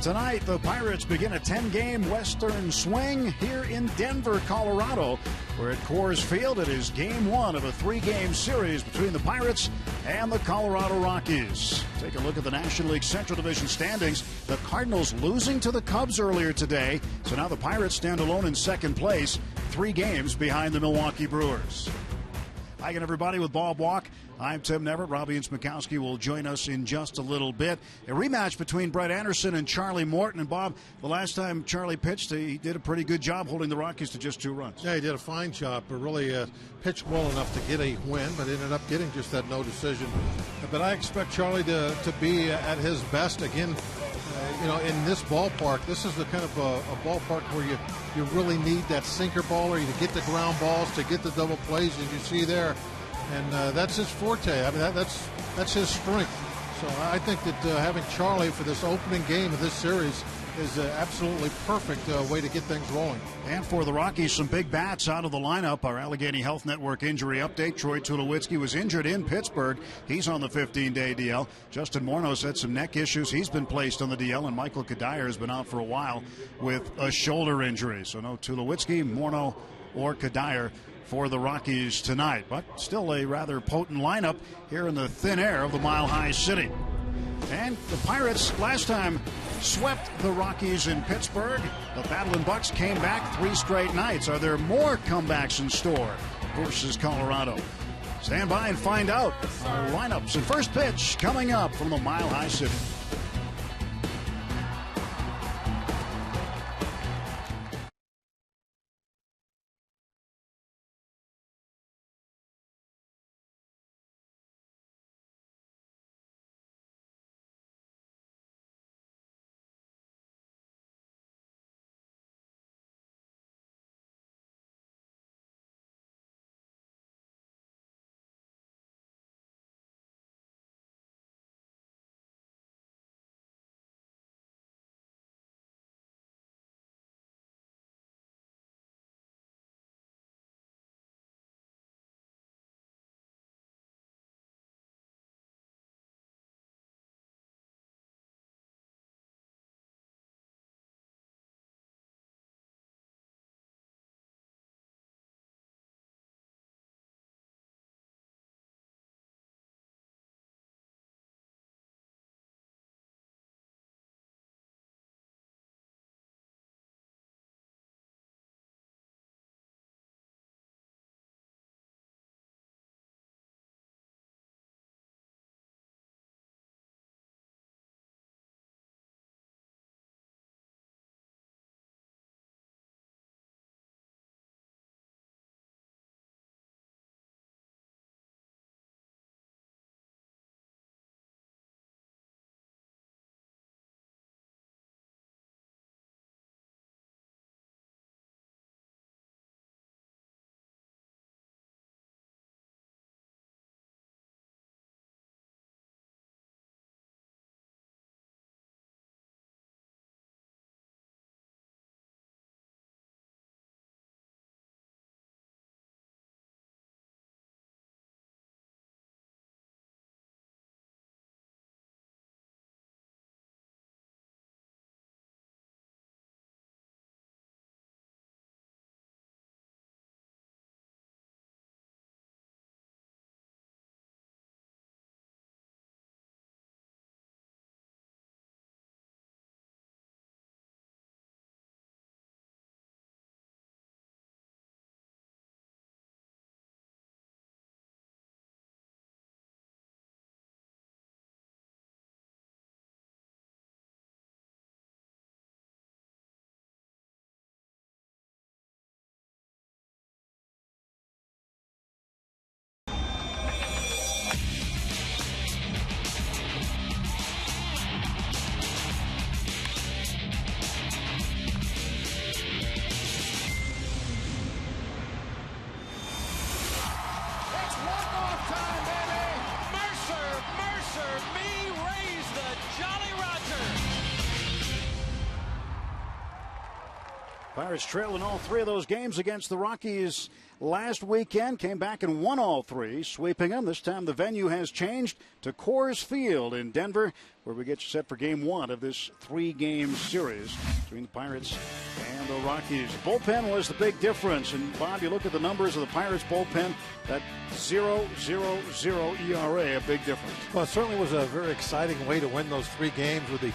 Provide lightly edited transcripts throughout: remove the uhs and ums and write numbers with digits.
Tonight, the Pirates begin a 10-game Western swing here in Denver, Colorado. We're at Coors Field. It is game one of a 3-game series between the Pirates and the Colorado Rockies. Take a look at the National League Central Division standings. The Cardinals losing to the Cubs earlier today, so now the Pirates stand alone in second place, 3 games behind the Milwaukee Brewers. Hi again, everybody, with Bob Walk. I'm Tim Neverett. Robbie Ince-Mikowski will join us in just a little bit. A rematch between Brett Anderson and Charlie Morton. And, Bob, the last time Charlie pitched, he did a pretty good job holding the Rockies to just 2 runs. Yeah, he did a fine job, but really pitched well enough to get a win, but ended up getting just that no decision. But I expect Charlie to be at his best again. In this ballpark, this is the kind of a ballpark where you really need that sinker baller, to get the ground balls, to get the double plays, as you see there. And that's his forte. I mean, that's his strength. So I think that having Charlie for this opening game of this series is an absolutely perfect way to get things rolling. And for the Rockies, some big bats out of the lineup. Our Allegheny Health Network injury update. Troy Tulowitzki was injured in Pittsburgh. He's on the 15-day DL. Justin Morneau's had some neck issues. He's been placed on the DL. And Michael Kadire has been out for a while with a shoulder injury. So no Tulowitzki, Morneau, or Kadire for the Rockies tonight. But still a rather potent lineup here in the thin air of the Mile High City. And the Pirates last time swept the Rockies in Pittsburgh. The Battling Bucks came back 3 straight nights. Are there more comebacks in store versus Colorado? Stand by and find out. Our lineups and first pitch coming up from the Mile High City. Pirates trailing all 3 of those games against the Rockies last weekend. Came back and won all three, sweeping them. This time the venue has changed to Coors Field in Denver, where we get you set for game one of this 3-game series between the Pirates and the Rockies. The bullpen was the big difference. And, Bob, you look at the numbers of the Pirates bullpen, that 0.00 ERA, a big difference. Well, it certainly was a very exciting way to win those 3 games with the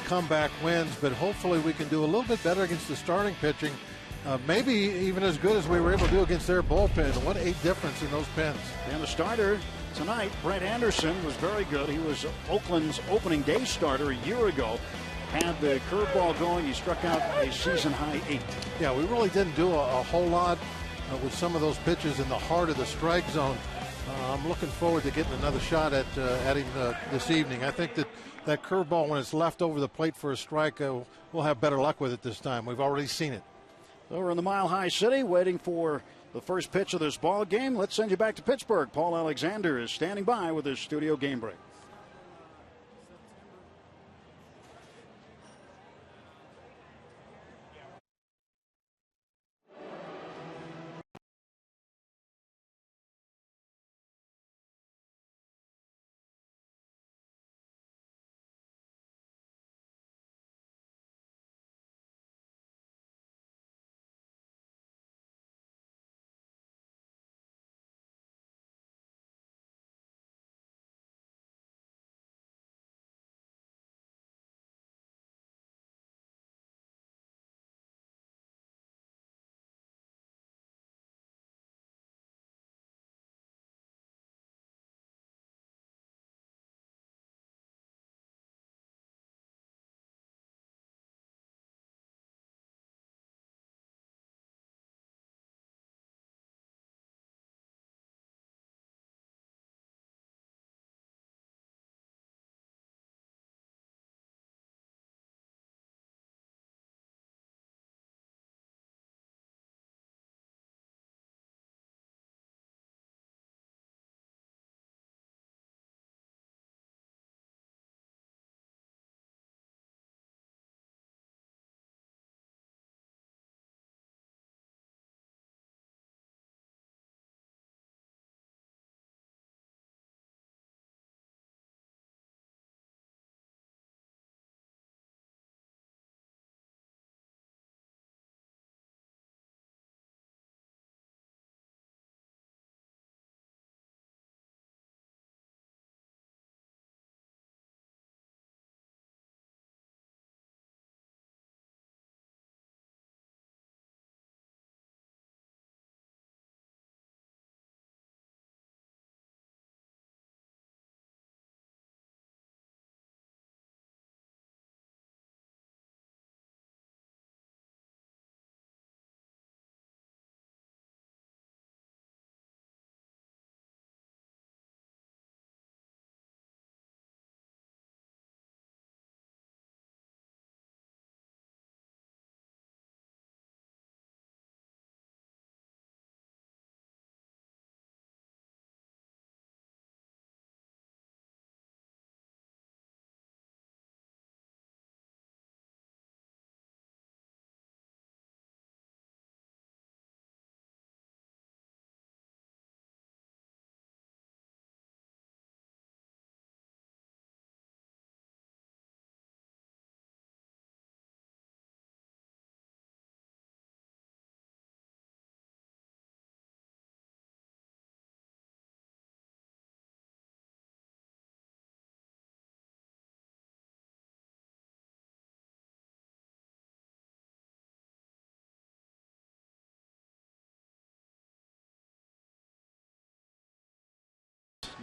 comeback wins, but hopefully we can do a little bit better against the starting pitching. Maybe even as good as we were able to do against their bullpen. What a difference in those pens. And the starter tonight, Brett Anderson, was very good. He was Oakland's opening day starter a year ago. Had the curveball going. He struck out a season-high 8. Yeah, we really didn't do a whole lot with some of those pitches in the heart of the strike zone. I'm looking forward to getting another shot at him this evening. I think that curveball, when it's left over the plate for a strike, we'll have better luck with it this time. We've already seen it. So we're in the Mile High City waiting for the first pitch of this ball game. Let's send you back to Pittsburgh. Paul Alexander is standing by with his studio game break.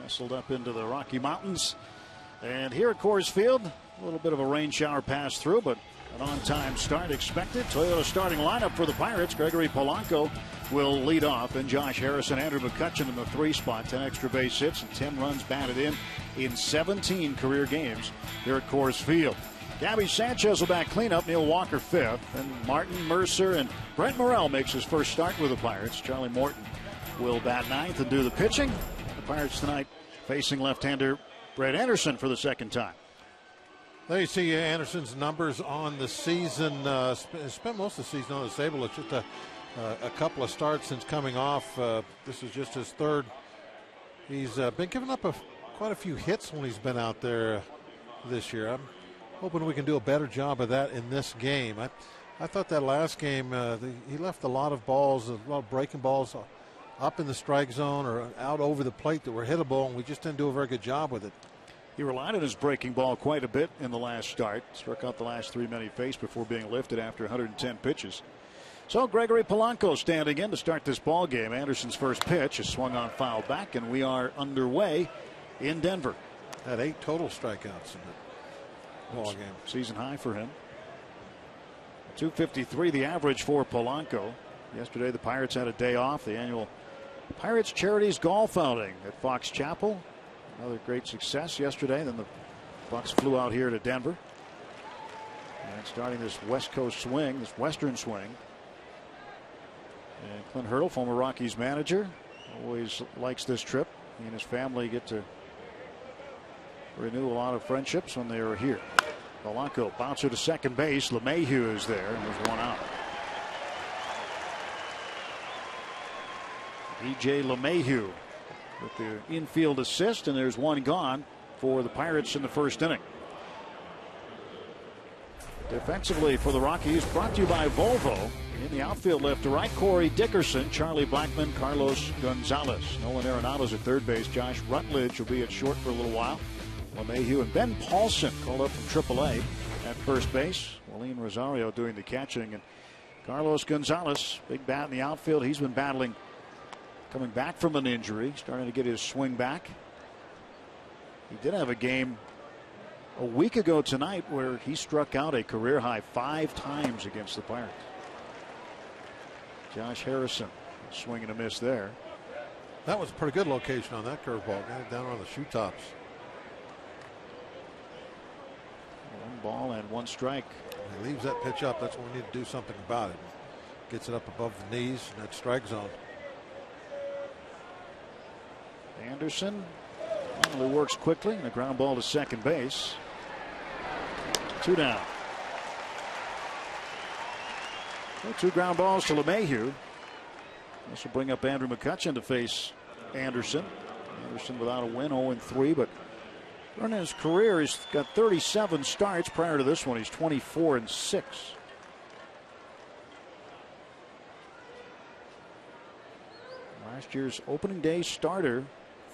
Nestled up into the Rocky Mountains. And here at Coors Field, a little bit of a rain shower passed through, but an on-time start expected. Toyota starting lineup for the Pirates. Gregory Polanco will lead off, and Josh Harrison, Andrew McCutchen in the 3 spot. 10 extra base hits and 10 runs batted in 17 career games here at Coors Field. Gabby Sanchez will back cleanup. Neil Walker 5th. And Martin Mercer and Brent Morrell makes his first start with the Pirates. Charlie Morton will bat 9th and do the pitching. The Pirates tonight facing left-hander Brett Anderson for the second time. There you see Anderson's numbers on the season. Spent most of the season on the disabled. It's just a couple of starts since coming off. This is just his third. He's been giving up quite a few hits when he's been out there this year. I'm hoping we can do a better job of that in this game. I thought that last game he left a lot of balls, a lot of breaking balls up in the strike zone or out over the plate that were hittable, and we just didn't do a very good job with it. He relied on his breaking ball quite a bit in the last start. Struck out the last 3 men he faced before being lifted after 110 pitches. So Gregory Polanco standing in to start this ball game. Anderson's first pitch is swung on, foul back, and we are underway in Denver. Had 8 total strikeouts in the ball game. Season high for him. 253 the average for Polanco. Yesterday the Pirates had a day off. The annual Pirates Charities Golf Outing at Fox Chapel. Another great success yesterday. Then the Bucks flew out here to Denver. And starting this West Coast swing, this Western swing. And Clint Hurdle, former Rockies manager, always likes this trip. He and his family get to renew a lot of friendships when they are here. Polanco bouncer to second base. LeMahieu is there, and there's one out. DJ LeMahieu with the infield assist, and there's one gone for the Pirates in the first inning. Defensively for the Rockies, brought to you by Volvo. In the outfield, left to right, Corey Dickerson, Charlie Blackmon, Carlos Gonzalez. Nolan Arenado's at third base. Josh Rutledge will be at short for a little while. LeMahieu and Ben Paulson called up from AAA at first base. Willeen Rosario doing the catching, and Carlos Gonzalez, big bat in the outfield. He's been battling, coming back from an injury, starting to get his swing back. He did have a game a week ago tonight where he struck out a career high 5 times against the Pirates. Josh Harrison, swing and a miss there. That was a pretty good location on that curveball. Got it down on the shoe tops. 1 ball and 1 strike. When he leaves that pitch up, that's when we need to do something about it. Gets it up above the knees in that strike zone. Anderson finally works quickly, and a ground ball to second base. 2 down. So 2 ground balls to LeMahieu. This will bring up Andrew McCutchen to face Anderson. Anderson without a win, 0-3, but during his career, he's got 37 starts. Prior to this one, he's 24-6. Last year's opening day starter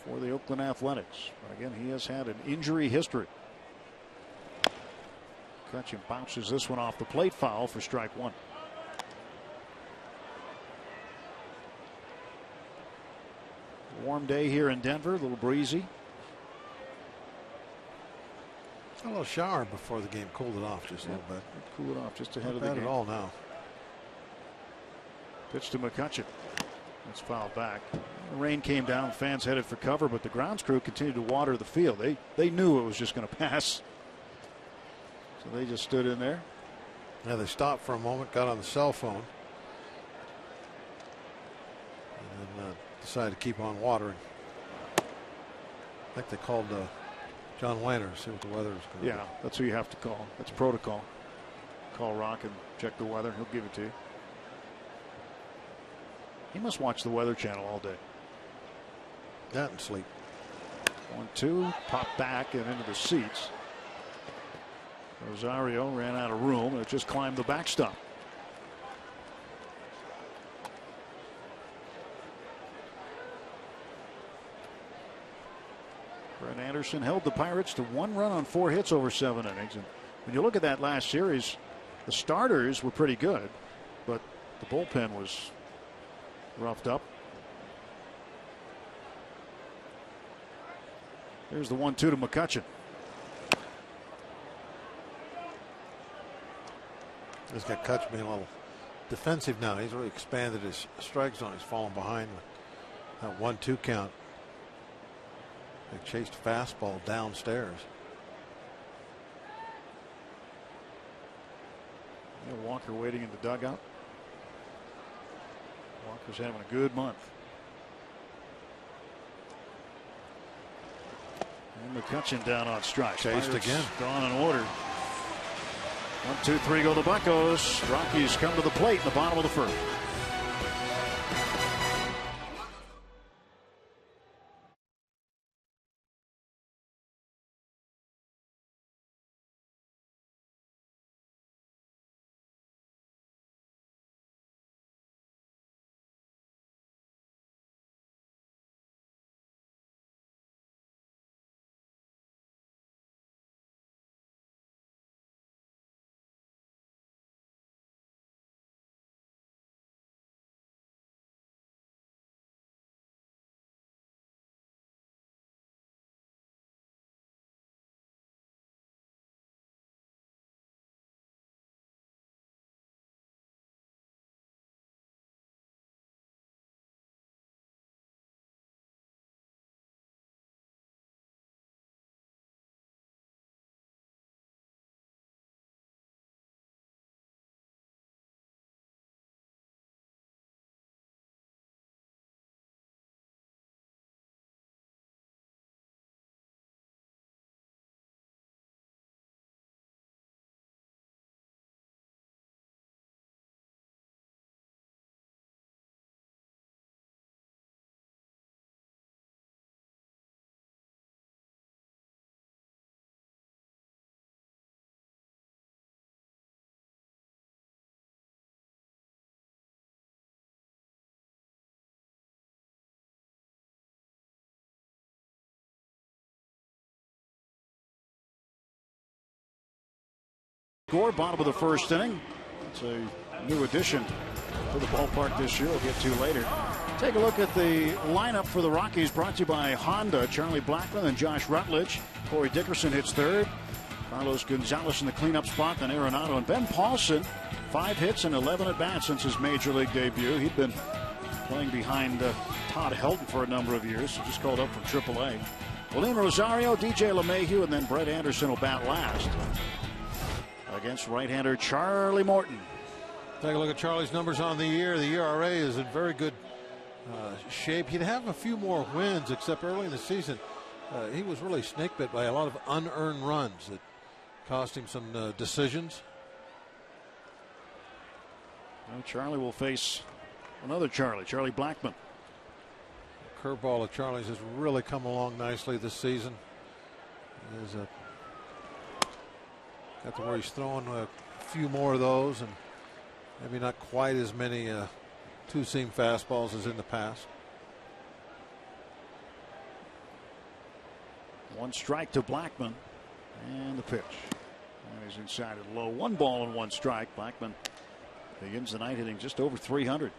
for the Oakland Athletics. But again, he has had an injury history. McCutchen bounces this one off the plate, foul for strike 1. Warm day here in Denver, a little breezy. A little shower before the game, cooled it off just a little bit. Cool it off just ahead Not of the bad game. at all now. Pitch to McCutchen. That's fouled back. The rain came down, fans headed for cover, but the grounds crew continued to water the field. They knew it was just going to pass. So they just stood in there. Yeah, they stopped for a moment, got on the cell phone, and then decided to keep on watering. I think they called John Weiner to see what the weather is going to be. Yeah, that's who you have to call. That's protocol. Call Rock and check the weather. He'll give it to you. He must watch the Weather Channel all day. That and sleep. 1-2, pop back and into the seats. Rosario ran out of room and it just climbed the backstop. Brett Anderson held the Pirates to 1 run on 4 hits over 7 innings. And when you look at that last series, the starters were pretty good, but the bullpen was roughed up. There's the 1-2 to McCutchen. This guy Kutch being a little defensive now. He's really expanded his strike zone. He's fallen behind that 1-2 count. They chased fastball downstairs. Walker waiting in the dugout. Walker's having a good month. And McCutchen down on strike. Chased Pirates again. Gone in order. 1, 2, 3 go the Buccos. Rockies come to the plate in the bottom of the first. score. Bottom of the first inning. It's a new addition to the ballpark this year. We'll get to later. Take a look at the lineup for the Rockies, brought to you by Honda. Charlie Blackmon and Josh Rutledge. Corey Dickerson hits third. Carlos Gonzalez in the cleanup spot. Then Arenado and Ben Paulson. 5 hits and 11 at-bats since his major league debut. He'd been playing behind Todd Helton for a number of years. Just called up from AAA. William Rosario, DJ LeMahieu, and then Brett Anderson will bat last against right-hander Charlie Morton. Take a look at Charlie's numbers on the year. The ERA is in very good shape. He'd have a few more wins, except early in the season he was really snake bit by a lot of unearned runs that cost him some decisions. Well, Charlie will face another Charlie Blackmon. The curveball of Charlie's has really come along nicely this season. He's got to where he's throwing a few more of those, and maybe not quite as many two-seam fastballs as in the past. 1 strike to Blackmon, and the pitch. And he's inside it low. 1 ball and 1 strike. Blackmon begins the night hitting just over 300.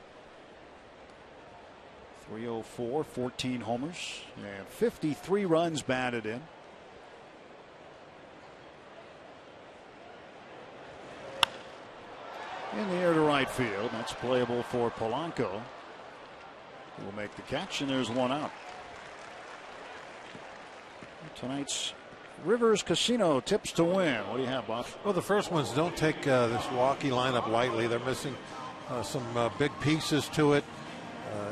304, 14 homers, and 53 runs batted in. In the air to right field. That's playable for Polanco. He will make the catch, and there's 1 out. Tonight's Rivers Casino tips to win. What do you have, Bob? Well, the first ones don't take this Milwaukee lineup lightly. They're missing some big pieces to it.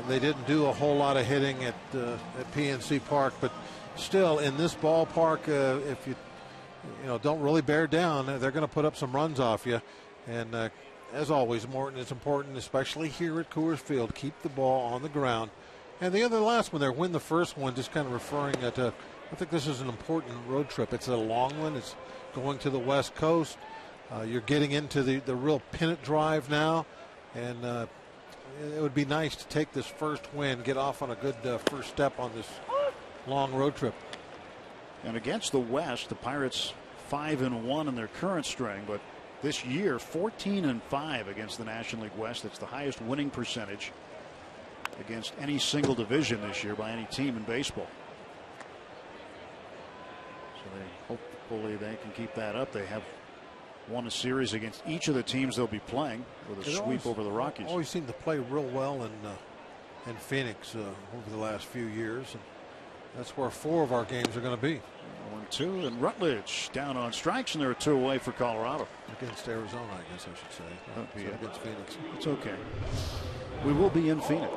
They didn't do a whole lot of hitting at PNC Park, but still in this ballpark, if you don't really bear down, they're going to put up some runs off you. And as always, Morton, it's important, especially here at Coors Field, keep the ball on the ground. And the last one there, win the first one, just kind of referring to, I think this is an important road trip. It's a long one. It's going to the West Coast. You're getting into the real pennant drive now, and it would be nice to take this first win, get off on a good first step on this long road trip. And against the West, the Pirates 5-1 in their current string, but this year 14-5 against the National League West. It's the highest winning percentage against any single division this year by any team in baseball. So hopefully they can keep that up. They have won a series against each of the teams they'll be playing with a sweep over the Rockies. Always seem to play real well in Phoenix over the last few years, and that's where 4 of our games are going to be. 1-2, and Rutledge down on strikes, and they're 2 away for Colorado. Against Arizona, I guess I should say. Not against Phoenix. It's okay. We will be in Phoenix.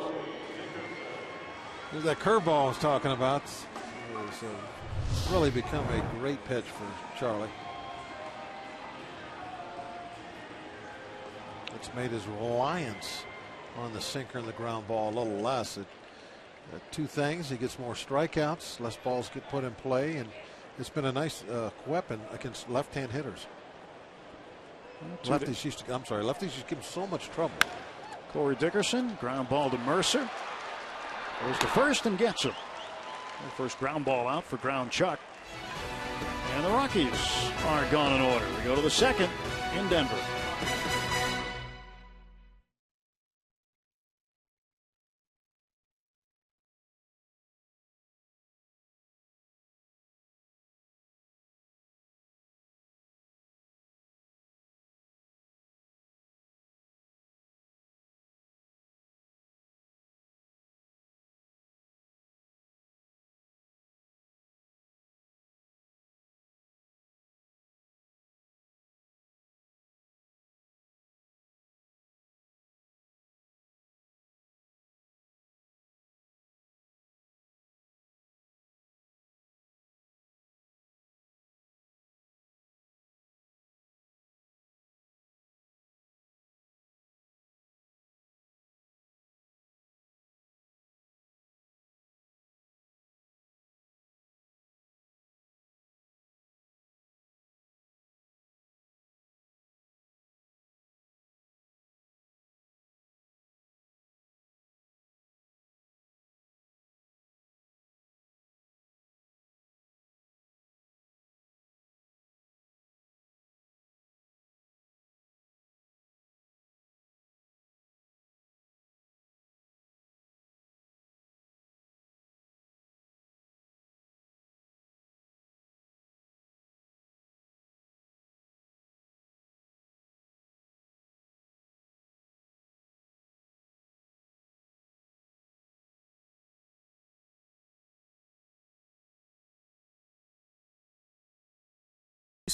That curveball I was talking about has really become a great pitch for Charlie. It's made his reliance on the sinker and the ground ball a little less. 2 things: he gets more strikeouts, less balls get put in play, and it's been a nice weapon against left-hand hitters. Lefties used to give him so much trouble. Corey Dickerson, ground ball to Mercer. Goes to first and gets him. The first ground ball out for Ground Chuck. And the Rockies are gone in order. We go to the second in Denver.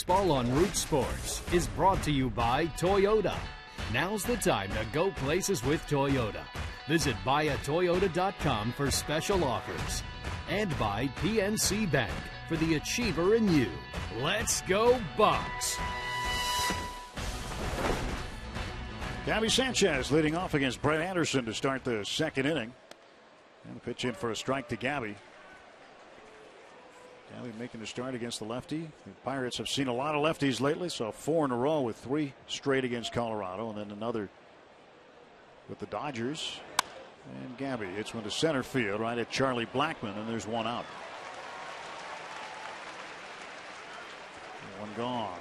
Baseball on Root Sports is brought to you by Toyota. Now's the time to go places with Toyota. Visit buyatoyota.com for special offers. And by PNC Bank for the achiever in you. Let's go Bucks! Gabby Sanchez leading off against Brett Anderson to start the second inning. And a pitch in for a strike to Gabby. Gabby making the start against the lefty. The Pirates have seen a lot of lefties lately, so 4 in a row with 3 straight against Colorado, and then another with the Dodgers. And Gabby hits one to center field right at Charlie Blackmon, and there's 1 out. 1 gone.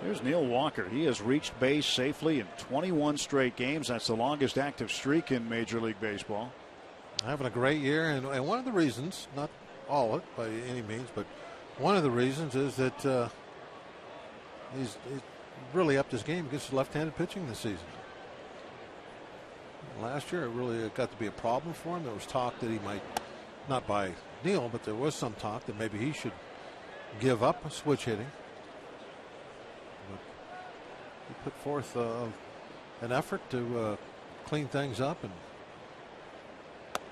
There's Neil Walker. He has reached base safely in 21 straight games. That's the longest active streak in Major League Baseball. Having a great year, and one of the reasons, not all of it by any means, but one of the reasons is that he's really upped his game against left-handed pitching this season. Last year, it really got to be a problem for him. There was talk that he might, not by Neil, but there was some talk that maybe he should give up switch hitting. He put forth an effort to clean things up, and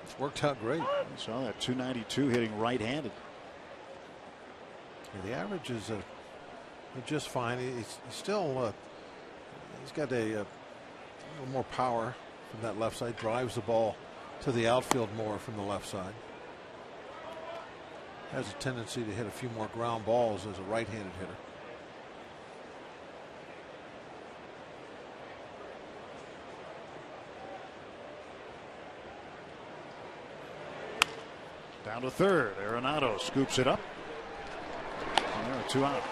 it's worked out great. You saw that 292 hitting right-handed. Yeah, the average is just fine. He's still he's got a little more power from that left side. Drives the ball to the outfield more from the left side. Has a tendency to hit a few more ground balls as a right-handed hitter. Down to third. Arenado scoops it up. And there are 2 out.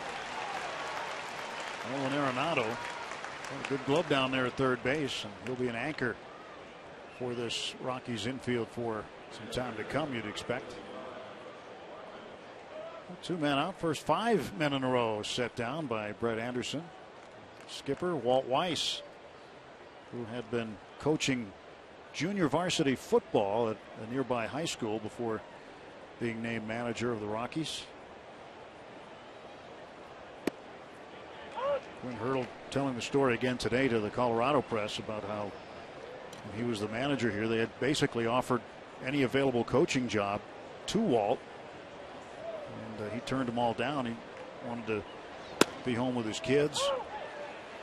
Nolan Arenado got a good glove down there at third base, and he'll be an anchor for this Rockies infield for some time to come, you'd expect. 2 men out. First 5 men in a row set down by Brett Anderson. Skipper Walt Weiss, who had been coaching junior varsity football at a nearby high school before being named manager of the Rockies. Quinn Hurdle telling the story again today to the Colorado press about how when he was the manager here, they had basically offered any available coaching job to Walt, and he turned them all down. He wanted to be home with his kids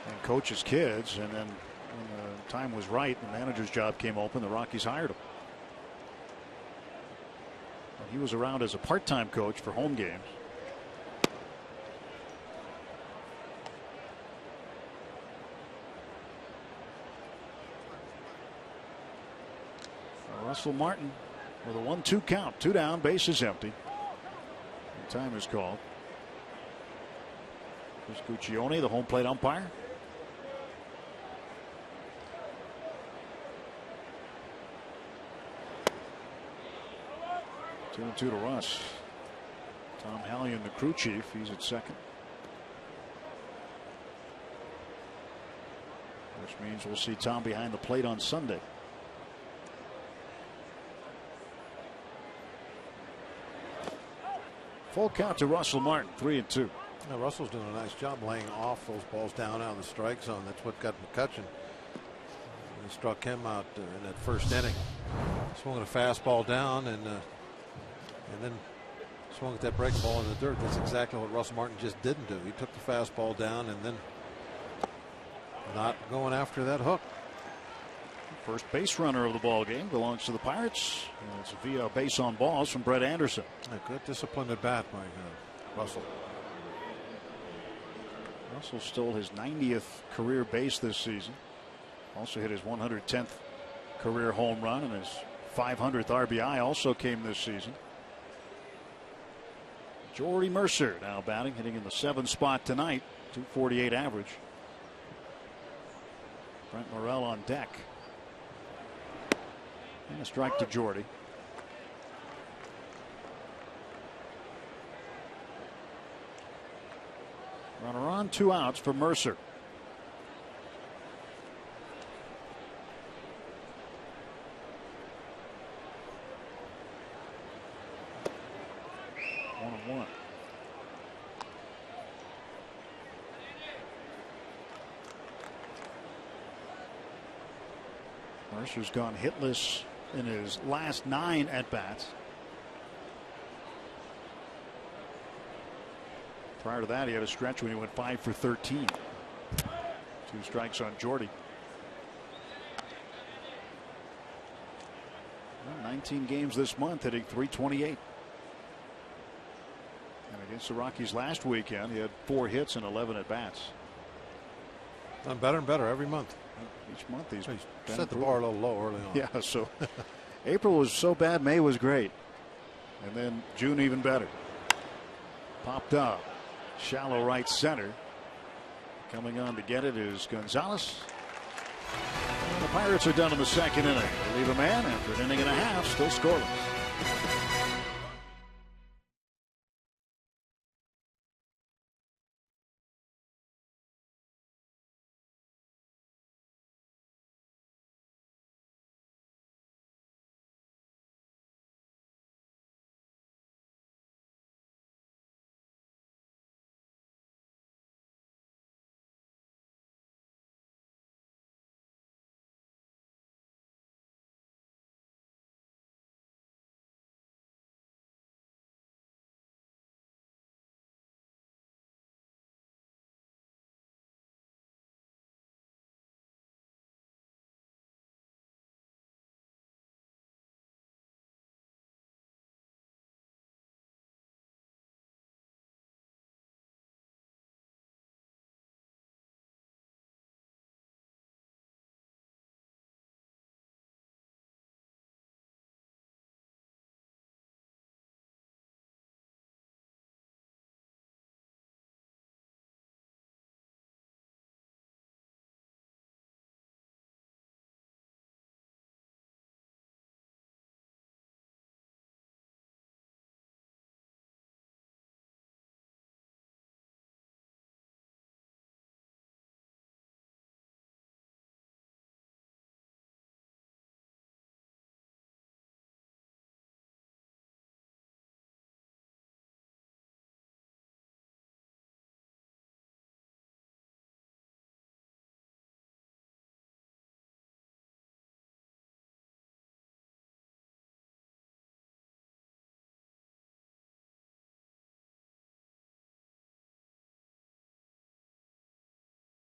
and coach his kids, and then when the time was right, the manager's job came open, the Rockies hired him. He was around as a part-time coach for home games. Russell Martin with a 1-2 count. 2 down, bases empty. And time is called. Chris Guccione, the home plate umpire. Two and 2 to Russ. Tom Hallion, the crew chief, he's at second. Which means we'll see Tom behind the plate on Sunday. Full count to Russell Martin, 3 and 2. Yeah, Russell's doing a nice job laying off those balls down out of the strike zone. That's what got McCutchen. He struck him out in that first inning. Swung a fastball down and then swung at that breaking ball in the dirt. That's exactly what Russell Martin just didn't do. He took the fastball down and then not going after that hook. First base runner of the ball game belongs to the Pirates. And it's via base on balls from Brett Anderson. A good disciplined at bat by Russell. Russell stole his 90th career base this season. Also hit his 110th career home run, and his 500th RBI also came this season. Jordy Mercer now batting, hitting in the 7th spot tonight. .248 average. Brent Morel on deck. And a strike to Jordy. Runner on, 2 outs for Mercer. 1-1. Mercer's gone hitless in his last 9 at-bats. Prior to that, he had a stretch when he went 5 for 13. 2 strikes on Jordy. 19 games this month, hitting .328. And against the Rockies last weekend, he had 4 hits and 11 at-bats. Done better and better every month. Each month he's set the bar a little low early on. Yeah, so April was so bad, May was great. And then June even better. Popped up. Shallow right center. Coming on to get it is Gonzalez. And the Pirates are done in the 2nd inning. They leave a man after an inning and a half, still scoreless.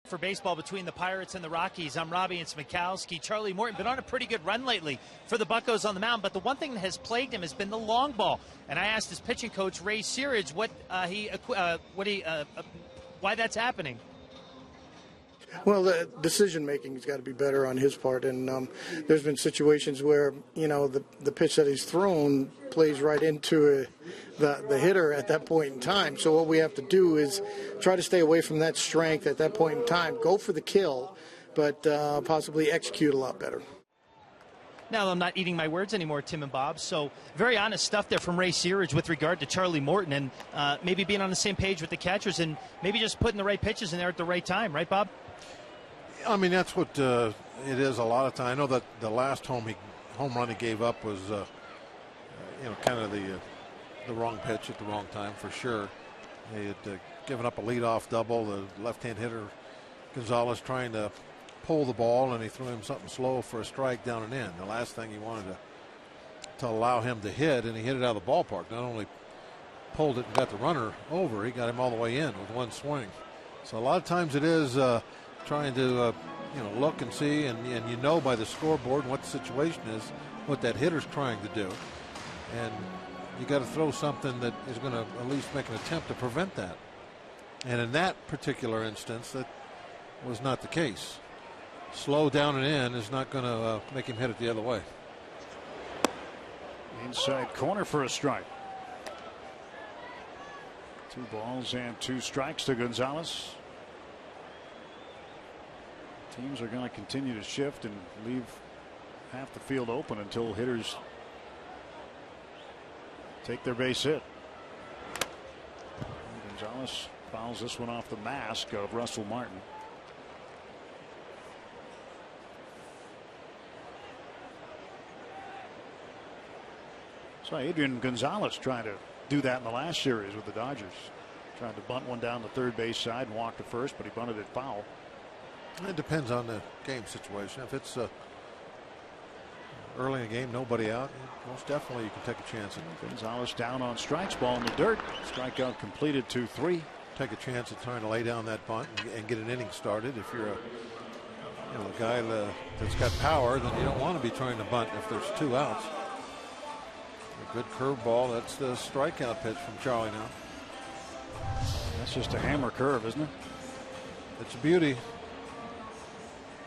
For baseball between the Pirates and the Rockies, I'm Robbie and Smikowski. Charlie Morton been on a pretty good run lately for the Buccos on the mound, but the one thing that has plagued him has been the long ball. And I asked his pitching coach Ray Searage why that's happening. Well, the decision making has got to be better on his part, and there's been situations where the pitch that he's thrown plays right into the hitter at that point in time. So what we have to do is try to stay away from that strength at that point in time. Go for the kill, but possibly execute a lot better. Now, I'm not eating my words anymore, Tim and Bob. So very honest stuff there from Ray Searage with regard to Charlie Morton and maybe being on the same page with the catchers and maybe just putting the right pitches in there at the right time. Right, Bob? I mean, that's what it is a lot of time. I know that the last home run he gave up was, kind of the wrong pitch at the wrong time for sure. He had given up a leadoff double. The left-hand hitter Gonzalez trying to pull the ball, and he threw him something slow for a strike down and in. The last thing he wanted to allow him to hit, and he hit it out of the ballpark. Not only pulled it and got the runner over, he got him all the way in with one swing. So a lot of times it is trying to look and see, and by the scoreboard what the situation is, what that hitter's trying to do, and you got to throw something that is going to at least make an attempt to prevent that. And in that particular instance, that was not the case. Slow down and in is not going to make him hit it the other way. Inside corner for a strike. 2 balls and 2 strikes to Gonzalez. Teams are going to continue to shift and leave half the field open until hitters take their base hit. And Gonzalez fouls this one off the mask of Russell Martin. So Adrian Gonzalez trying to do that in the last series with the Dodgers. Tried to bunt one down the third base side and walk to first, but he bunted it foul. It depends on the game situation. If it's early in the game, nobody out, most definitely you can take a chance. Gonzalez down on strikes, ball in the dirt. Strikeout completed, 2-3. Take a chance at trying to lay down that bunt and get an inning started. If you're a guy that's got power, then you don't want to be trying to bunt if there's 2 outs. A good curveball. That's the strikeout pitch from Charlie now. That's just a hammer curve, isn't it? It's a beauty.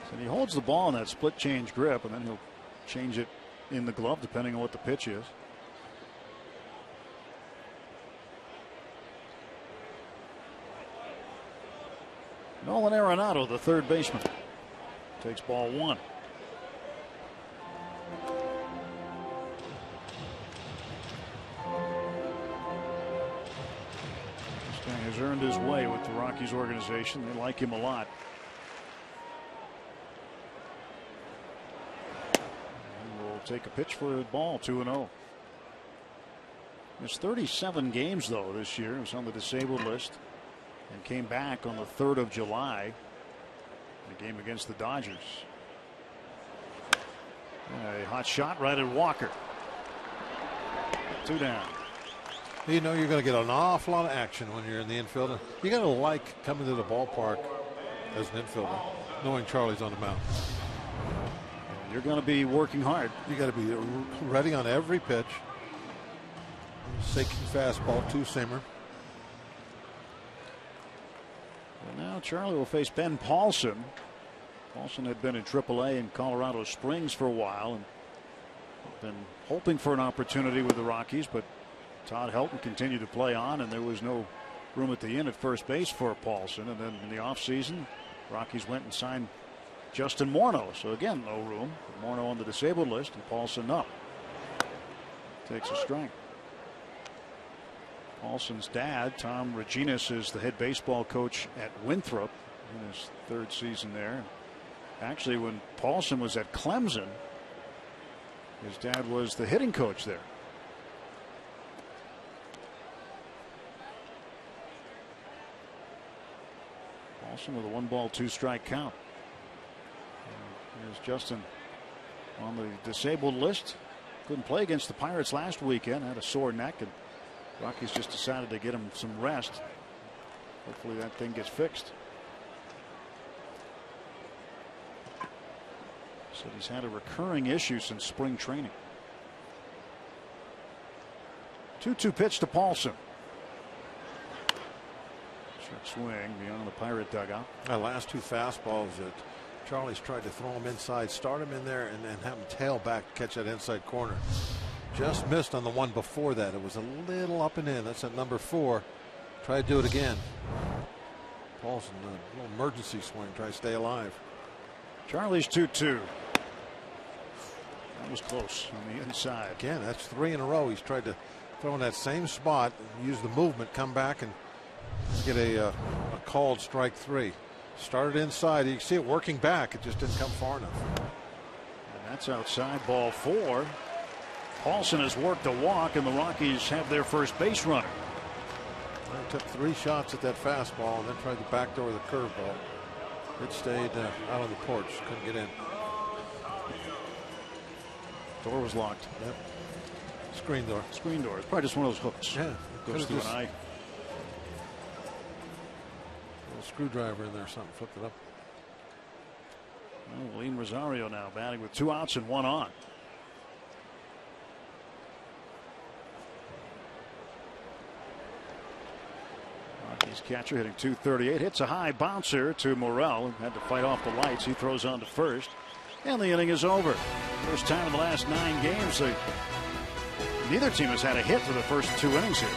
So he holds the ball in that split change grip, and then he'll change it in the glove depending on what the pitch is. Nolan Arenado, the third baseman, takes ball 1. This guy has earned his way with the Rockies organization. They like him a lot. And we'll take a pitch for a ball, 2-0. There's 37 games though this year. He was on the disabled list and came back on the 3rd of July. The game against the Dodgers. A hot shot right at Walker. 2 down. You know you're going to get an awful lot of action when you're in the infield. You got to like coming to the ballpark as an infielder, knowing Charlie's on the mound. You're going to be working hard. You got to be ready on every pitch. Sinking fastball, 2-seamer. Well, now Charlie will face Ben Paulson. Paulson had been in AAA in Colorado Springs for a while and been hoping for an opportunity with the Rockies, but Todd Helton continued to play on, and there was no room at the inn at first base for Paulson. And then in the offseason, Rockies went and signed Justin Morneau. So again, no room. Morneau on the disabled list and Paulson up. Takes a strike. Paulson's dad, Tom Reginas, is the head baseball coach at Winthrop in his 3rd season there. Actually, when Paulson was at Clemson, his dad was the hitting coach there. Paulson with a 1-ball, 2-strike count. And here's Justin on the disabled list. Couldn't play against the Pirates last weekend, had a sore neck, and Rockies just decided to get him some rest. Hopefully that thing gets fixed. Said he's had a recurring issue since spring training. 2-2 pitch to Paulson. Check swing beyond the Pirate dugout. The last 2 fastballs that Charlie's tried to throw him inside, start him in there, and then have him tail back to catch that inside corner. Just missed on the one before that. It was a little up and in. That's at number 4. Try to do it again. Paulson, a little emergency swing. Try to stay alive. Charlie's 2-2. That was close on the inside. Again, that's 3 in a row. He's tried to throw in that same spot, use the movement, come back and get a called strike 3. Started inside. You can see it working back. It just didn't come far enough. And that's outside, ball 4. Paulson has worked a walk, and the Rockies have their first base runner. Well, took 3 shots at that fastball and then tried to backdoor the curveball. It stayed out on the porch. Couldn't get in. Door was locked. Yep. Screen door. Screen door. It's probably just one of those hooks. Yeah. Goes through an eye. Little screwdriver in there, something, flipped it up. Well, William Rosario now batting with 2 outs and 1 on. Rockies catcher hitting .238, hits a high bouncer to Morel, had to fight off the lights. He throws on to first, and the inning is over. First time in the last 9 games neither team has had a hit for the first 2 innings here.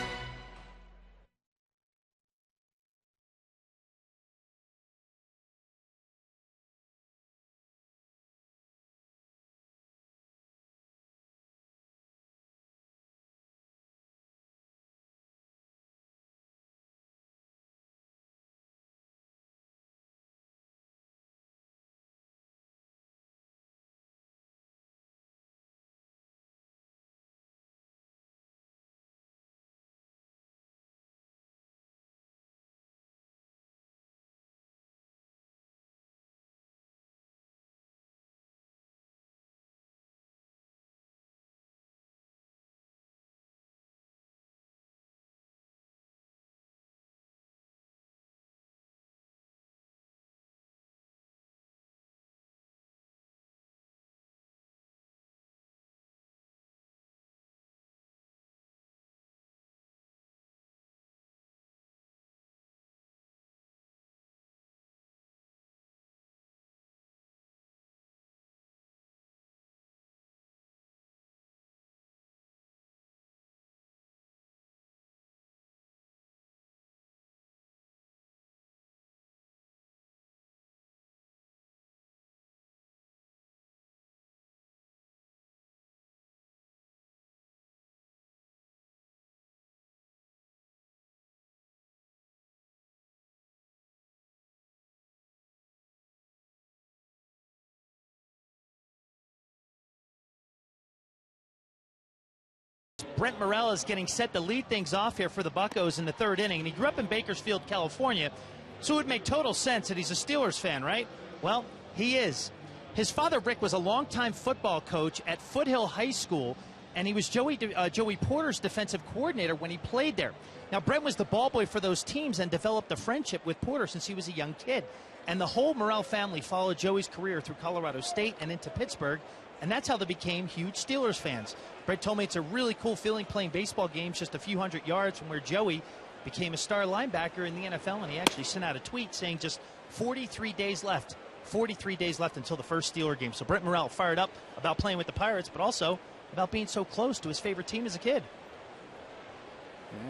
Brent Morel is getting set to lead things off here for the Buccos in the third inning. And he grew up in Bakersfield, California, so it would make total sense that he's a Steelers fan, right? Well, he is. His father, Rick, was a longtime football coach at Foothill High School, and he was Joey Porter's defensive coordinator when he played there. Now, Brent was the ball boy for those teams and developed a friendship with Porter since he was a young kid. And the whole Morel family followed Joey's career through Colorado State and into Pittsburgh, and that's how they became huge Steelers fans. Brent told me it's a really cool feeling playing baseball games just a few hundred yards from where Joey became a star linebacker in the NFL, and he actually sent out a tweet saying just 43 days left. 43 days left until the first Steeler game. So Brent Morel fired up about playing with the Pirates, but also about being so close to his favorite team as a kid.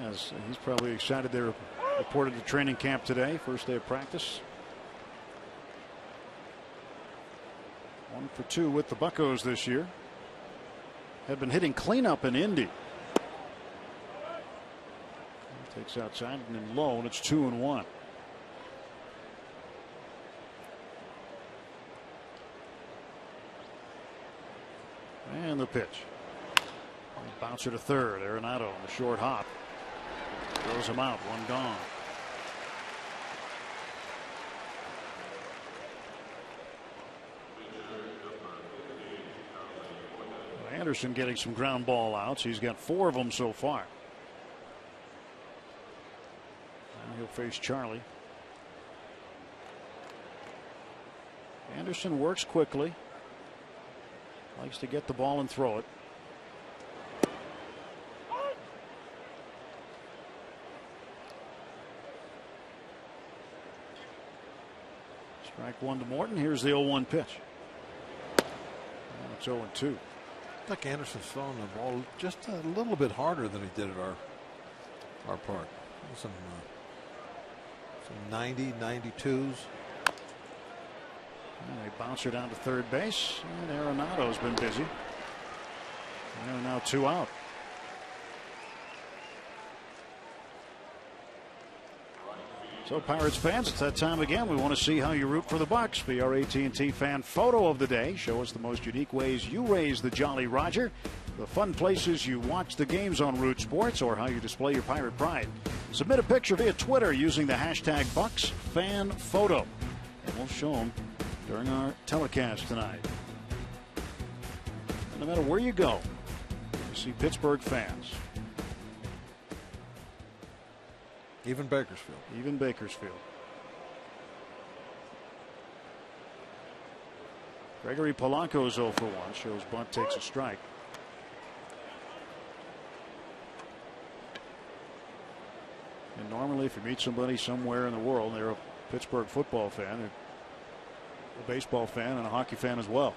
Yes, he's probably excited. They reported to training camp today, first day of practice. 1 for 2 with the Buccos this year. Had been hitting cleanup in Indy. Takes outside and then low, and it's 2-1. And the pitch. Bouncer to third. Arenado on the short hop. Throws him out. One gone. Anderson getting some ground ball outs. He's got 4 of them so far. And he'll face Charlie. Anderson works quickly. Likes to get the ball and throw it. Strike 1 to Morton. Here's the 0-1 pitch. Now it's 0-2. I think Anderson's throwing the ball just a little bit harder than he did at our park. Some 90, 92s. They bounce her down to third base, and Arenado's been busy. And they're now 2 out. So, Pirates fans, it's that time again. We want to see how you root for the Bucs. Be our AT&T fan photo of the day. Show us the most unique ways you raise the Jolly Roger, the fun places you watch the games on Root Sports, or how you display your Pirate pride. Submit a picture via Twitter using the hashtag BucsFanPhoto, and we'll show them during our telecast tonight. And no matter where you go, you see Pittsburgh fans. Even Bakersfield. Even Bakersfield. Gregory Polanco's 0 for 1. Shows bunt takes a strike. And normally if you meet somebody somewhere in the world, they're a Pittsburgh football fan, they're a baseball fan and a hockey fan as well.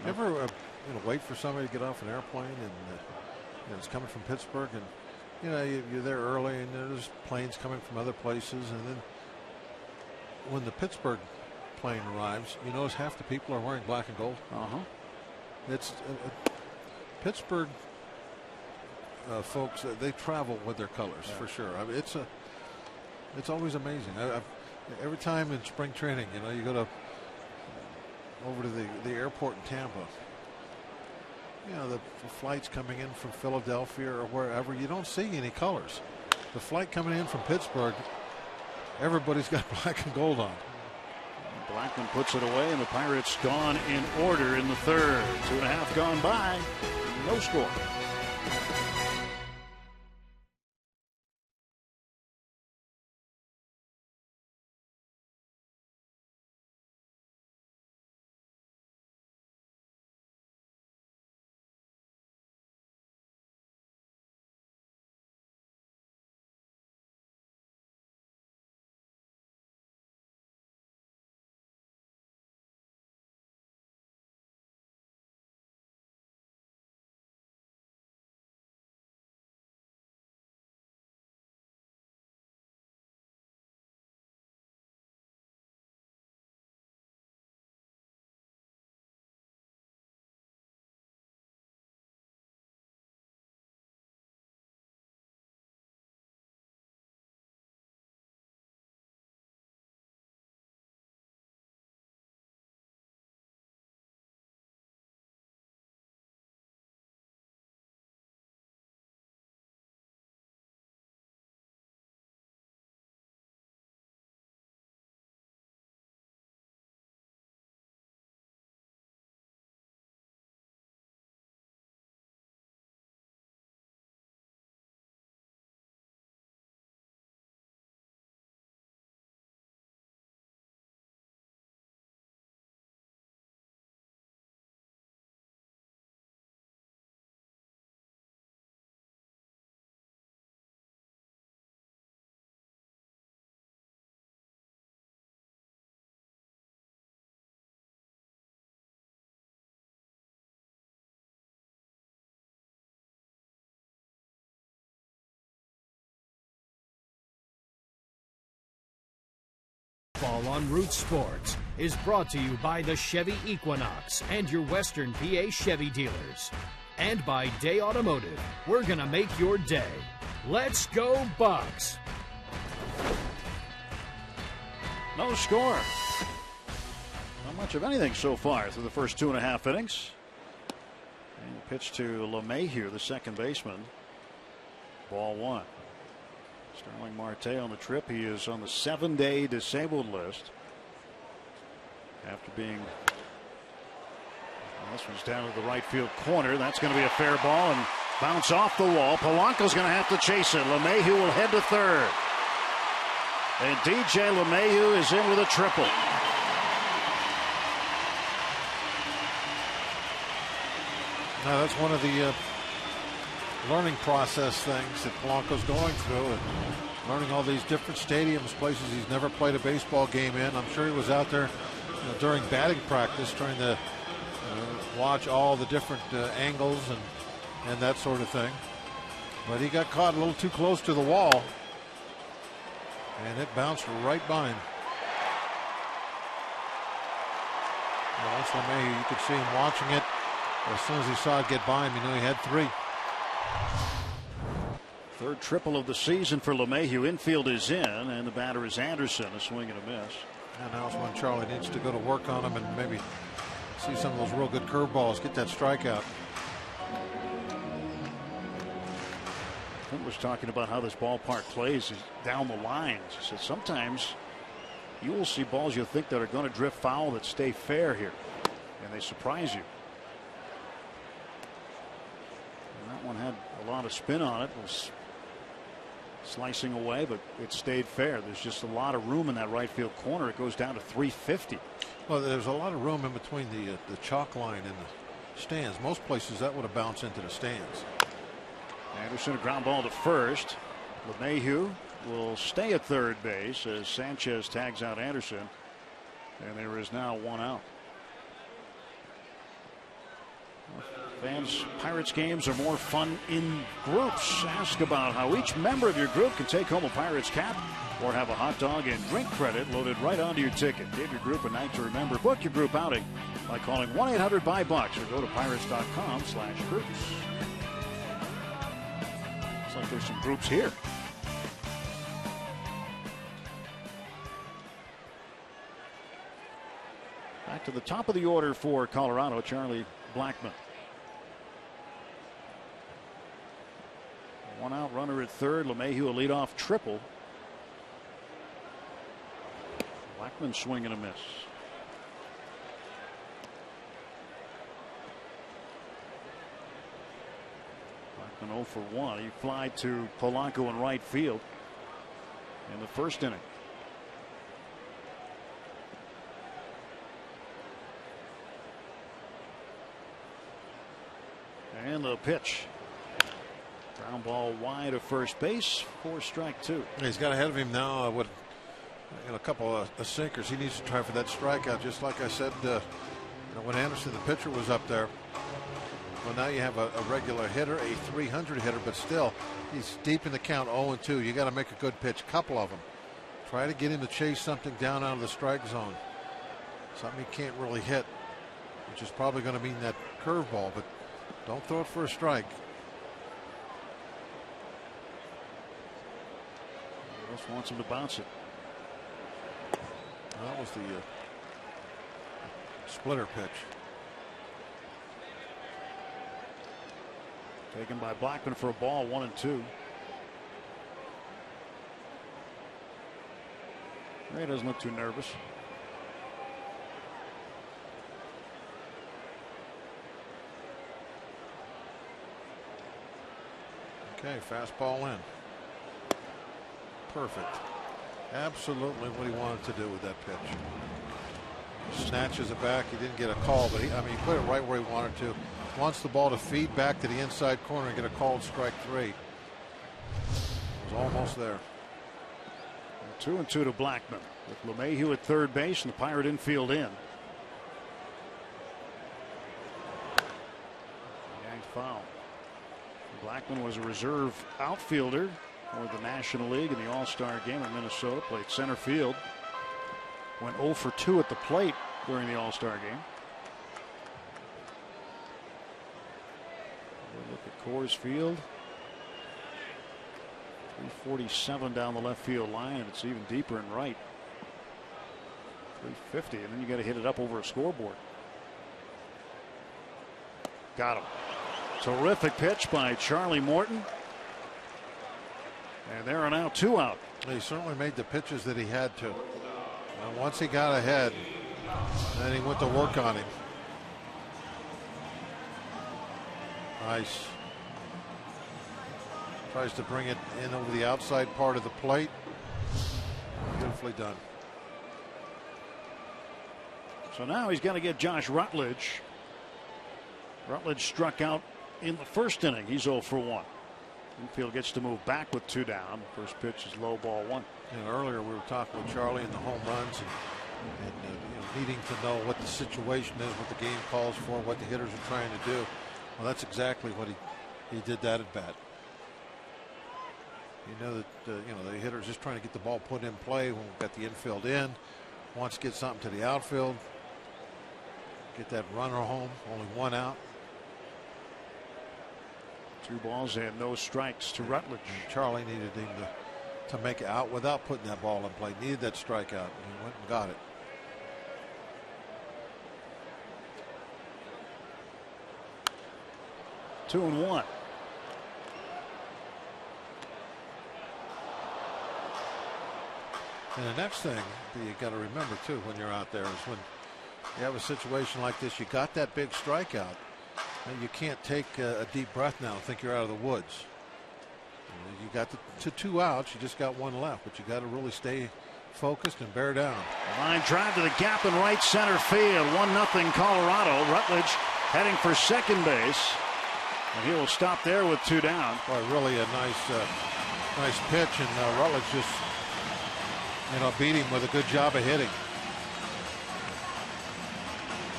You ever wait for somebody to get off an airplane and it's coming from Pittsburgh, and you're there early and there's planes coming from other places, and then when the Pittsburgh plane arrives, you notice half the people are wearing black and gold. It's Pittsburgh folks. They travel with their colors, for sure. I mean, it's always amazing. Every time in spring training, you go over to the airport in Tampa. The flights coming in from Philadelphia or wherever, you don't see any colors. The flight coming in from Pittsburgh, everybody's got black and gold on. Blackman puts it away, and the Pirates gone in order in the third. 2.5 gone by. No score. Ball on Root Sports is brought to you by the Chevy Equinox and your Western PA Chevy dealers. And by Day Automotive. We're going to make your day. Let's go Bucks! No score. Not much of anything so far through the first 2.5 innings. And pitch to LeMahieu, the second baseman. Ball 1. Sterling Marte on the trip. He is on the 7-day disabled list after being. Well, this one's down to the right field corner. That's going to be a fair ball and bounce off the wall. Polanco's going to have to chase it. LeMahieu will head to third. And DJ LeMahieu is in with a triple. Now that's one of the learning process things that Polanco's going through, and learning all these different stadiums, places he's never played a baseball game in. I'm sure he was out there during batting practice trying to watch all the different angles and that sort of thing. But he got caught a little too close to the wall, and it bounced right by him. Well, that's LeMahieu. You could see him watching it. As soon as he saw it get by him, he knew he had 3. Third triple of the season for LeMahieu. Infield is in, and the batter is Anderson. A swing and a miss. And now's when Charlie needs to go to work on him and maybe see some of those real good curveballs, get that strikeout. Clint was talking about how this ballpark plays down the lines. He said sometimes you will see balls you think that are going to drift foul that stay fair here, and they surprise you. And that one had a lot of spin on it. It was slicing away, but it stayed fair. There's just a lot of room in that right field corner. It goes down to 350. Well, there's a lot of room in between the chalk line and the stands. Most places that would have bounced into the stands. Anderson, a ground ball to first. LeMahieu will stay at third base as Sanchez tags out Anderson, and there is now 1 out. Fans, Pirates games are more fun in groups. Ask about how each member of your group can take home a Pirates cap or have a hot dog and drink credit loaded right onto your ticket. Give your group a night to remember. Book your group outing by calling 1-800-BUY-BUCKS or go to pirates.com/groups. Looks like there's some groups here. Back to the top of the order for Colorado, Charlie Blackmon. 1 out, runner at third. LeMahieu a leadoff triple. Blackmon swing and a miss. Blackmon 0 for 1. He fly to Polanco in right field in the first inning. And the pitch. Ground ball wide of first base for strike 2. He's got ahead of him now with a couple of sinkers. He needs to try for that strikeout, just like I said when Anderson, the pitcher, was up there. Well, now you have a regular hitter, a 300 hitter, but still he's deep in the count, 0-2. You got to make a good pitch, a couple of them. Try to get him to chase something down out of the strike zone, something he can't really hit, which is probably going to mean that curveball, but don't throw it for a strike. Just wants him to bounce it. That was the splitter pitch. Taken by Blackmon for a ball, 1-2. Ray doesn't look too nervous. Okay, fastball in. Perfect. Absolutely what he wanted to do with that pitch. Snatches it back. He didn't get a call, but he put it right where he wanted to. Wants the ball to feed back to the inside corner and get a called strike 3. It was almost there. 2-2 to Blackmon with LeMahieu at third base and the Pirate infield in. Yanked foul. Blackmon was a reserve outfielder for the National League in the All-Star game in Minnesota. Played center field. Went 0 for 2 at the plate during the All-Star game. We'll look at Coors Field. 347 down the left field line, and it's even deeper in right. 350, and then you got to hit it up over a scoreboard. Got him. Terrific pitch by Charlie Morton. And there are now 2 out. He certainly made the pitches that he had to. And once he got ahead, then he went to work on him. Nice. Tries to bring it in over the outside part of the plate. Beautifully done. So now he's got to get Josh Rutledge. Rutledge struck out in the first inning. He's 0 for 1. Infield gets to move back with 2 down. First pitch is low, ball 1. Earlier we were talking with Charlie and the home runs and needing to know what the situation is, what the game calls for, what the hitters are trying to do. Well, that's exactly what he did that at bat. You know that the hitter's just trying to get the ball put in play when we've got the infield in. Wants to get something to the outfield. Get that runner home. Only 1 out. 2 balls and no strikes to Rutledge. And Charlie needed him to make it out without putting that ball in play. Needed that strikeout. He went and got it. Two and 1. And the next thing that you got to remember too when you're out there is when you have a situation like this, you got that big strikeout, and you can't take a deep breath now and think you're out of the woods. You got the 2 outs, you just got 1 left, but you got to really stay focused and bear down. Line drive to the gap in right center field. 1-0 Colorado. Rutledge heading for second base, and he will stop there with 2 down. Boy, really a nice pitch, and Rutledge just beat him with a good job of hitting.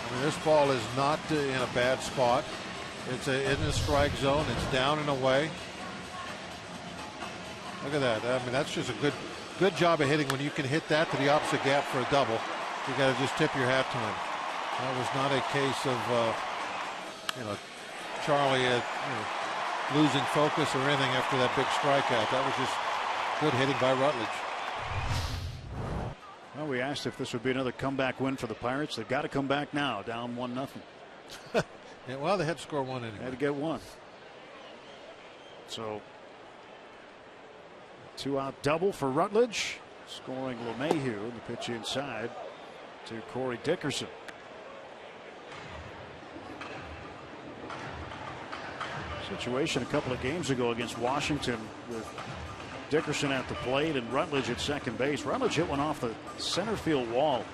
I mean, this ball is not in a bad spot. It's in the strike zone. It's down and away. Look at that. I mean, that's just a good job of hitting when you can hit that to the opposite gap for a double. You got to just tip your hat to him. That was not a case of Charlie losing focus or anything after that big strikeout. That was just good hitting by Rutledge. Well, we asked if this would be another comeback win for the Pirates. They've got to come back now, down 1-0. Yeah, well, they had to score 1 anyway. Had to get 1. So 2-out double for Rutledge, scoring LeMahieu. The pitch inside to Corey Dickerson. Situation a couple of games ago against Washington with Dickerson at the plate and Rutledge at second base. Rutledge hit one off the center field wall.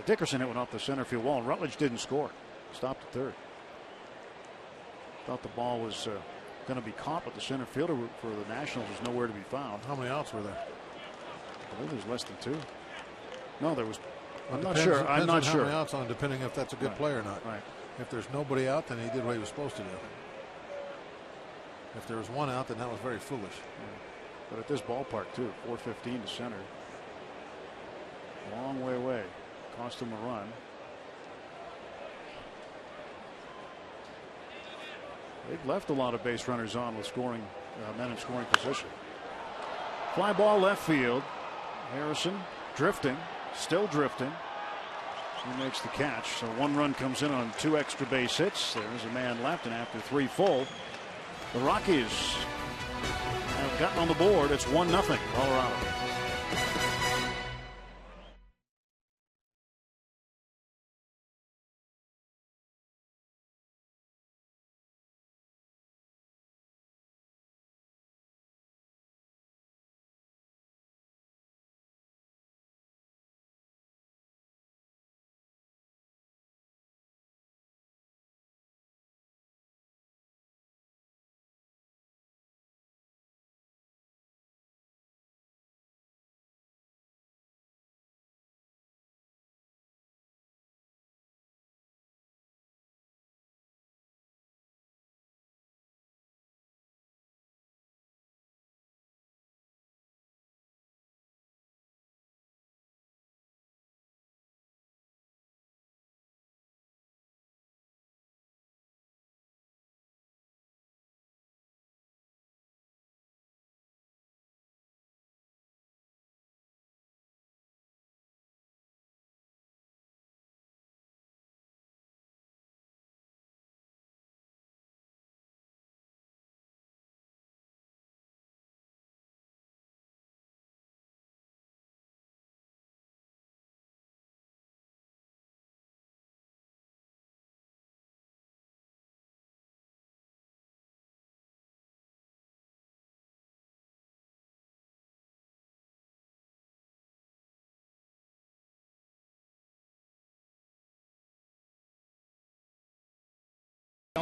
Dickerson hit one off the center field wall, and Rutledge didn't score. Stopped at third. Thought the ball was going to be caught, but the center fielder for the Nationals was nowhere to be found. How many outs were there? I believe there's less than 2. No, there was. I'm not Depends, sure. I'm not how sure. many outs on, depending if that's a good play or not. Right. If there's nobody out, then he did what he was supposed to do. If there was 1 out, then that was very foolish. Yeah. But at this ballpark too, 415 to center. Long way away. Cost him a run. They've left a lot of base runners on with scoring men in scoring position. Fly ball left field. Harrison drifting, still drifting. He makes the catch. So 1 run comes in on 2 extra base hits. There's a man left, and after 3 full, the Rockies have gotten on the board. It's 1-0 Colorado.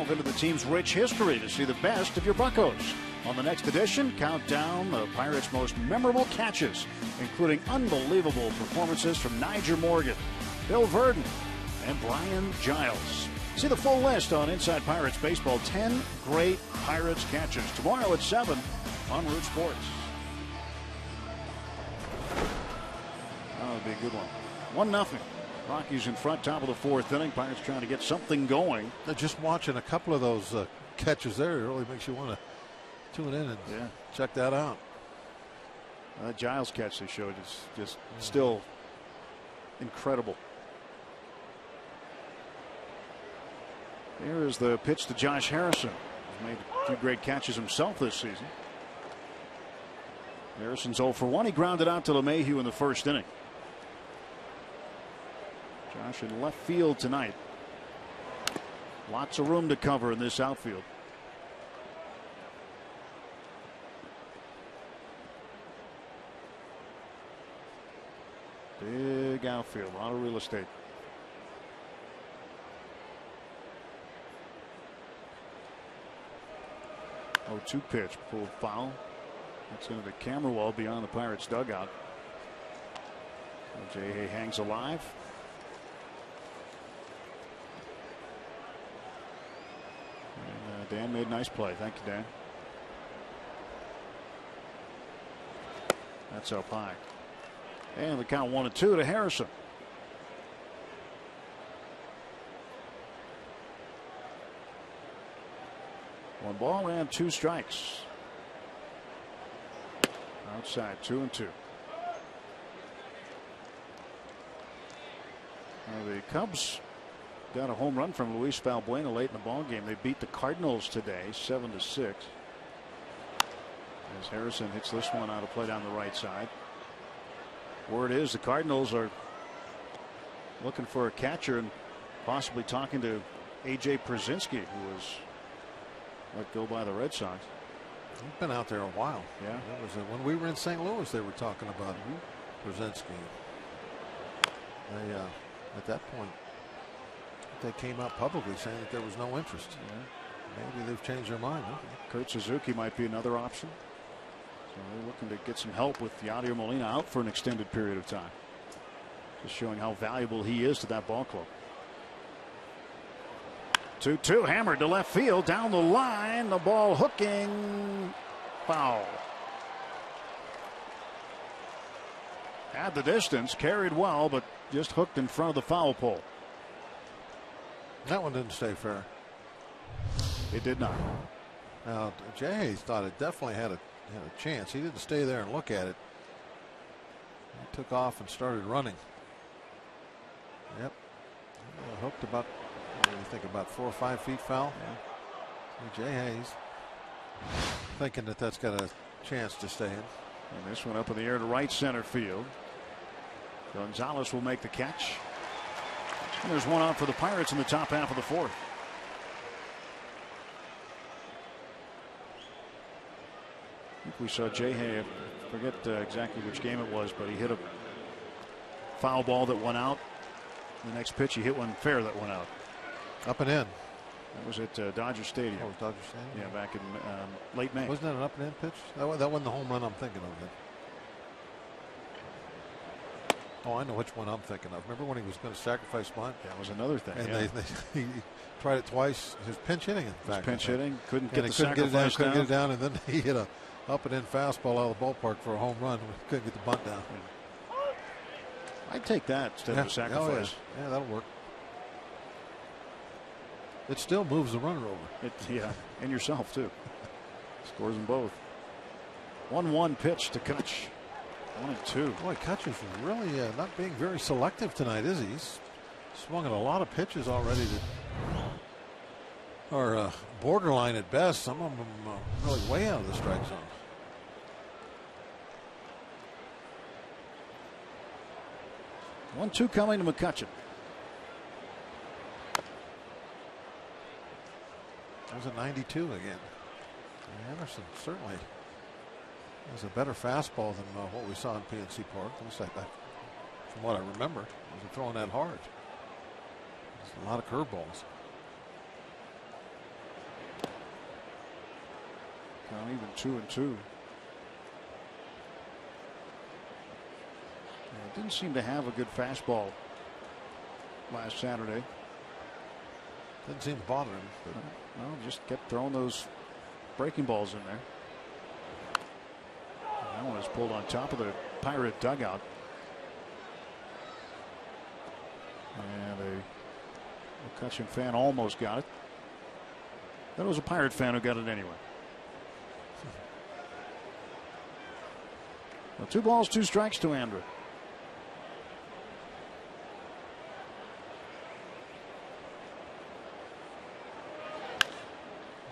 delve into the team's rich history to see the best of your Buccos. On the next edition, count down the Pirates' most memorable catches, including unbelievable performances from Nyjer Morgan, Bill Verdon, and Brian Giles. See the full list on Inside Pirates Baseball. 10 great Pirates catches. Tomorrow at 7 on Root Sports. That would be a good one. 1-0. Rockies in front, top of the 4th inning. Pirates trying to get something going. Just watching a couple of those catches there, it really makes you want to tune in and check that out. That Giles catch they showed is just still incredible. Here is the pitch to Josh Harrison. He's made a few great catches himself this season. Harrison's 0 for 1. He grounded out to LeMahieu in the 1st inning. Josh in left field tonight. Lots of room to cover in this outfield. Big outfield, a lot of real estate. Oh, 2 pitch, pulled foul. That's into the camera wall beyond the Pirates dugout. So J.A. hangs alive. And Dan made a nice play. Thank you, Dan. That's up high. And the count 1-2 to Harrison. One ball and 2 strikes. Outside, 2-2. The Cubs got a home run from Luis Valbuena late in the ball game. They beat the Cardinals today, 7-6. As Harrison hits this one out of play down the right side. Word is the Cardinals are looking for a catcher and possibly talking to A.J. Przinsky, who was let go by the Red Sox. He's been out there a while. Yeah. That was when we were in St. Louis, they were talking about Przinsky. They, at that point, they came out publicly saying that there was no interest. Yeah. Maybe they've changed their mind. Huh? Kurt Suzuki might be another option. So they're looking to get some help with Yadier Molina out for an extended period of time. Just showing how valuable he is to that ball club. 2-2, hammered to left field, down the line, the ball hooking, foul. Had the distance, carried well, but just hooked in front of the foul pole. That one didn't stay fair. It did not. Now, Jay thought it definitely had a chance. He didn't stay there and look at it. He took off and started running. Yep. Hooked about, what do you think, about 4 or 5 feet foul? Yeah. Jay Hayes thinking that that's got a chance to stay in. And this one up in the air to right center field. Gonzalez will make the catch. And there's one out for the Pirates in the top half of the 4th. I think we saw Jay Hay, I forget exactly which game it was, but he hit a foul ball that went out. The next pitch, he hit one fair that went out. Up and in. That was at Dodger Stadium. Oh, Dodger Stadium? Yeah, back in late May. Wasn't that an up and in pitch? That wasn't the home run I'm thinking of. Then. Oh, I know which one I'm thinking of. Remember when he was going to sacrifice bunt? That was another thing. And he tried it twice. His pinch hitting, in fact. Pinch hitting. Couldn't get the couldn't sacrifice get it down. And then he hit a up and in fastball out of the ballpark for a home run. Couldn't get the bunt down. I'd take that instead of a sacrifice. Yeah, that'll work. It still moves the runner over. And yourself too. Scores them both. 1-1 pitch to Kutch. 1-2. Boy, Kutch is really not being very selective tonight, is he? He's swung at a lot of pitches already that are borderline at best. Some of them really way out of the strike zone. One-two coming to McCutchen. There's a 92 again. Anderson certainly has a better fastball than what we saw in PNC Park. Looks like that, from what I remember, wasn't throwing that hard. There's a lot of curveballs. Not even 2-2. Didn't seem to have a good fastball last Saturday. Didn't seem to bother him. But well, just kept throwing those breaking balls in there. That one was pulled on top of the Pirate dugout. And a McCutchen fan almost got it. That was a Pirate fan who got it anyway. Well, 2 balls, 2 strikes to Andrew.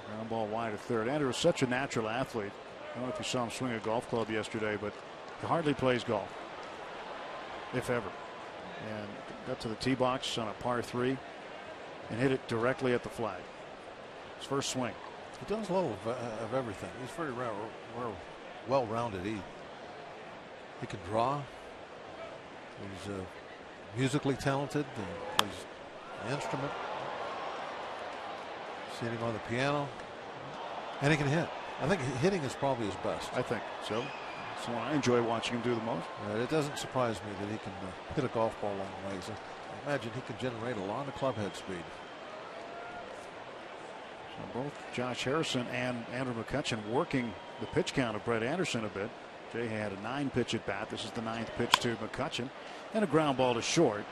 Ground ball wide of third. Andrew is such a natural athlete. I don't know if you saw him swing a golf club yesterday, but he hardly plays golf, if ever. And got to the tee box on a par 3 and hit it directly at the flag. His first swing. He does a little of everything. He's very well-rounded. He can draw. He's musically talented. Plays an instrument. Sitting on the piano. And he can hit. I think hitting is probably his best. I think so. So I enjoy watching him do the most. It doesn't surprise me that he can hit a golf ball long ways. I imagine he can generate a lot of club head speed. So both Josh Harrison and Andrew McCutchen working the pitch count of Brett Anderson a bit. Jay had a 9-pitch at bat. This is the 9th pitch to McCutchen. And a ground ball to short.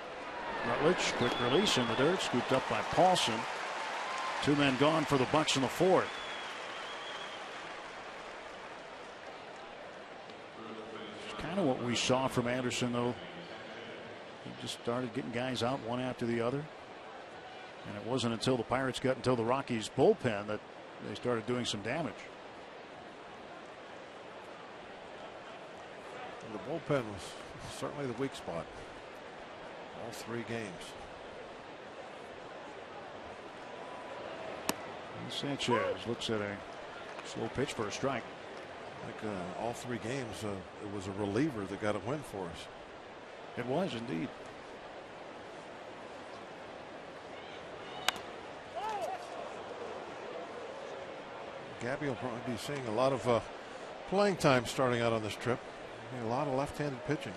Rutledge, quick release in the dirt, scooped up by Paulson. 2 men gone for the Bucks in the 4th. It's kind of what we saw from Anderson, though. He just started getting guys out one after the other. And it wasn't until the Pirates got into the Rockies bullpen that they started doing some damage. The bullpen was certainly the weak spot. All 3 games. And Sanchez looks at a slow pitch for a strike. Like all 3 games, it was a reliever that got a win for us. It was indeed. Gabby will probably be seeing a lot of playing time starting out on this trip. A lot of left-handed pitching.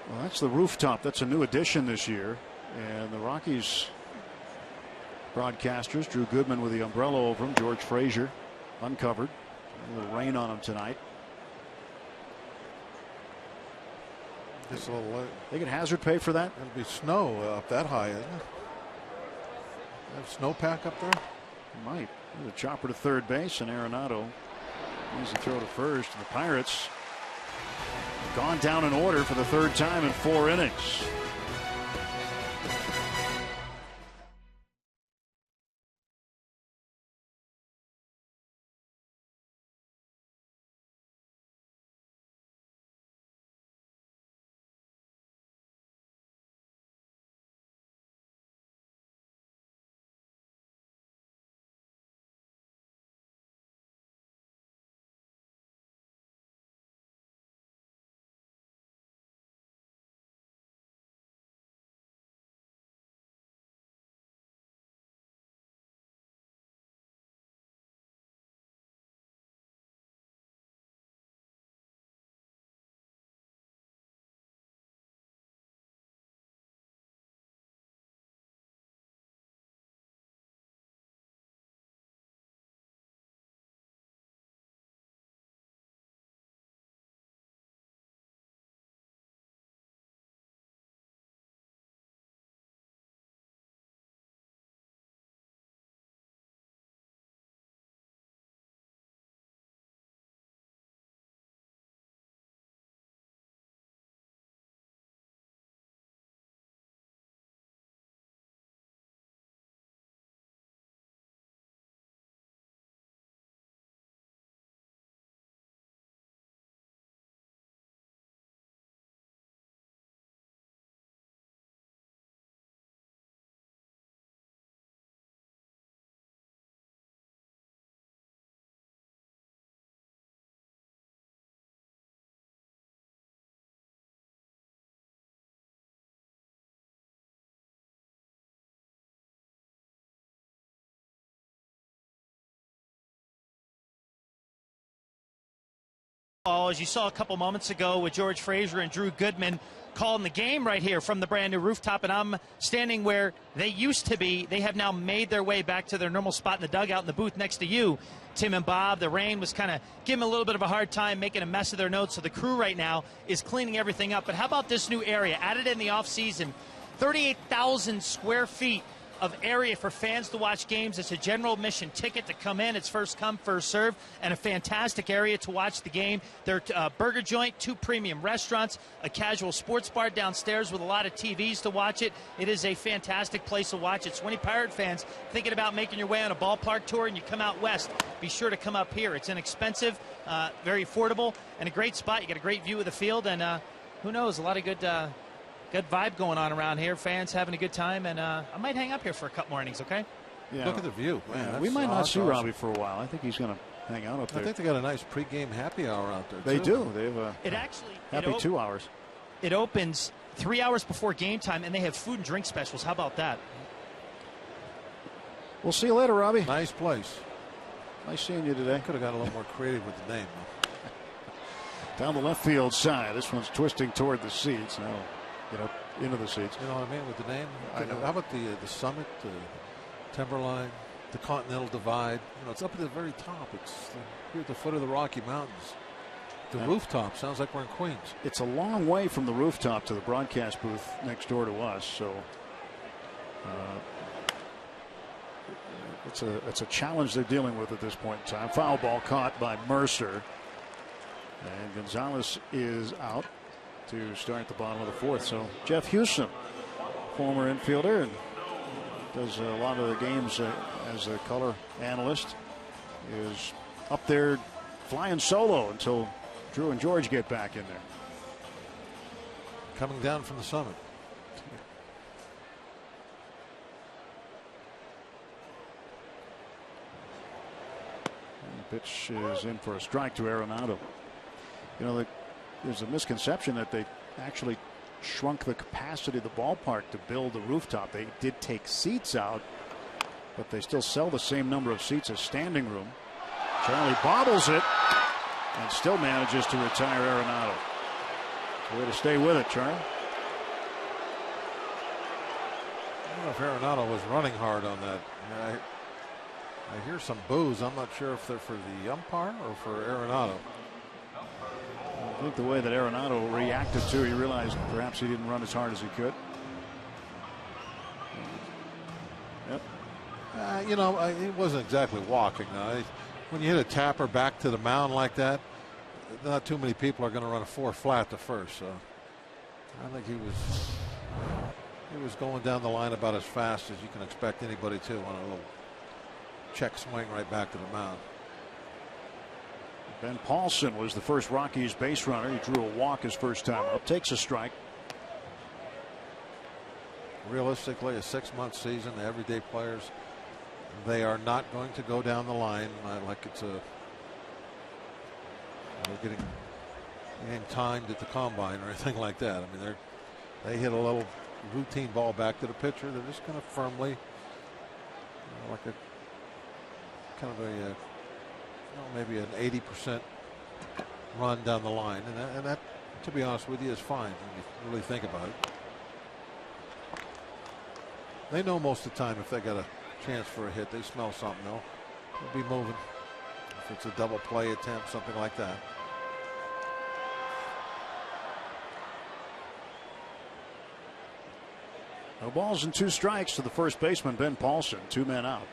Well, that's the rooftop. That's a new addition this year. And the Rockies broadcasters, Drew Goodman with the umbrella over him, George Frazier uncovered. A little rain on him tonight. Just a little. They get hazard pay for that? It'll be snow up that high, isn't it? Have snowpack up there? Might. The chopper to third base, and Arenado easy throw to first. The Pirates gone down in order for the 3rd time in 4 innings. As you saw a couple moments ago with George Frazier and Drew Goodman calling the game right here from the brand new rooftop, and I'm standing where they used to be. They have now made their way back to their normal spot in the dugout in the booth next to you, Tim and Bob. The rain was kind of giving them a little bit of a hard time, making a mess of their notes, so the crew right now is cleaning everything up. But how about this new area added in the offseason? 38,000 square feet of area for fans to watch games. It's a general admission ticket to come in. It's first come, first serve, and a fantastic area to watch the game. There's a burger joint, 2 premium restaurants, a casual sports bar downstairs with a lot of TVs to watch it. It is a fantastic place to watch it. So any Pirate fans thinking about making your way on a ballpark tour and you come out west, be sure to come up here. It's inexpensive, very affordable, and a great spot. You get a great view of the field, and who knows, a lot of good vibe going on around here. Fans having a good time, and I might hang up here for a couple more innings, okay? Yeah. Look at the view. Man, we might not see Robbie for a while. I think he's going to hang out up there. I think they got a nice pregame happy hour out there, They too. do. They have a happy 2 hours. It opens 3 hours before game time, and they have food and drink specials. How about that? We'll see you later, Robbie. Nice place. Nice seeing you today. Could have got a little more creative with the name, though. Down the left field side. This one's twisting toward the seats. Now, get up into the seats. You know what I mean with the name? I know. How about the Summit, the Timberline, the Continental Divide? You know, it's up at the very top. It's here at the foot of the Rocky Mountains. The rooftop sounds like we're in Queens. It's a long way from the rooftop to the broadcast booth next door to us, so it's a challenge they're dealing with at this point in time. Foul ball caught by Mercer, and Gonzalez is out to start the bottom of the fourth. So Jeff Hewson, former infielder, and does a lot of the games as a color analyst, is up there flying solo until Drew and George get back in there. Coming down from the Summit. And the pitch is in for a strike to Arenado. You know, there's a misconception that they actually shrunk the capacity of the ballpark to build the rooftop. They did take seats out, but they still sell the same number of seats as standing room. Charlie bobbles it and still manages to retire Arenado. Way to stay with it, Charlie. I don't know if Arenado was running hard on that. I hear some boos. I'm not sure if they're for the umpire or for Arenado. I think the way that Arenado reacted to, he realized perhaps he didn't run as hard as he could. Yep. You know, it wasn't exactly walking. When you hit a tapper back to the mound like that, not too many people are going to run a 4 flat to first. So I think he was going down the line about as fast as you can expect anybody to on a little check swing right back to the mound. Ben Paulson was the first Rockies base runner. He drew a walk his first time up. Takes a strike. Realistically, a 6-month season, the everyday players, they are not going to go down the line like it's they're getting timed at the combine or anything like that. I mean, they hit a little routine ball back to the pitcher. They're just going to firmly, like a kind of a maybe an 80% run down the line, and that, to be honest with you, is fine when you really think about it. They know most of the time if they got a chance for a hit, they smell something. They'll be moving. If it's a double play attempt, something like that. No balls and 2 strikes to the first baseman, Ben Paulson. 2 men out.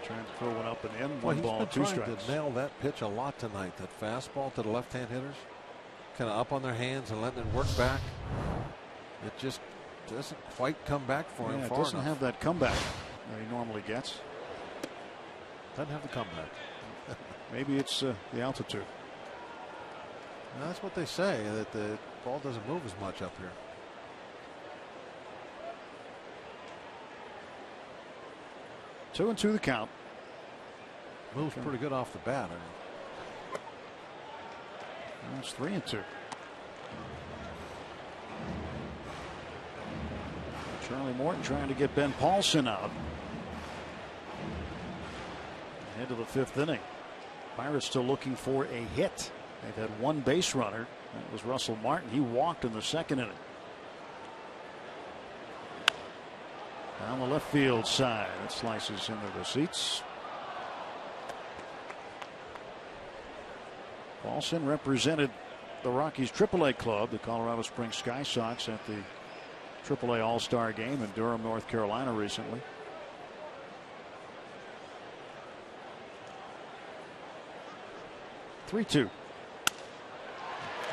Trying to throw one up and in. One ball, 2 strikes. To nail that pitch a lot tonight. That fastball to the left-hand hitters, kind of up on their hands and letting it work back. It just doesn't quite come back for him. It doesn't have that comeback that he normally gets. Doesn't have the comeback. Maybe it's the altitude. And that's what they say, that the ball doesn't move as much up here. Two and 2 the count. Moves pretty good off the bat. It's 3 and 2. Charlie Morton trying to get Ben Paulson out. Into the 5th inning. Pirates still looking for a hit. They've had one base runner. That was Russell Martin. He walked in the second inning. Down the left field side. It slices into the seats. Paulson represented the Rockies AAA club, the Colorado Springs Sky Sox, at the AAA All-Star game in Durham, North Carolina recently. (3-2).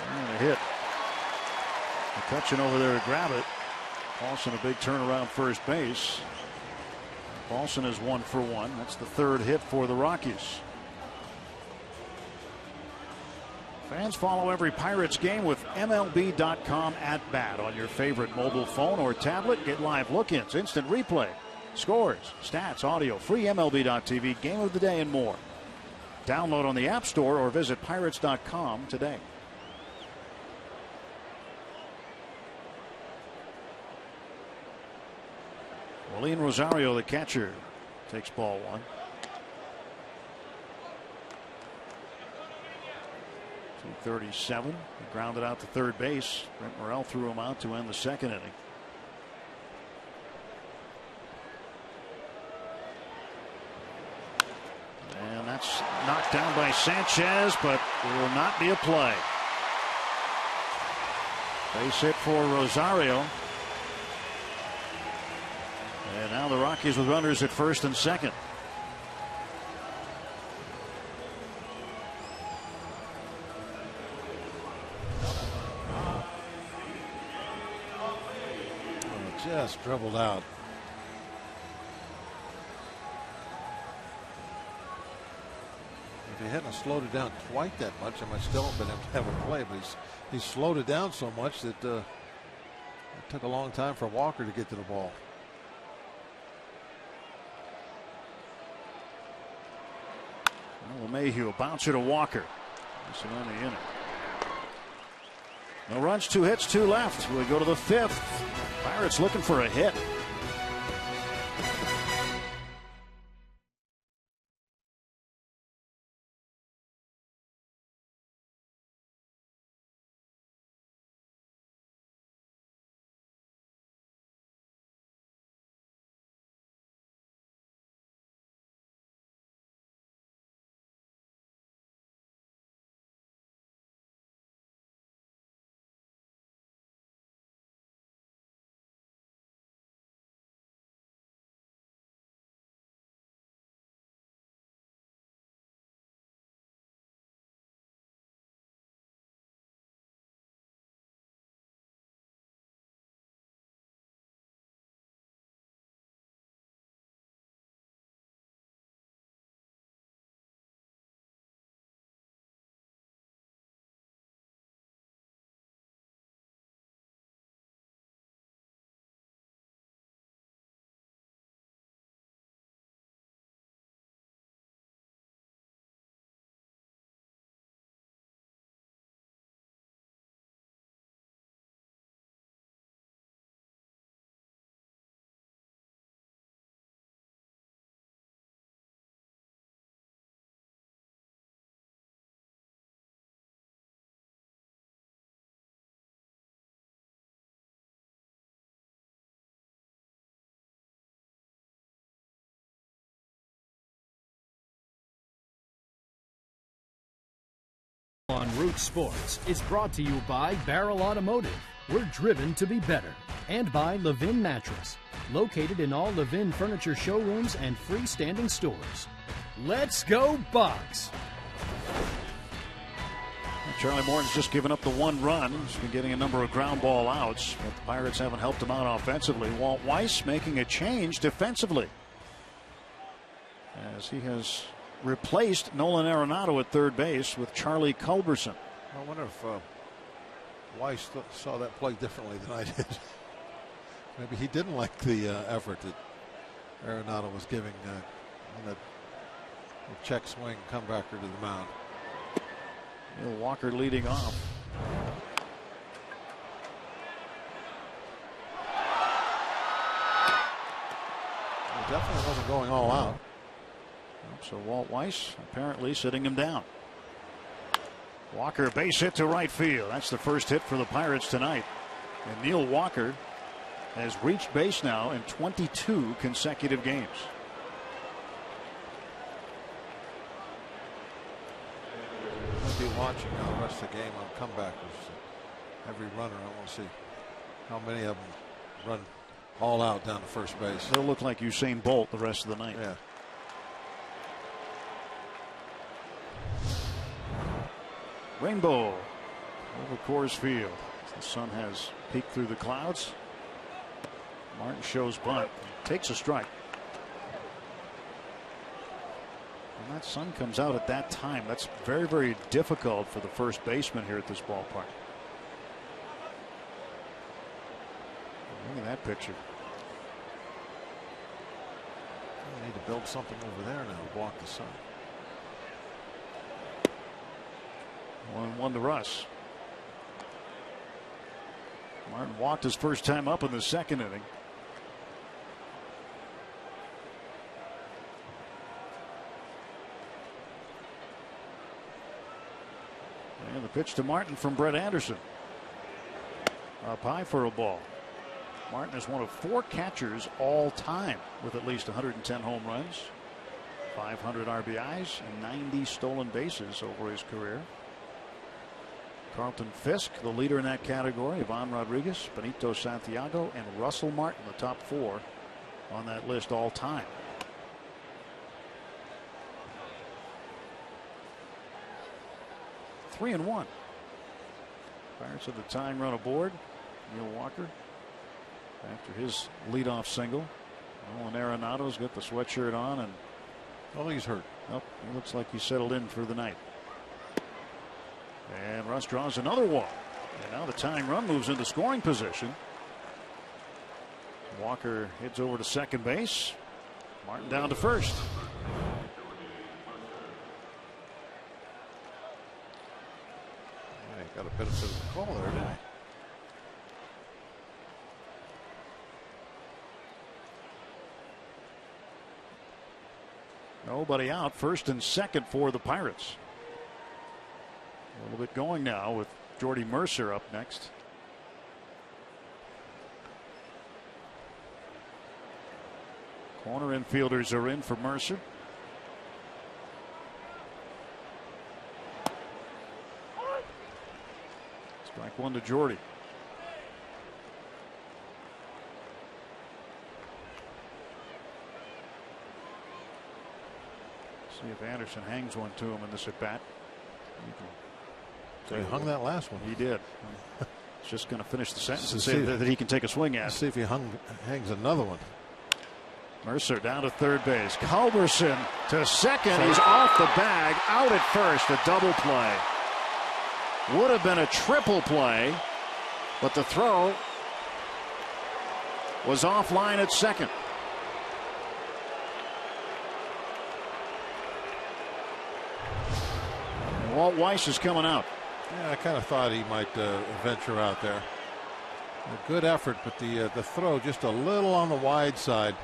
And a hit. McCutchen over there to grab it. Paulson a big turnaround first base. Paulson is 1 for 1. That's the third hit for the Rockies. Fans follow every Pirates game with MLB.com at bat on your favorite mobile phone or tablet. Get live look-ins, instant replay, scores, stats, audio, free MLB.tv, game of the day, and more. Download on the App Store or visit Pirates.com today. Willian Rosario, the catcher, takes ball one. 237. He grounded out to third base. Brent Morel threw him out to end the second inning. And that's knocked down by Sanchez, but it will not be a play. Base hit for Rosario. And now the Rockies with runners at first and second. Just dribbled out. If he hadn't slowed it down quite that much, I might still have been able to have a play, but he's slowed it down so much that it took a long time for Walker to get to the ball. Well, Mayhew bouncer to Walker. This is on the inning. No runs, 2 hits, 2 left. We go to the 5th. Pirates looking for a hit. On Root Sports is brought to you by Barrel Automotive. We're driven to be better. And by Levin Mattress, located in all Levin furniture showrooms and freestanding stores. Let's go Bucks! Charlie Morton's just given up the 1 run. He's been getting a number of ground ball outs, but the Pirates haven't helped him out offensively. Walt Weiss making a change defensively, as he has replaced Nolan Arenado at third base with Charlie Culberson. I wonder if Weiss saw that play differently than I did. Maybe he didn't like the effort that Arenado was giving on that check swing comebacker to the mound. Neil Walker leading off. It definitely wasn't going all out. So Walt Weiss apparently sitting him down. Walker base hit to right field. That's the first hit for the Pirates tonight. And Neil Walker has reached base now in 22 consecutive games. I'll be watching now the rest of the game on comebackers. Every runner, I want to see how many of them run all out down to first base. They'll look like Usain Bolt the rest of the night. Yeah. Rainbow over Coors Field. The sun has peeked through the clouds. Martin shows bunt, takes a strike. When that sun comes out at that time, that's very, very difficult for the first baseman here at this ballpark. Look at that picture. I need to build something over there now to block the sun. 1-1 to Russ. Martin walked his first time up in the second inning. And the pitch to Martin from Brett Anderson. Up high for a ball. Martin is one of 4 catchers all time with at least 110 home runs, 500 RBIs, and 90 stolen bases over his career. Carlton Fisk, the leader in that category. Ivan Rodriguez, Benito Santiago, and Russell Martin, the top 4 on that list all time. Three and 1. Pirates have the tying run aboard. Neil Walker after his leadoff single. Nolan Arenado's got the sweatshirt on, and he's hurt. Nope, he looks like he's settled in for the night. And Russ draws another walk. And now the tying run moves into scoring position. Walker heads over to second base. Martin down to first. Yeah, he got a benefit of the call there, didn't he? Nobody out. First and second for the Pirates. A little bit going now with Jordy Mercer up next. Corner infielders are in for Mercer. Strike one to Jordy. See if Anderson hangs one to him in this at bat. So he hung that last one. He did. He's just going to finish the sentence and say that he can take a swing at. Let's see if he hangs another one. Mercer down to third base. Culberson to second. He's off the bag. Out at first. A double play. Would have been a triple play, but the throw was offline at second. And Walt Weiss is coming out. Yeah, I kind of thought he might venture out there. A good effort, but the throw just a little on the wide side.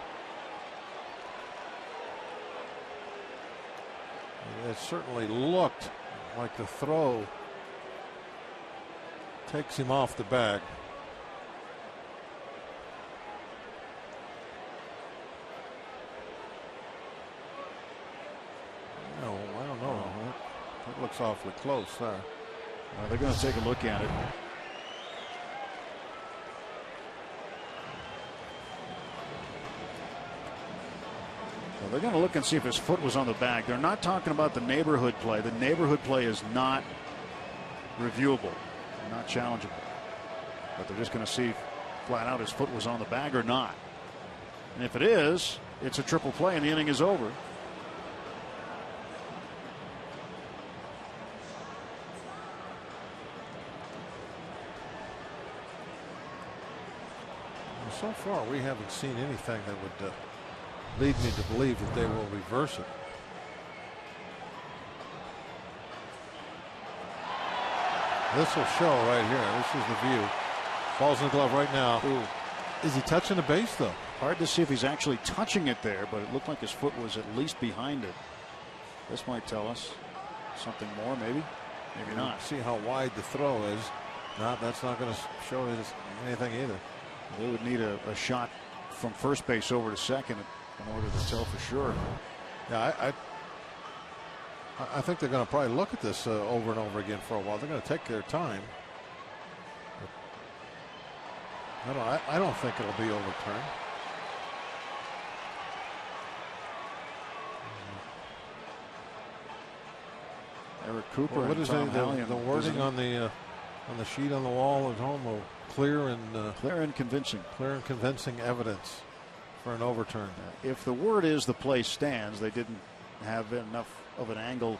It certainly looked like the throw takes him off the bag. No, I don't know. That looks awfully close there. They're going to take a look at it. So they're going to look and see if his foot was on the bag. They're not talking about the neighborhood play. The neighborhood play is not reviewable, not challengeable. But they're just going to see flat out his foot was on the bag or not. And if it is, it's a triple play and the inning is over. So far, we haven't seen anything that would lead me to believe that they will reverse it. This will show right here. This is the view. Ball's in the glove right now. Ooh. Is he touching the base, though? Hard to see if he's actually touching it there, but it looked like his foot was at least behind it. This might tell us something more, maybe not. See how wide the throw is. That's not going to show us anything either. They would need a shot from first base over to second in order to tell for sure. Yeah, I think they're going to probably look at this over and over again for a while. They're going to take their time. I don't think it'll be overturned. Eric Cooper. Well, what is the wording on the sheet on the wall at home? Clear and convincing evidence for an overturn. If the word is the play stands, they didn't have enough of an angle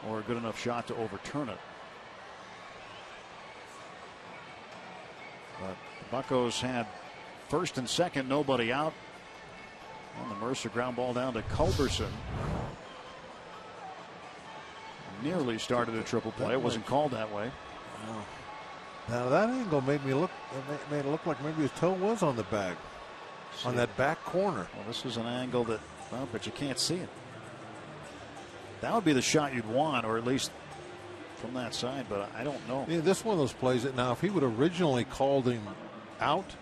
or a good enough shot to overturn it. But the Buccos had first and second, nobody out. And the Mercer ground ball down to Culberson. Nearly started a triple play. It wasn't called that way. Now that angle made it look like maybe his toe was on the bag, on that back corner. Well, this is an angle that, but you can't see it. That would be the shot you'd want, or at least from that side, but I don't know. Yeah, this is one of those plays that now, if he would originally called him out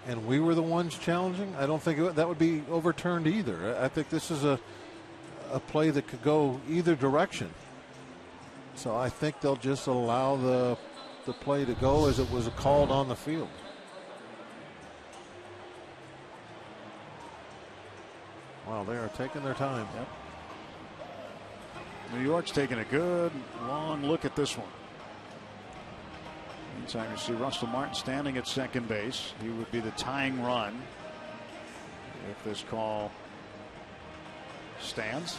and we were the ones challenging, I don't think that would be overturned either. I think this is a play that could go either direction. So I think they'll just allow the play to go as it was called on the field. Wow, they are taking their time. Yep. New York's taking a good long look at this one. Meantime, you see Russell Martin standing at second base. He would be the tying run if this call stands.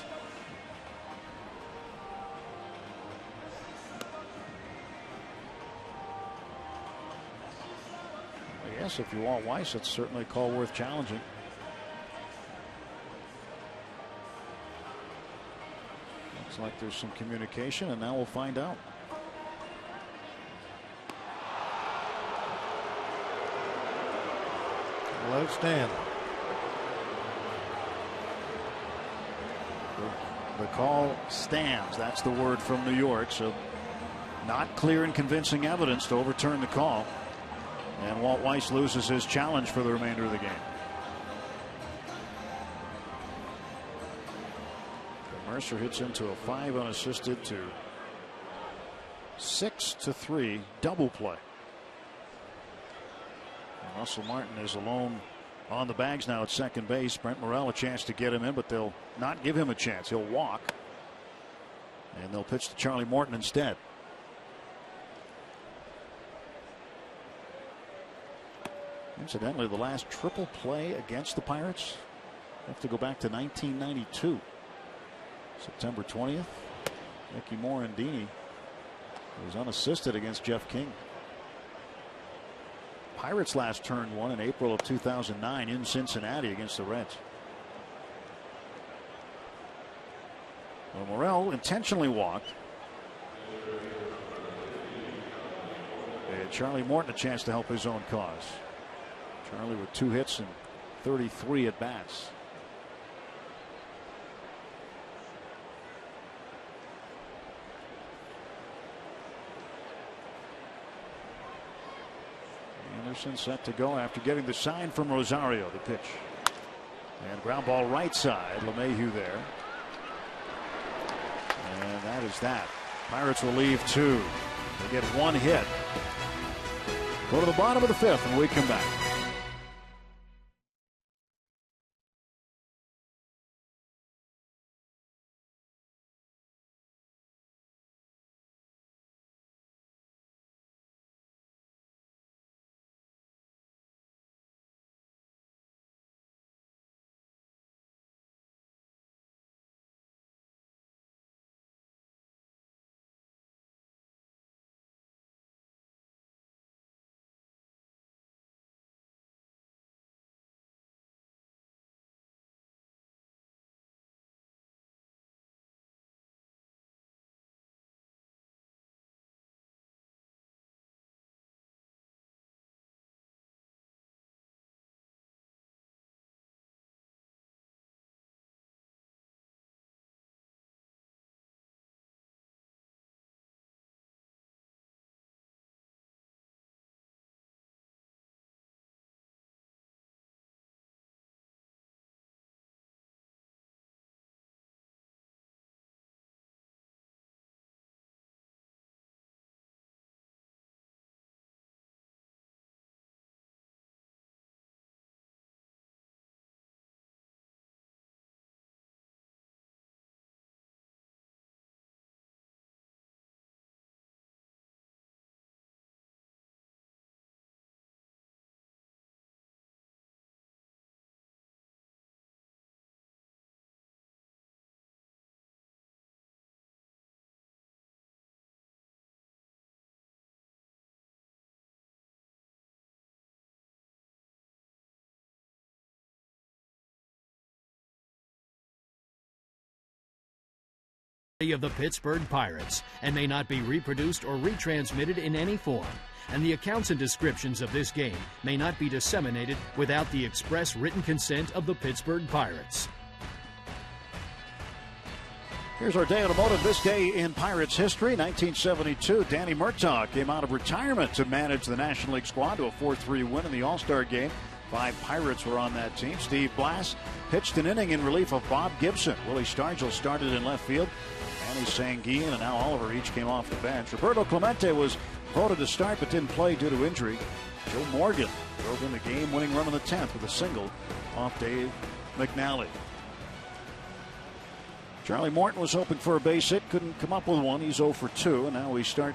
Yes, if you want Weiss, it's certainly a call worth challenging. Looks like there's some communication, and now we'll find out. Let it stand. The call stands. That's the word from New York. So not clear and convincing evidence to overturn the call. And Walt Weiss loses his challenge for the remainder of the game. Mercer hits into a 5 unassisted to 6-3 double play. And Russell Martin is alone on the bags now at second base. Brent Morel a chance to get him in, but they'll not give him a chance. He'll walk. And they'll pitch to Charlie Morton instead. Incidentally, the last triple play against the Pirates have to go back to 1992. September 20th. Mickey Morandini was unassisted against Jeff King. Pirates last turned one in April of 2009 in Cincinnati against the Reds. Well, Morel intentionally walked. And Charlie Morton a chance to help his own cause. Charlie with 2 hits and 33 at bats. Anderson set to go after getting the sign from Rosario. The pitch and ground ball right side. LeMahieu there, and that is that. Pirates will leave 2. They get 1 hit. Go to the bottom of the 5th when we come back. of the Pittsburgh Pirates and may not be reproduced or retransmitted in any form. And the accounts and descriptions of this game may not be disseminated without the express written consent of the Pittsburgh Pirates. Here's our day automotive. This day in Pirates history, 1972, Danny Murtaugh came out of retirement to manage the National League squad to a 4-3 win in the All-Star game. 5 Pirates were on that team. Steve Blass pitched an inning in relief of Bob Gibson. Willie Stargell started in left field. Annie Sanguine and Al Oliver each came off the bench. Roberto Clemente was voted to start but didn't play due to injury. Joe Morgan drove in the game-winning run in the 10th with a single off Dave McNally. Charlie Morton was hoping for a base hit, couldn't come up with one. He's 0 for 2, and now we start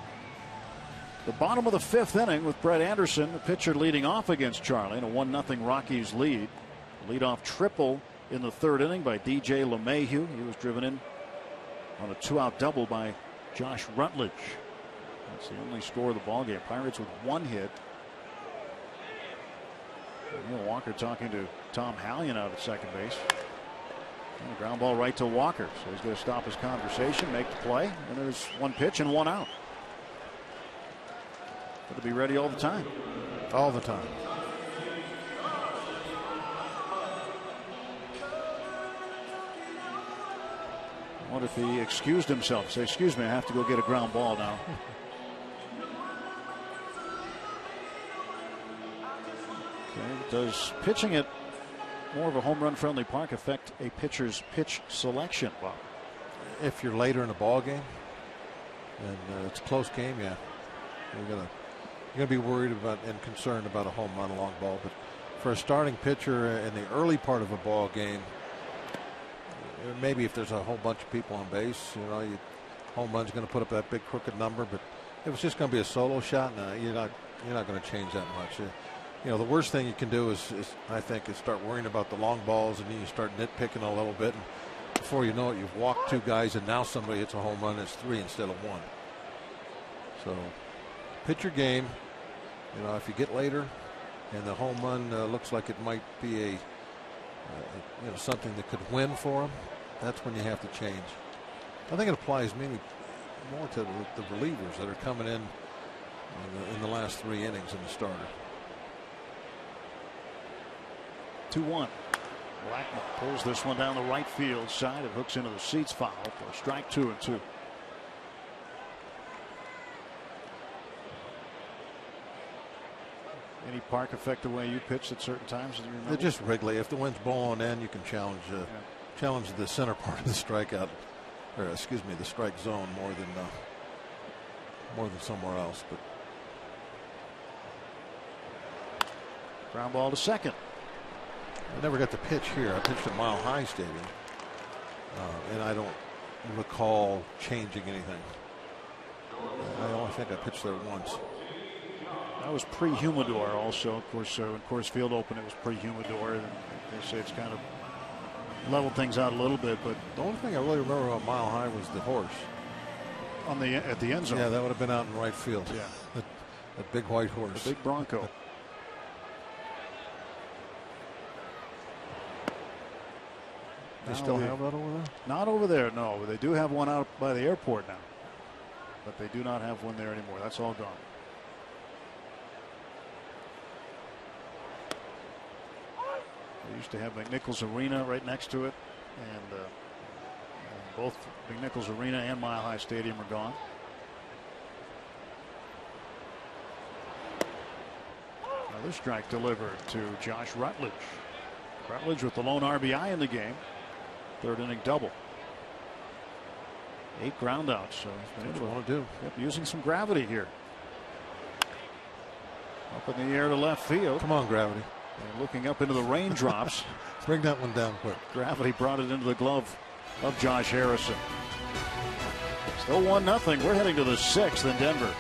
the bottom of the 5th inning with Brett Anderson, the pitcher, leading off against Charlie in a 1-0 Rockies lead. Leadoff triple in the 3rd inning by DJ LeMahieu. He was driven in on a 2-out double by Josh Rutledge. That's the only score of the ballgame. Pirates with 1 hit. Neil Walker talking to Tom Hallion out at second base. And a ground ball right to Walker. So he's going to stop his conversation, make the play, and there's 1 pitch and 1 out. Got to be ready all the time. All the time. What if he excused himself? Say, excuse me, I have to go get a ground ball now. Okay. Does pitching at more of a home run friendly park affect a pitcher's pitch selection, Bob? If you're later in the ball game and it's a close game, yeah, you're gonna be worried about and concerned about a home run, a long ball. But for a starting pitcher in the early part of a ball game, maybe if there's a whole bunch of people on base, home run's going to put up that big crooked number. But if it's just going to be a solo shot, no, you're not going to change that much. The worst thing you can do is I think start worrying about the long balls, and then you start nitpicking a little bit, and before you know it, you've walked 2 guys, and now somebody hits a home run. It's 3 instead of 1. So, pitch your game. If you get later, and the home run looks like it might be something that could win for them, that's when you have to change. I think it applies maybe more to the relievers that are coming in the last 3 innings in the starter. 2-1. Blackmon pulls this one down the right field side. It hooks into the seats, foul for strike 2 and 2. Any park affect the way you pitch at certain times? Just Wrigley. If the wind's blowing in, you can challenge the center part of the strikeout, or excuse me, the strike zone more than somewhere else. But ground ball to second. I never got to pitch here. I pitched at Mile High Stadium, and I don't recall changing anything. I only think I pitched there once. That was pre-humidor also. Of course, when Coors Field opened, it was pre-humidor. And they say it's kind of leveled things out a little bit. But the only thing I really remember about Mile High was the horse at the end zone. Yeah, that would have been out in right field. Yeah, that big white horse, the big Bronco. They still have that over there? Not over there, no. They do have one out by the airport now, but they do not have one there anymore. That's all gone. They used to have McNichols Arena right next to it, and both McNichols Arena and Mile High Stadium are gone. Another strike delivered to Josh Rutledge. Rutledge with the lone RBI in the game. 3rd inning double. 8 groundouts. So he's been able to do. Yep, using some gravity here. Up in the air to left field. Come on, gravity. And looking up into the raindrops. Bring that one down quick. Gravity brought it into the glove of Josh Harrison. Still 1-0. We're heading to the 6th in Denver.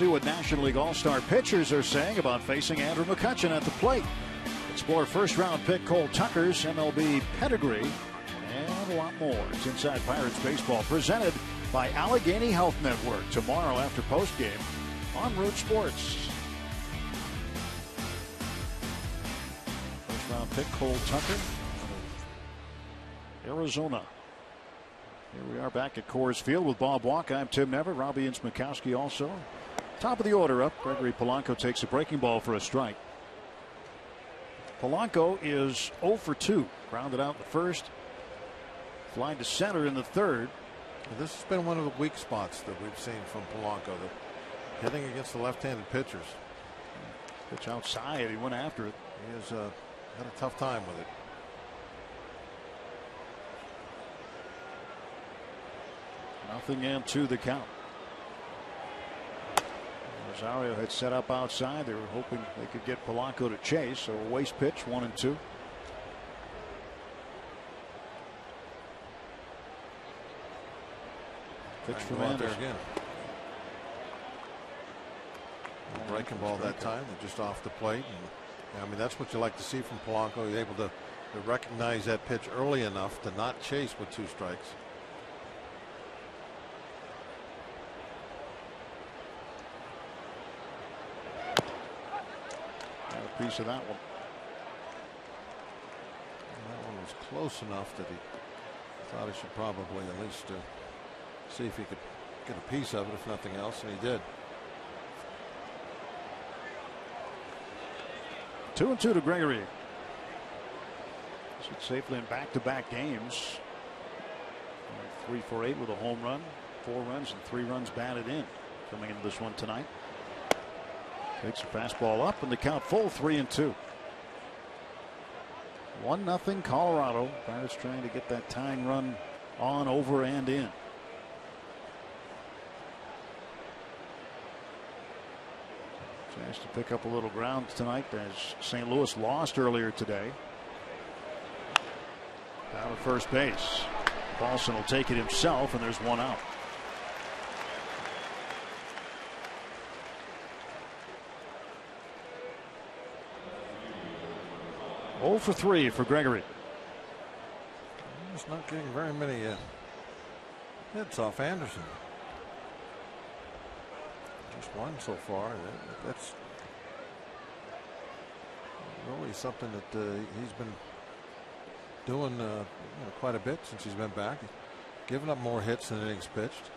See what National League All-Star pitchers are saying about facing Andrew McCutchen at the plate. Explore first-round pick Cole Tucker's MLB pedigree and a lot more. It's Inside Pirates Baseball, presented by Allegheny Health Network, tomorrow after postgame on Root Sports. First-round pick Cole Tucker, Arizona. Here we are back at Coors Field with Bob Walk. I'm Tim Never. Robbie Ince-Mikowski also. Top of the order up. Gregory Polanco takes a breaking ball for a strike. Polanco is 0 for 2. Grounded out in the first. Flying to center in the third. This has been one of the weak spots that we've seen from Polanco. The hitting against the left-handed pitchers. Pitch outside. He went after it. He has had a tough time with it. Nothing and 2 the count. Rosario had set up outside. They were hoping they could get Polanco to chase. So a waste pitch, 1-2. Pitch from Anderson again. Breaking ball that time. They're just off the plate. And, I mean, that's what you like to see from Polanco. He's able to recognize that pitch early enough to not chase with 2 strikes. Piece of that one. And that one was close enough that he thought he should probably at least see if he could get a piece of it, if nothing else, and he did. 2-2 to Gregory. Should safely in back-to-back games. 3 for 8 with a home run, 4 runs and 3 runs batted in. Coming into this one tonight. Takes a fastball up and the count full, 3-2. 1-0 Colorado. Pirates trying to get that tying run on, over, and in. Chance to pick up a little ground tonight as St. Louis lost earlier today. Down at first base. Paulson will take it himself, and there's 1 out. Oh for 3 for Gregory. He's not getting very many hits off Anderson. Just 1 so far. That's really something that he's been doing quite a bit since he's been back. Giving up more hits than innings pitched.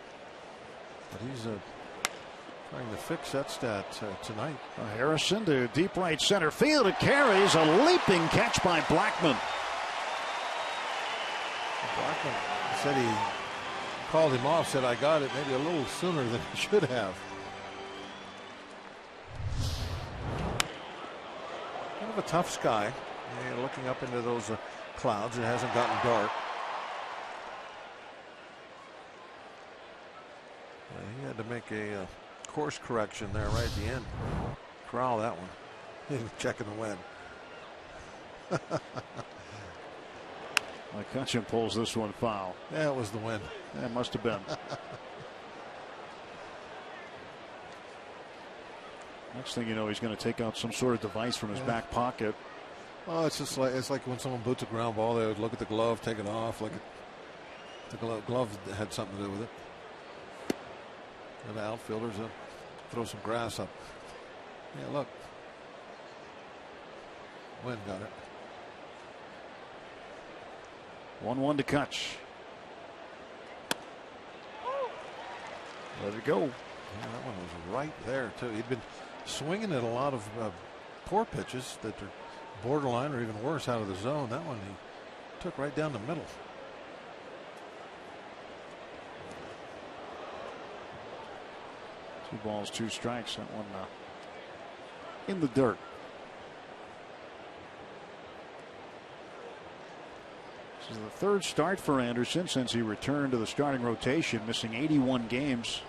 But he's trying to fix that stat tonight. Harrison to deep right center field. It carries a leaping catch by Blackmon. Blackmon said he called him off, said I got it maybe a little sooner than he should have. Kind of a tough sky. You're looking up into those clouds. It hasn't gotten dark. He had to make a course correction there right at the end. Corral that one. He was checking the wind. McCutchen pulls this one foul. Yeah, it was the wind. Yeah, it must have been. Next thing you know, he's going to take out some sort of device from his back pocket. Oh, it's just like when someone boots a ground ball, they would look at the glove, take it off, like the glove had something to do with it. And the outfielders throw some grass up. Yeah, look. Wind got it. 1-1 to Kutch. Let it go. Yeah, that one was right there too. He'd been swinging at a lot of poor pitches that are borderline or even worse out of the zone. That one he took right down the middle. Two balls, 2 strikes. That one in the dirt. This is the 3rd start for Anderson since he returned to the starting rotation, missing 81 games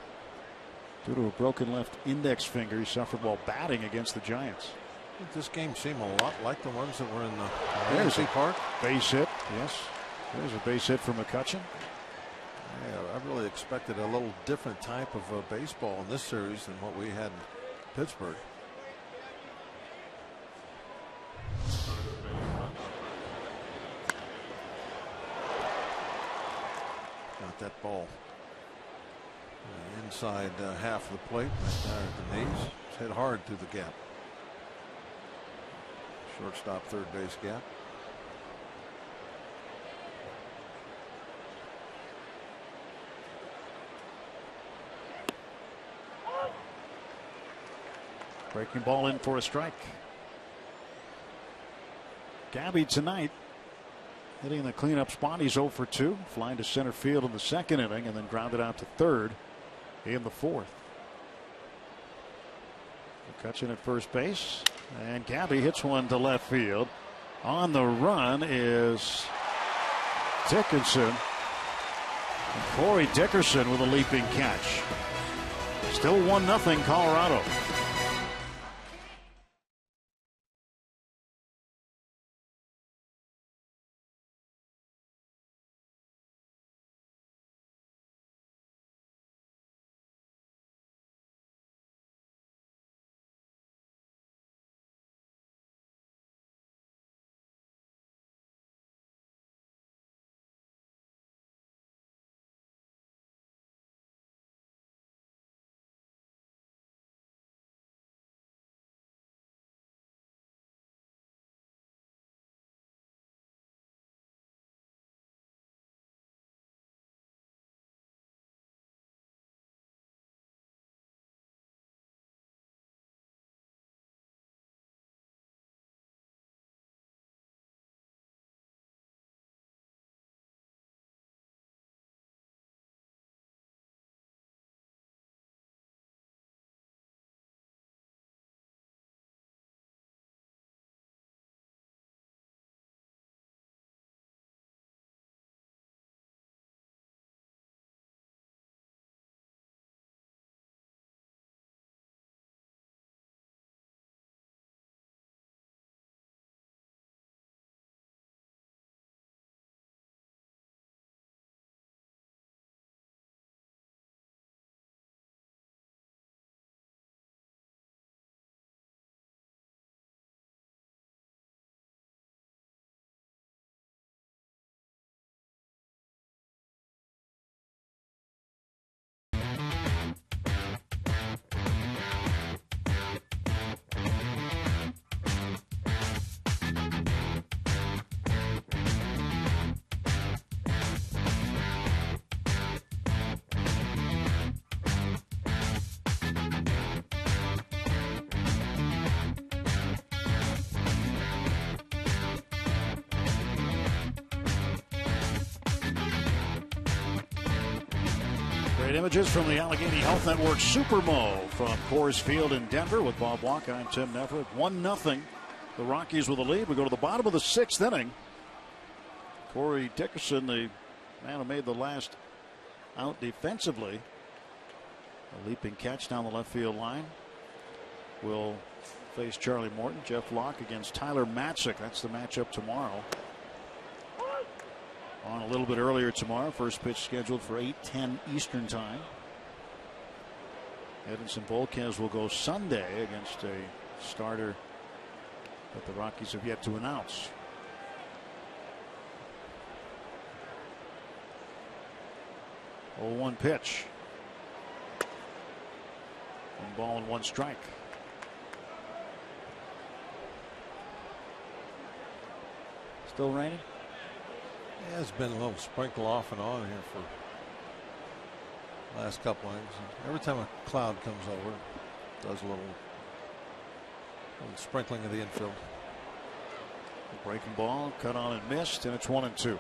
due to a broken left index finger he suffered while batting against the Giants. This game seemed a lot like the ones that were in the There's Park. Base hit. Yes. There's a base hit for McCutchen. Yeah, I really expected a little different type of baseball in this series than what we had in Pittsburgh. Got that ball inside half of the plate, right there at the knees. It's hit hard through the gap. Shortstop, third base gap. Breaking ball in for a strike. Gabby tonight hitting in the cleanup spot. He's 0 for 2, flying to center field in the second inning and then grounded out to third in the fourth. McCutchen at first base, and Gabby hits one to left field. On the run is Dickerson. And Corey Dickerson with a leaping catch. Still 1-0 Colorado. Great images from the Allegheny Health Network Super Bowl from Coors Field in Denver with Bob Walker. I'm Tim Neverett. 1-0. The Rockies with the lead. We go to the bottom of the sixth inning. Corey Dickerson, the man who made the last out defensively. A leaping catch down the left field line. Will face Charlie Morton. Jeff Locke against Tyler Matzik. That's the matchup tomorrow. On a little bit earlier tomorrow. First pitch scheduled for 8:10 Eastern time. Edinson Volquez will go Sunday against a starter that the Rockies have yet to announce. Oh, 1 pitch. 1 ball and 1 strike. Still raining? Yeah, it's been a little sprinkle off and on here for the last couple innings. Every time a cloud comes over, it does a little sprinkling of the infield. The breaking ball, cut on and missed, and it's 1-2. You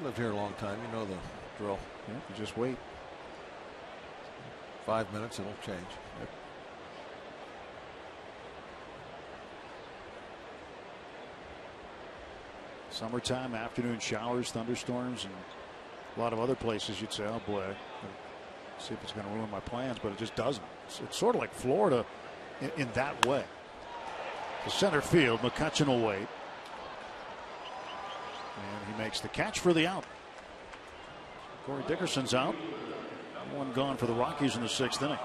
lived here a long time, you know the drill. Yeah, you just wait. 5 minutes, it'll change. Yep. Summertime, afternoon showers, thunderstorms, and a lot of other places you'd say, oh boy, see if it's going to ruin my plans, but it just doesn't. It's sort of like Florida in that way. To center field, McCutchen will wait. And he makes the catch for the out. Corey Dickerson's out. One gone for the Rockies in the 6th inning.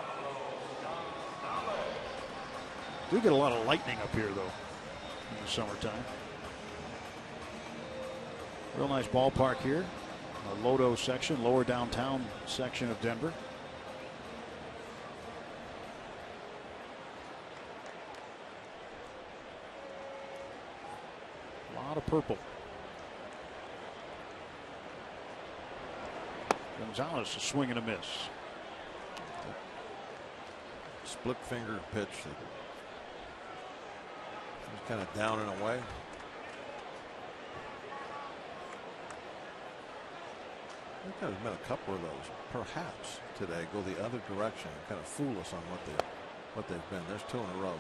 Do get a lot of lightning up here, though, in the summertime. Real nice ballpark here. A Lodo section, lower downtown section of Denver. A lot of purple. Gonzalez, a swing and a miss. Split finger pitch. He's kind of down and away. I think there's been a couple of those, perhaps today, go the other direction and kind of fool us on what they've been. There's 2 in a row.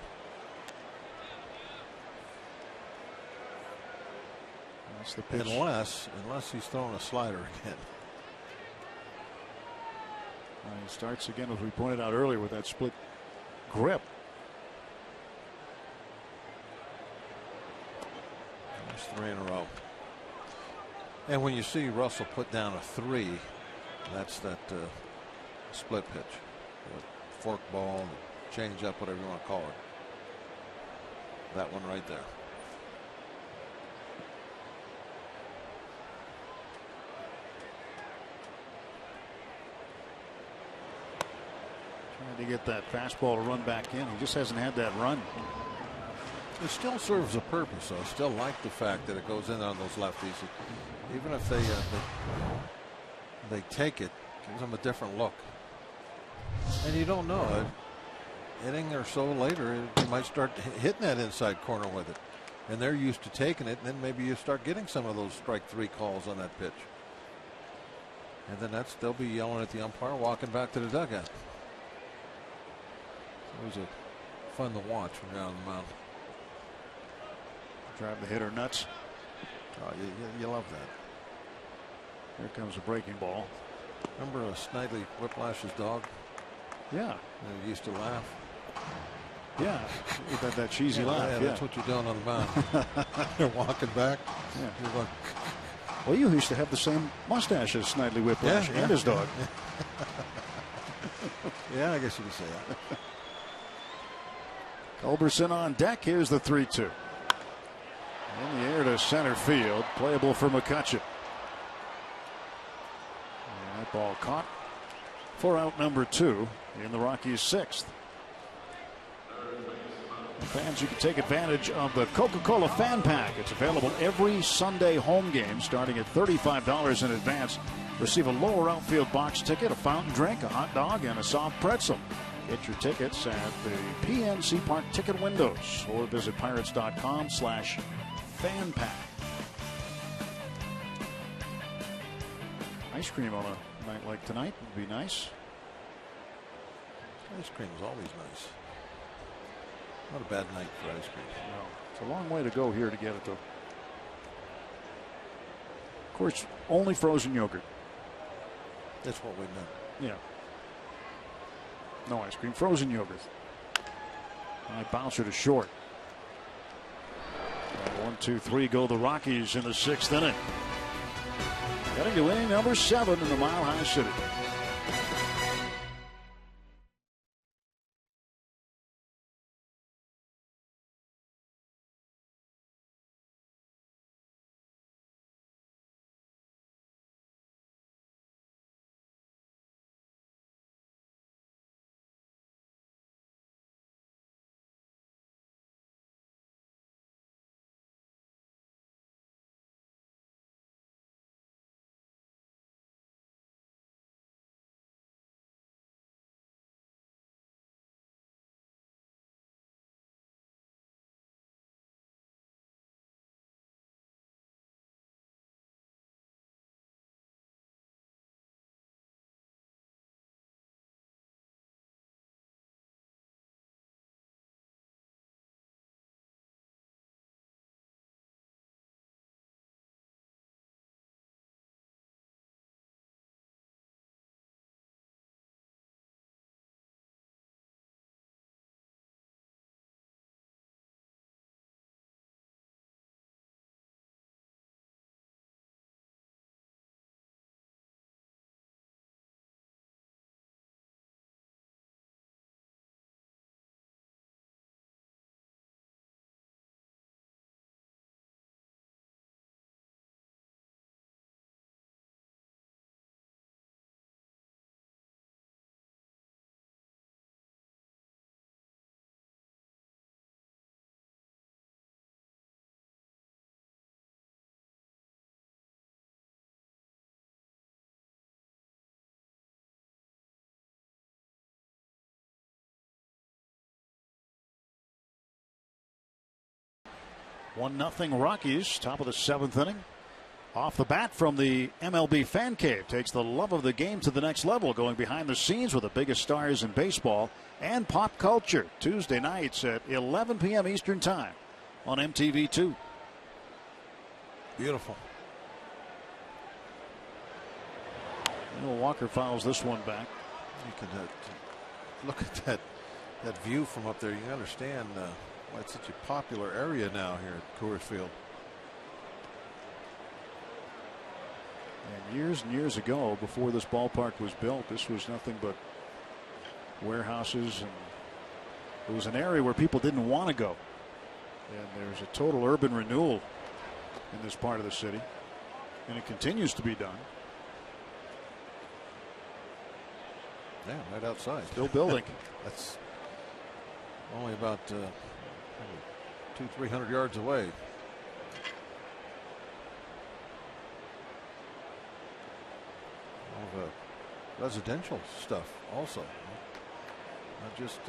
That's the pitch. Unless he's throwing a slider again. He starts again, as we pointed out earlier, with that split grip. That's 3 in a row. And when you see Russell put down a 3, that's that split pitch, the fork ball, change up, whatever you want to call it. That one right there. Trying to get that fastball to run back in. He just hasn't had that run. It still serves a purpose, though. I still like the fact that it goes in on those lefties. Even if they take it, gives them a different look. And you don't know it. Inning or so later, you might start hitting that inside corner with it. And they're used to taking it, and then maybe you start getting some of those strike 3 calls on that pitch. And then they'll be yelling at the umpire, walking back to the dugout. It was fun to watch when you're on the mound. Drive the hitter nuts. Oh, you love that. Here comes a breaking ball. Remember Snidely Whiplash's dog? Yeah. And he used to laugh. Yeah. That cheesy laugh. Yeah, that's what you're doing on the mound. You're walking back. Yeah. You're going, well, you used to have the same mustache as Snidely Whiplash and his dog. Yeah, I guess you could say that. Culberson on deck. Here's the 3-2. In the air to center field. Playable for McCutcheon. And that ball caught for out number 2 in the Rockies' 6th. Fans, you can take advantage of the Coca-Cola Fan Pack. It's available every Sunday home game starting at $35 in advance. Receive a lower outfield box ticket, a fountain drink, a hot dog, and a soft pretzel. Get your tickets at the PNC Park ticket windows or visit pirates.com/fanpack. Ice cream on a night like tonight would be nice. Ice cream is always nice. Not a bad night for ice cream. No, it's a long way to go here to get it, though. Of course, only frozen yogurt. That's what we meant. Yeah. No ice cream, frozen yogurt. I bouncer to short. 1, 2, 3 go the Rockies in the 6th inning. Getting to inning number 7 in the Mile High City. 1-0 Rockies, top of the 7th inning. Off the bat from the MLB Fan Cave takes the love of the game to the next level, going behind the scenes with the biggest stars in baseball and pop culture. Tuesday nights at 11 p.m. Eastern Time on MTV2. Beautiful. Walker fouls this one back. You can look at that view from up there. You can understand why it's such a popular area now here at Coors Field. And years ago, before this ballpark was built, this was nothing but warehouses, and it was an area where people didn't want to go. And there's a total urban renewal in this part of the city, and it continues to be done. Yeah, right outside. Still building. That's only about 200-300 yards away. All of residential stuff also, not just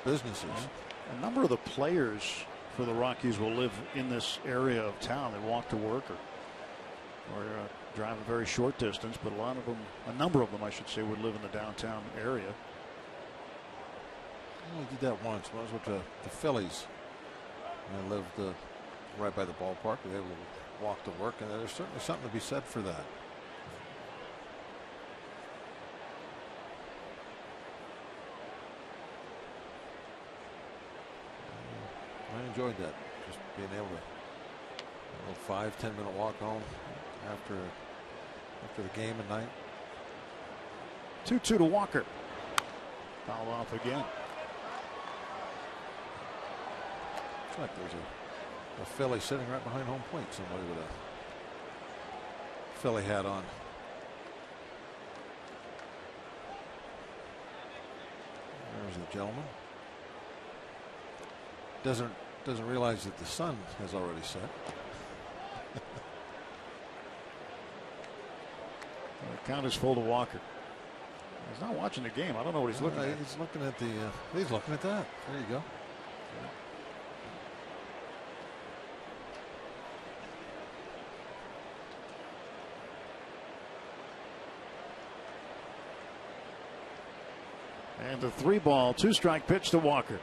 businesses. A number of the players for the Rockies will live in this area of town. They walk to work or drive a very short distance, but a number of them, I should say, would live in the downtown area. I only did that once. When I was with the Phillies. I lived right by the ballpark. They were able to walk to work, and there's certainly something to be said for that. I enjoyed that, just being able to, 5-10 minute walk home after the game at night. 2-2 to Walker. Foul off again. Looks like there's a Philly sitting right behind home plate. Somebody with a Philly hat on. There's the gentleman. Doesn't realize that the sun has already set. The count is full to Walker. He's not watching the game. I don't know what he's looking at. He's looking at he's looking at that. There you go. And the 3-ball, 2-strike pitch to Walker.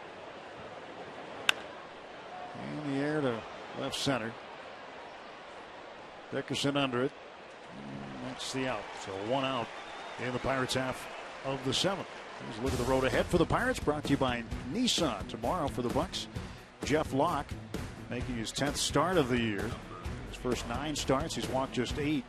In the air to left center. Dickerson under it. That's the out. So 1 out in the Pirates half of the 7th. Here's a look at the road ahead for the Pirates, brought to you by Nissan. Tomorrow for the Bucks, Jeff Locke making his 10th start of the year. His first 9 starts, he's walked just 8.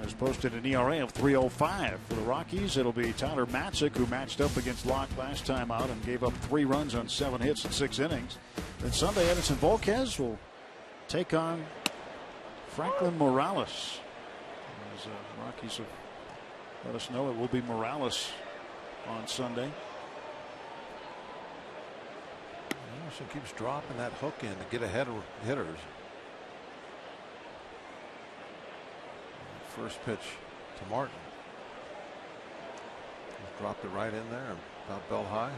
Has posted an ERA of 3.05. For the Rockies, it'll be Tyler Matzik, who matched up against Locke last time out and gave up 3 runs on 7 hits in 6 innings. Then Sunday, Edinson Volquez will take on Franklin Morales. As Rockies have let us know, it will be Morales on Sunday. Anderson keeps dropping that hook in to get ahead of hitters. First pitch to Martin. He's dropped it right in there, about bell high.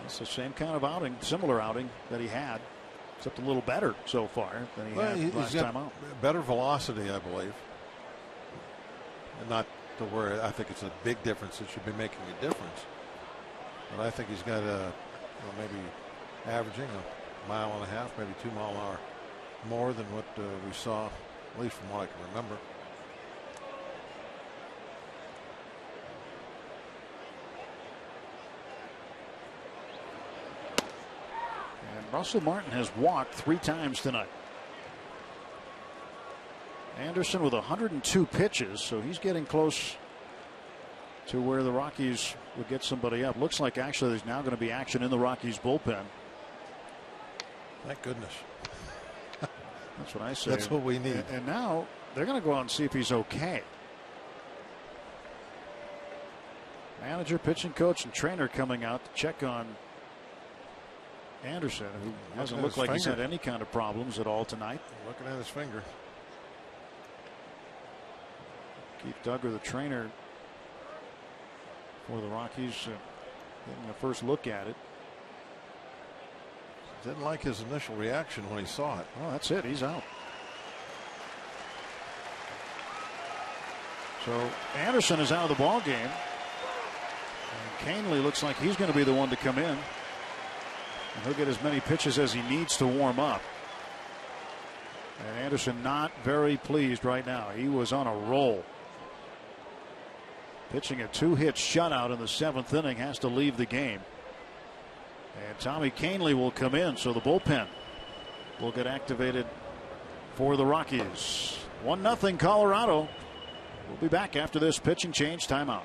It's the same kind of outing, similar outing that he had, except a little better so far than he had last time out. Better velocity, I believe. And not to where I think it's a big difference. It should be making a difference. But I think he's got maybe averaging 1.5 miles, maybe 2 mile an hour more than what we saw, at least from what I can remember. And Russell Martin has walked 3 times tonight. Anderson with 102 pitches, so he's getting close to where the Rockies would get somebody up. Looks like actually there's now going to be action in the Rockies bullpen. Thank goodness. That's what I say. That's what we need. And now they're going to go out and see if he's okay. Manager, pitching coach, and trainer coming out to check on Anderson, who doesn't look like he's had any kind of problems at all tonight. Looking at his finger. Keith Duggar, the trainer for the Rockies. Getting a first look at it. Didn't like his initial reaction when he saw it. Oh, that's it. He's out. So Anderson is out of the ball game. And Canely looks like he's going to be the one to come in. And he'll get as many pitches as he needs to warm up. And Anderson not very pleased right now. He was on a roll. Pitching a 2-hit shutout in the 7th inning, has to leave the game. And Tommy Canely will come in, so the bullpen will get activated for the Rockies. 1-0 Colorado. We'll be back after this pitching change timeout.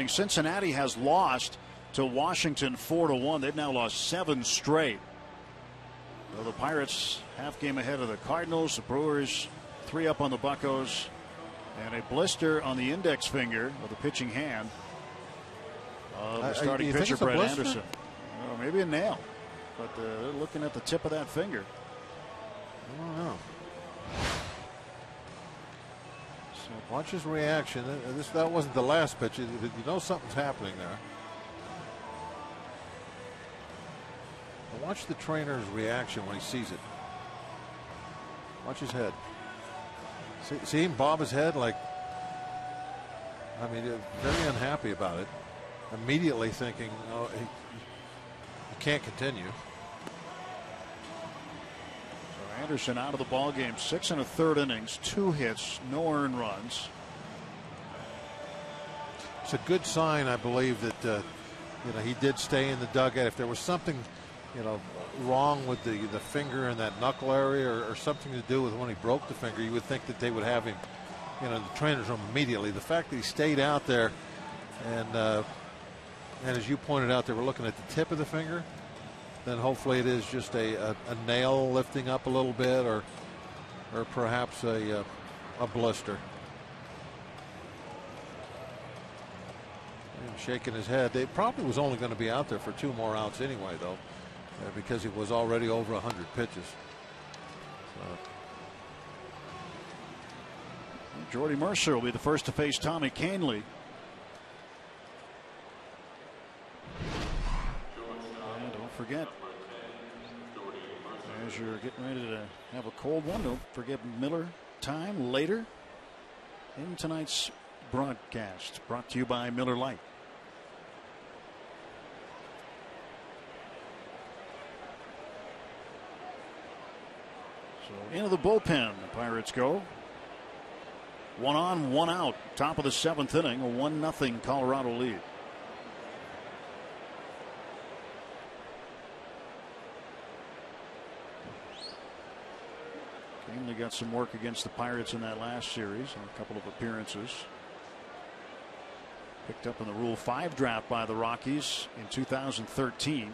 Cincinnati has lost to Washington 4-1. They've now lost 7 straight. So the Pirates half game ahead of the Cardinals. The Brewers 3 up on the Buccos. And a blister on the index finger of the pitching hand of the starting pitcher Brett Anderson. Oh, maybe a nail. But they're looking at the tip of that finger. I don't know. Watch his reaction. That wasn't the last pitch. You know something's happening there. But watch the trainer's reaction when he sees it. Watch his head. See him bob his head like, I mean, very unhappy about it. Immediately thinking, oh, he can't continue. Anderson out of the ball game, 6 1/3 innings, 2 hits, no earned runs. It's a good sign, I believe, that he did stay in the dugout. If there was something, wrong with the finger in that knuckle area, or something to do with when he broke the finger, you would think that they would have him, in the trainer's room immediately. The fact that he stayed out there, and as you pointed out, they were looking at the tip of the finger. Then hopefully it is just a nail lifting up a little bit, or perhaps a blister. And shaking his head. They probably was only going to be out there for 2 more outs anyway, though, because he was already over 100 pitches. Jordy Mercer will be the first to face Tommy Canely. forget, as you're getting ready to have a cold one, don't forget Miller Time later in tonight's broadcast, brought to you by Miller Lite. So into the bullpen the Pirates go. 1 on, 1 out. Top of the 7th inning, a 1-0 Colorado lead. Canely got some work against the Pirates in that last series and a couple of appearances. Picked up in the Rule 5 draft by the Rockies in 2013.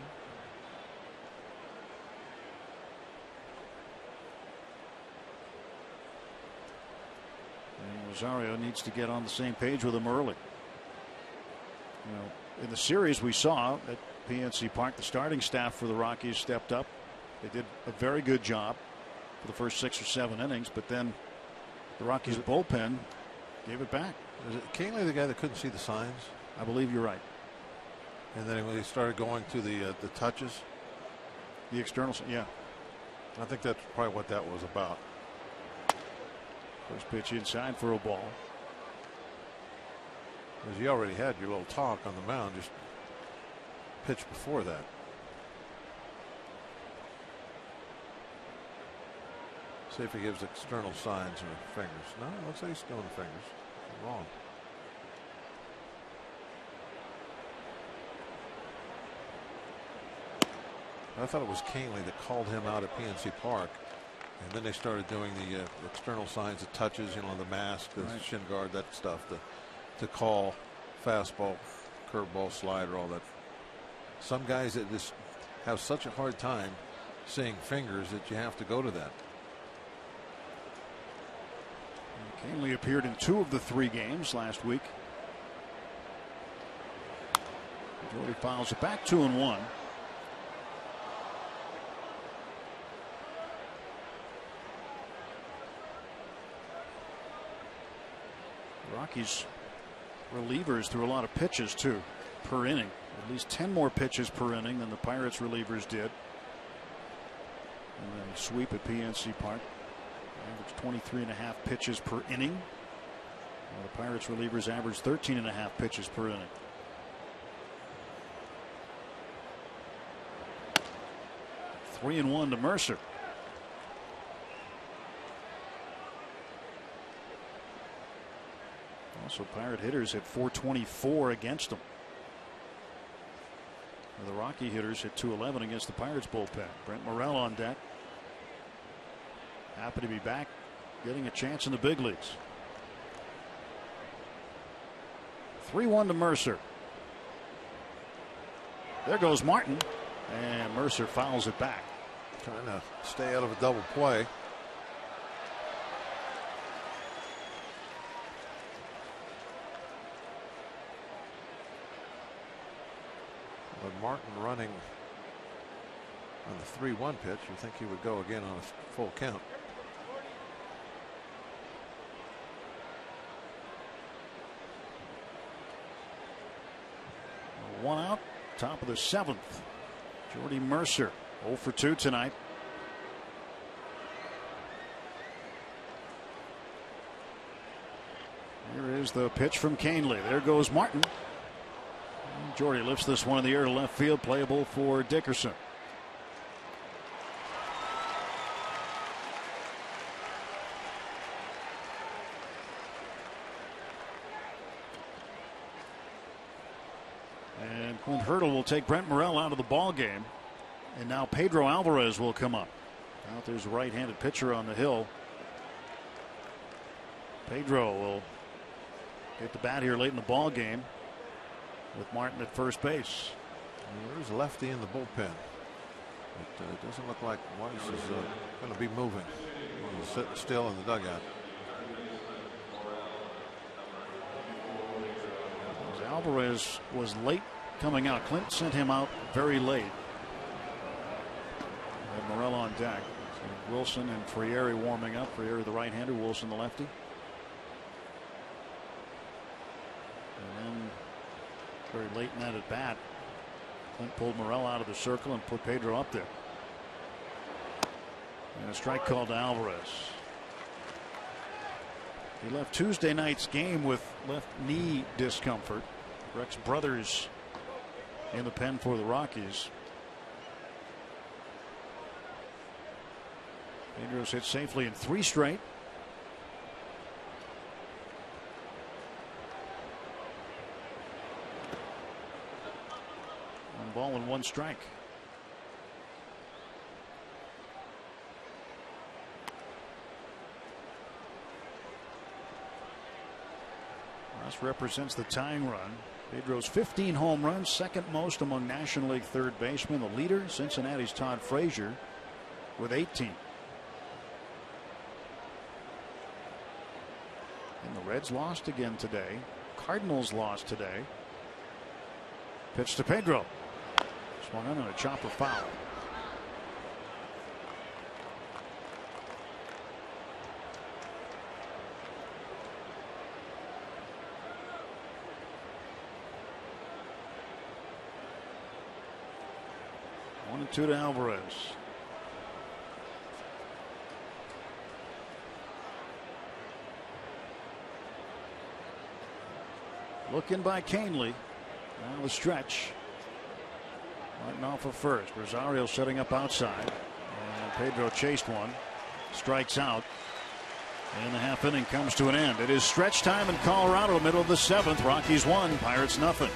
Rosario needs to get on the same page with him early. You know, in the series we saw at PNC Park, the starting staff for the Rockies stepped up. They did a very good job for the first 6 or 7 innings, but then the Rockies bullpen gave it back. Is it Canely the guy that couldn't see the signs? I believe you're right. And then when he started going to the touches, the external, yeah. I think that's probably what that was about. First pitch inside for a ball. Because you already had your little talk on the mound, just pitch before that. See if he gives external signs or fingers. No, it looks like he's going fingers. Wrong. I thought it was Canely that called him out at PNC Park. And then they started doing the external signs, the touches, you know, the mask, the shin guard, that stuff, to call fastball, curveball, slider, all that. Some guys that just have such a hard time seeing fingers that you have to go to that. Canely appeared in 2 of the 3 games last week. Jordy fouls it back 2-1. Rockies relievers threw a lot of pitches too per inning, at least 10 more pitches per inning than the Pirates relievers did. And then sweep at PNC Park, average 23.5 pitches per inning, while the Pirates relievers average 13.5 pitches per inning. Three and 1 to Mercer. Also, Pirate hitters hit 424 against them. And the Rocky hitters hit 211 against the Pirates bullpen. Brent Morel on deck. Happy to be back, getting a chance in the big leagues. 3-1 to Mercer. There goes Martin, and Mercer fouls it back. Trying to stay out of a double play. But Martin running on the 3-1 pitch, you think he would go again on a full count. One out, top of the 7th. Jordy Mercer 0 for 2 tonight. Here is the pitch from Canely. There goes Martin. Jordy lifts this one in the air to left field, playable for Dickerson. And Clint Hurdle will take Brent Morel out of the ball game, and now Pedro Alvarez will come up. Out there's a right-handed pitcher on the hill. Pedro will get the bat here late in the ball game, with Martin at first base. There's a lefty in the bullpen. It doesn't look like Weiss is going to be moving. He's sitting still in the dugout. Alvarez was late coming out. Clint sent him out very late. And Morel on deck. So Wilson and Frieri warming up. Frieri the right-hander, Wilson the lefty. And then very late in that at bat, Clint pulled Morel out of the circle and put Pedro up there. And a strike called to Alvarez. He left Tuesday night's game with left knee discomfort. Rex Brothers in the pen for the Rockies. Pedro's hit safely in 3 straight. 1 ball and 1 strike. Ross represents the tying run. Pedro's 15 home runs, second most among National League third basemen. The leader, Cincinnati's Todd Frazier, with 18. And the Reds lost again today. Cardinals lost today. Pitch to Pedro. Swung on a chopper foul. One and 2 to Alvarez. Looking by Canely. Now the stretch. Right off of first. Rosario setting up outside. And Pedro chased one. Strikes out. And the half inning comes to an end. It is stretch time in Colorado, middle of the 7th. Rockies 1, Pirates nothing.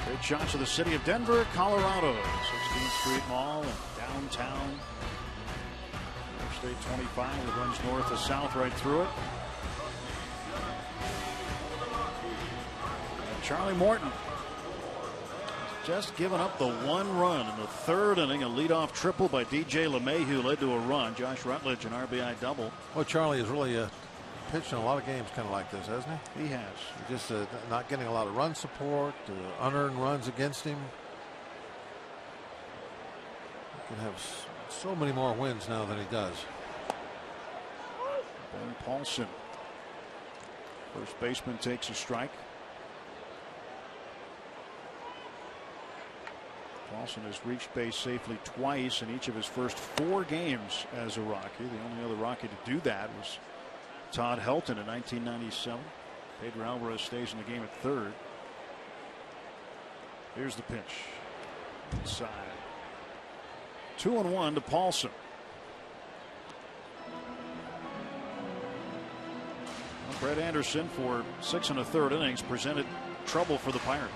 Great shots of the city of Denver, Colorado. 16th Street Mall and downtown. Interstate 25 that runs north to south right through it. And Charlie Morton just given up the 1 run in the 3rd inning. A leadoff triple by DJ LeMahieu led to a run. Josh Rutledge an RBI double. Well, Charlie is really pitched in a lot of games kind of like this, hasn't he? He has. Just not getting a lot of run support, unearned runs against him. He can have so many more wins now than he does. Ben Paulson, first baseman, takes a strike. Paulson has reached base safely twice in each of his first 4 games as a Rocky. The only other Rocky to do that was Todd Helton in 1997. Pedro Alvarez stays in the game at 3rd. Here's the pitch. Inside. 2-1 to Paulson. Brett Anderson, for 6 1/3 innings, presented trouble for the Pirates.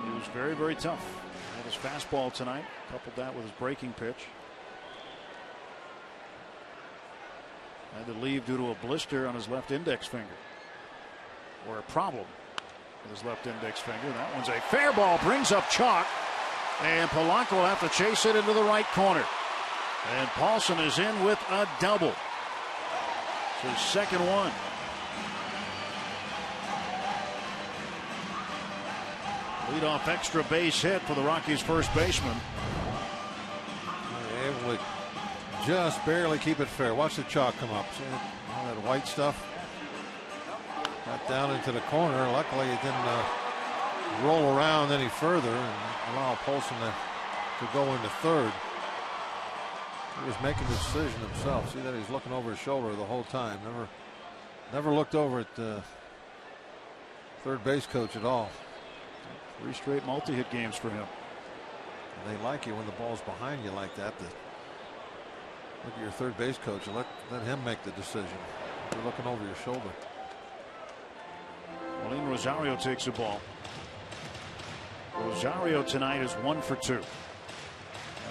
He was very, very tough. Had his fastball tonight, coupled that with his breaking pitch. Had to leave due to a blister on his left index finger, or a problem with his left index finger. That one's a fair ball, brings up chalk, and Polanco will have to chase it into the right corner. And Paulson is in with a double. It's his second one. Leadoff extra base hit for the Rockies' first baseman. Able to just barely keep it fair. Watch the chalk come up. See all that white stuff? Got down into the corner. Luckily, it didn't roll around any further and allow Paulson to go into third. He was making the decision himself. See that he's looking over his shoulder the whole time. Never looked over at the third base coach at all. 3 straight multi-hit games for him. They like you when the ball's behind you like that. Look at your third base coach and let him make the decision. You're looking over your shoulder. Marlins Rosario takes the ball. Rosario tonight is 1 for 2. Had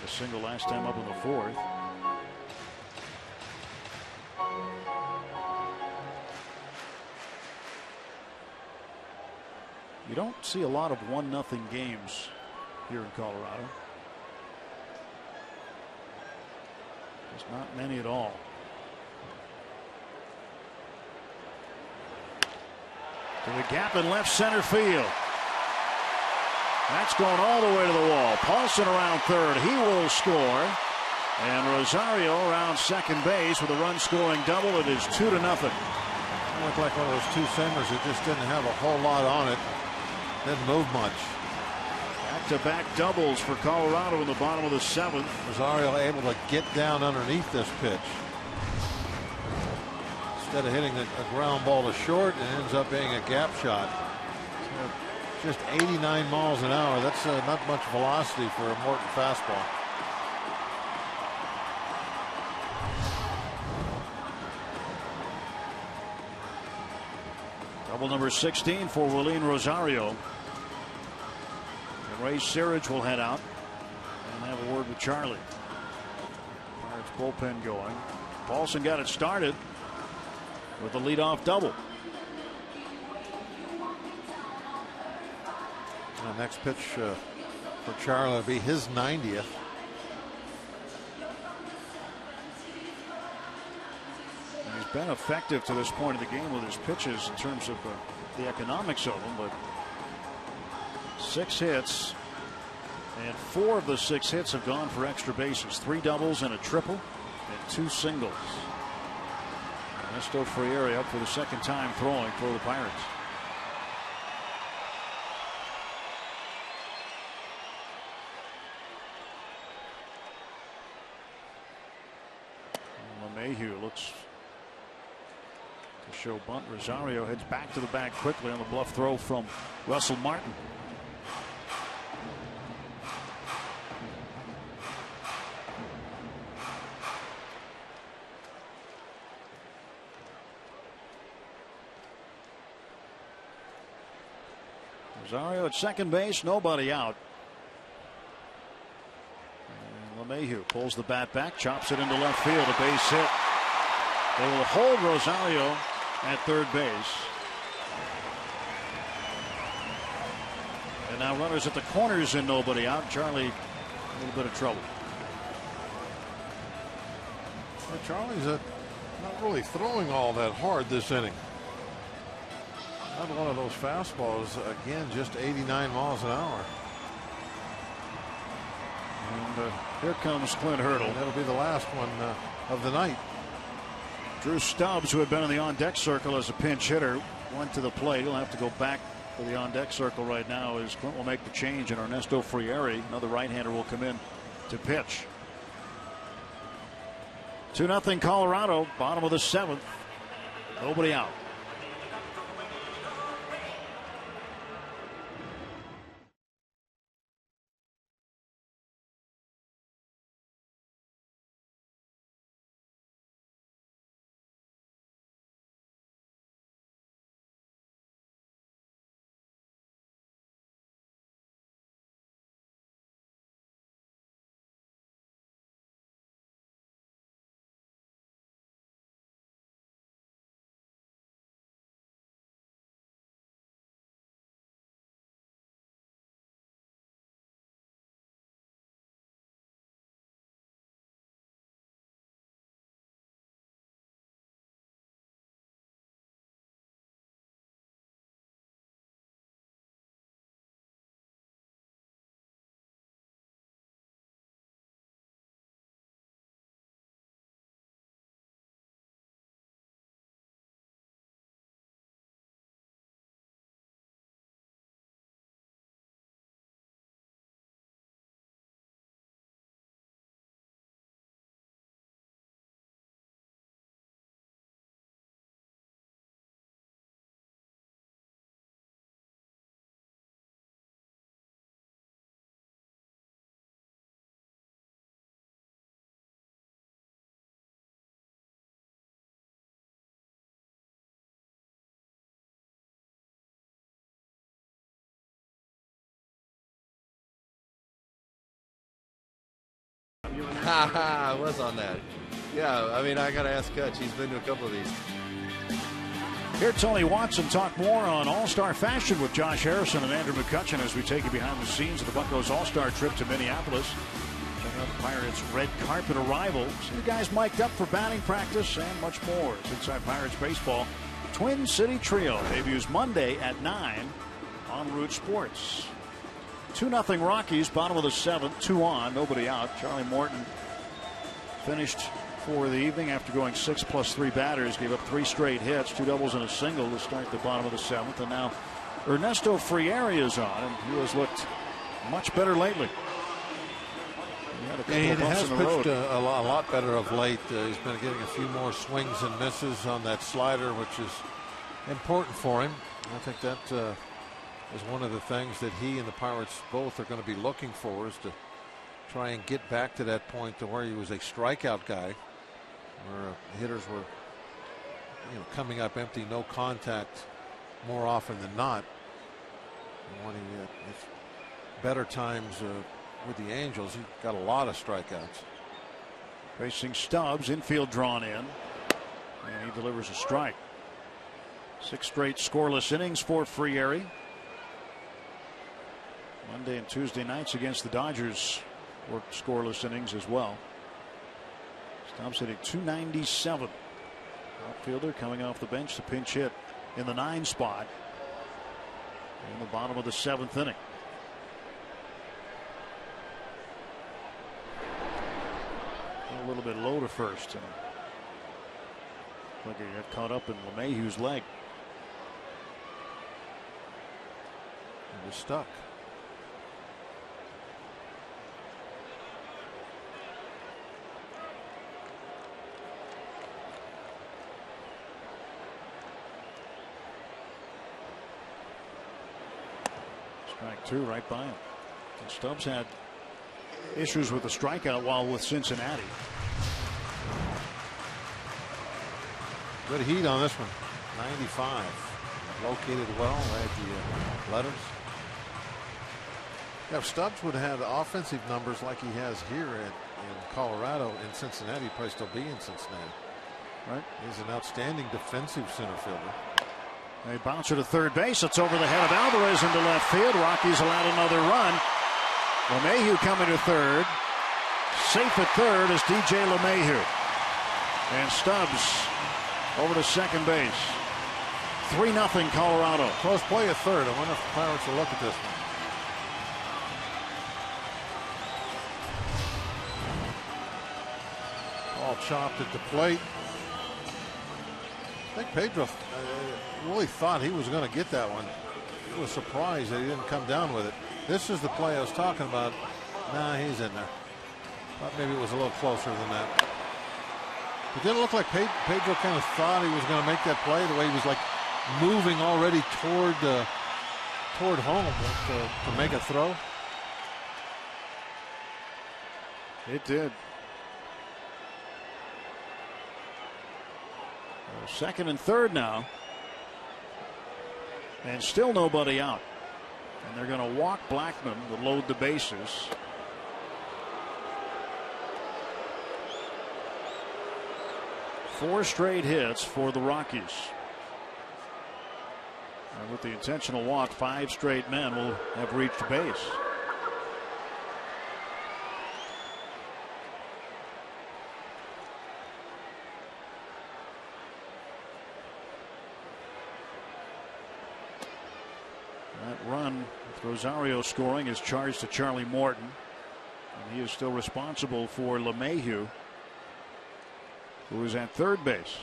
a single last time up in the 4th. You don't see a lot of 1-0 games here in Colorado. There's not many at all. To the gap in left center field. That's going all the way to the wall. Paulson around third. He will score. And Rosario around second base with a run-scoring double. It is 2-0. It looked like one of those two-seamers that just didn't have a whole lot on it. Didn't move much. Back-to-back doubles for Colorado in the bottom of the 7th. Rosario able to get down underneath this pitch. Instead of hitting a ground ball to short, it ends up being a gap shot. Just 89 miles an hour. That's not much velocity for a Morton fastball. Double number 16 for Marlins Rosario. And Ray Searage will head out and have a word with Charlie. Pirates bullpen going. Paulson got it started with a leadoff double. The next pitch for Charlie will be his 90th. And he's been effective to this point of the game with his pitches in terms of the economics of them, but 6 hits, and 4 of the 6 hits have gone for extra bases. 3 doubles and a triple and 2 singles. Ernesto Friere up for the second time throwing for the Pirates. LeMahieu looks to show bunt. Rosario heads back to the bag quickly on the bluff throw from Russell Martin. Rosario at second base, nobody out. And LeMahieu pulls the bat back, chops it into left field, a base hit. They will hold Rosario at third base. And now runners at the corners and nobody out. Charlie, a little bit of trouble. Well, Charlie's not really throwing all that hard this inning. Not one of those fastballs. Again, just 89 miles an hour. And here comes Clint Hurdle. And that'll be the last one of the night. Drew Stubbs, who had been in the on-deck circle as a pinch hitter, went to the plate. He'll have to go back for the on-deck circle right now as Clint will make the change, and Ernesto Friere, another right-hander, will come in to pitch. 2-0 Colorado, bottom of the 7th. Nobody out. I was on that. Yeah, I mean, I got to ask Kutch. He's been to a couple of these. Here, Tony Watson talk more on All-Star fashion with Josh Harrison and Andrew McCutcheon as we take you behind the scenes of the Buccos All-Star trip to Minneapolis. Check out the Pirates' red carpet arrival. See the guys mic'd up for batting practice and much more. It's Inside Pirates Baseball. Twin City Trio debuts Monday at 9 on Root Sports. 2-0 Rockies, bottom of the 7th, 2 on, nobody out. Charlie Morton finished for the evening after going 6+3 batters, gave up 3 straight hits, 2 doubles and a single to start the bottom of the 7th. And now Ernesto Frieri is on, and he has looked much better lately. He has pitched a lot better of late. He's been getting a few more swings and misses on that slider, which is important for him. I think that is one of the things that he and the Pirates both are going to be looking for, is to try and get back to that point to where he was a strikeout guy, where hitters were coming up empty, no contact more often than not. And when he his better times with the Angels, he got a lot of strikeouts. Facing Stubbs, infield drawn in, and he delivers a strike. 6 straight scoreless innings for Frieri. Monday and Tuesday nights against the Dodgers worked scoreless innings as well. Stubbs hitting .297. Outfielder coming off the bench to pinch hit in the 9 spot in the bottom of the 7th inning. A little bit low to first. Like he got caught up in LeMahieu's leg. He was stuck. Strike 2 right by him. And Stubbs had issues with the strikeout while with Cincinnati. Good heat on this one. 95. Located well at the letters. Yeah, if Stubbs would have had offensive numbers like he has here in Colorado, in Cincinnati, he'd probably still be in Cincinnati. Right? He's an outstanding defensive center fielder. A bouncer to third base. It's over the head of Alvarez into left field. Rockies allowed another run. LeMahieu coming to third. Safe at third is DJ LeMahieu. And Stubbs over to second base. 3-0 Colorado. Close play at third. I wonder if the Pirates will look at this one. Ball chopped at the plate. I think Pedro really thought he was going to get that one. He was surprised that he didn't come down with it. This is the play I was talking about. Nah, he's in there. Thought maybe it was a little closer than that. It didn't look like Pedro kind of thought he was going to make that play, the way he was like moving already toward home to make a throw. It did. Second and third now. And still nobody out. And they're going to walk Blackman to load the bases. Four straight hits for the Rockies. And with the intentional walk, 5 straight men will have reached base. That run with Rosario scoring is charged to Charlie Morton. And he is still responsible for LeMahieu, who is at third base.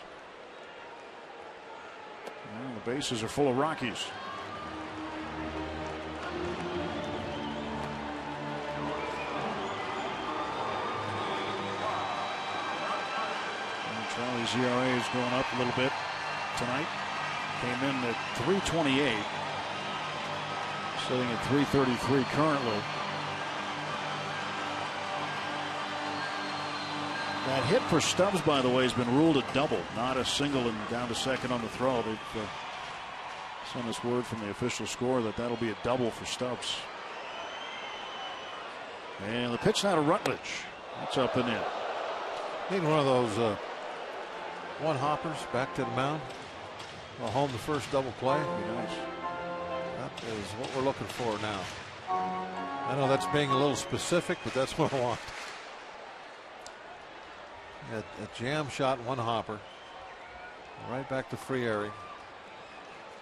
And the bases are full of Rockies. And Charlie's ERA is going up a little bit tonight. Came in at 3.28. Sitting at 3.33 currently. That hit for Stubbs, by the way, has been ruled a double, not a single and down to second on the throw. They've sent us word from the official score that that'll be a double for Stubbs. And the pitch now to Rutledge. That's up and in. Need one of those one hoppers back to the mound. Well, home the first double play. Nice. That is what we're looking for now. I know that's being a little specific, but that's what I want. A jam shot, one hopper. Right back to Frieri.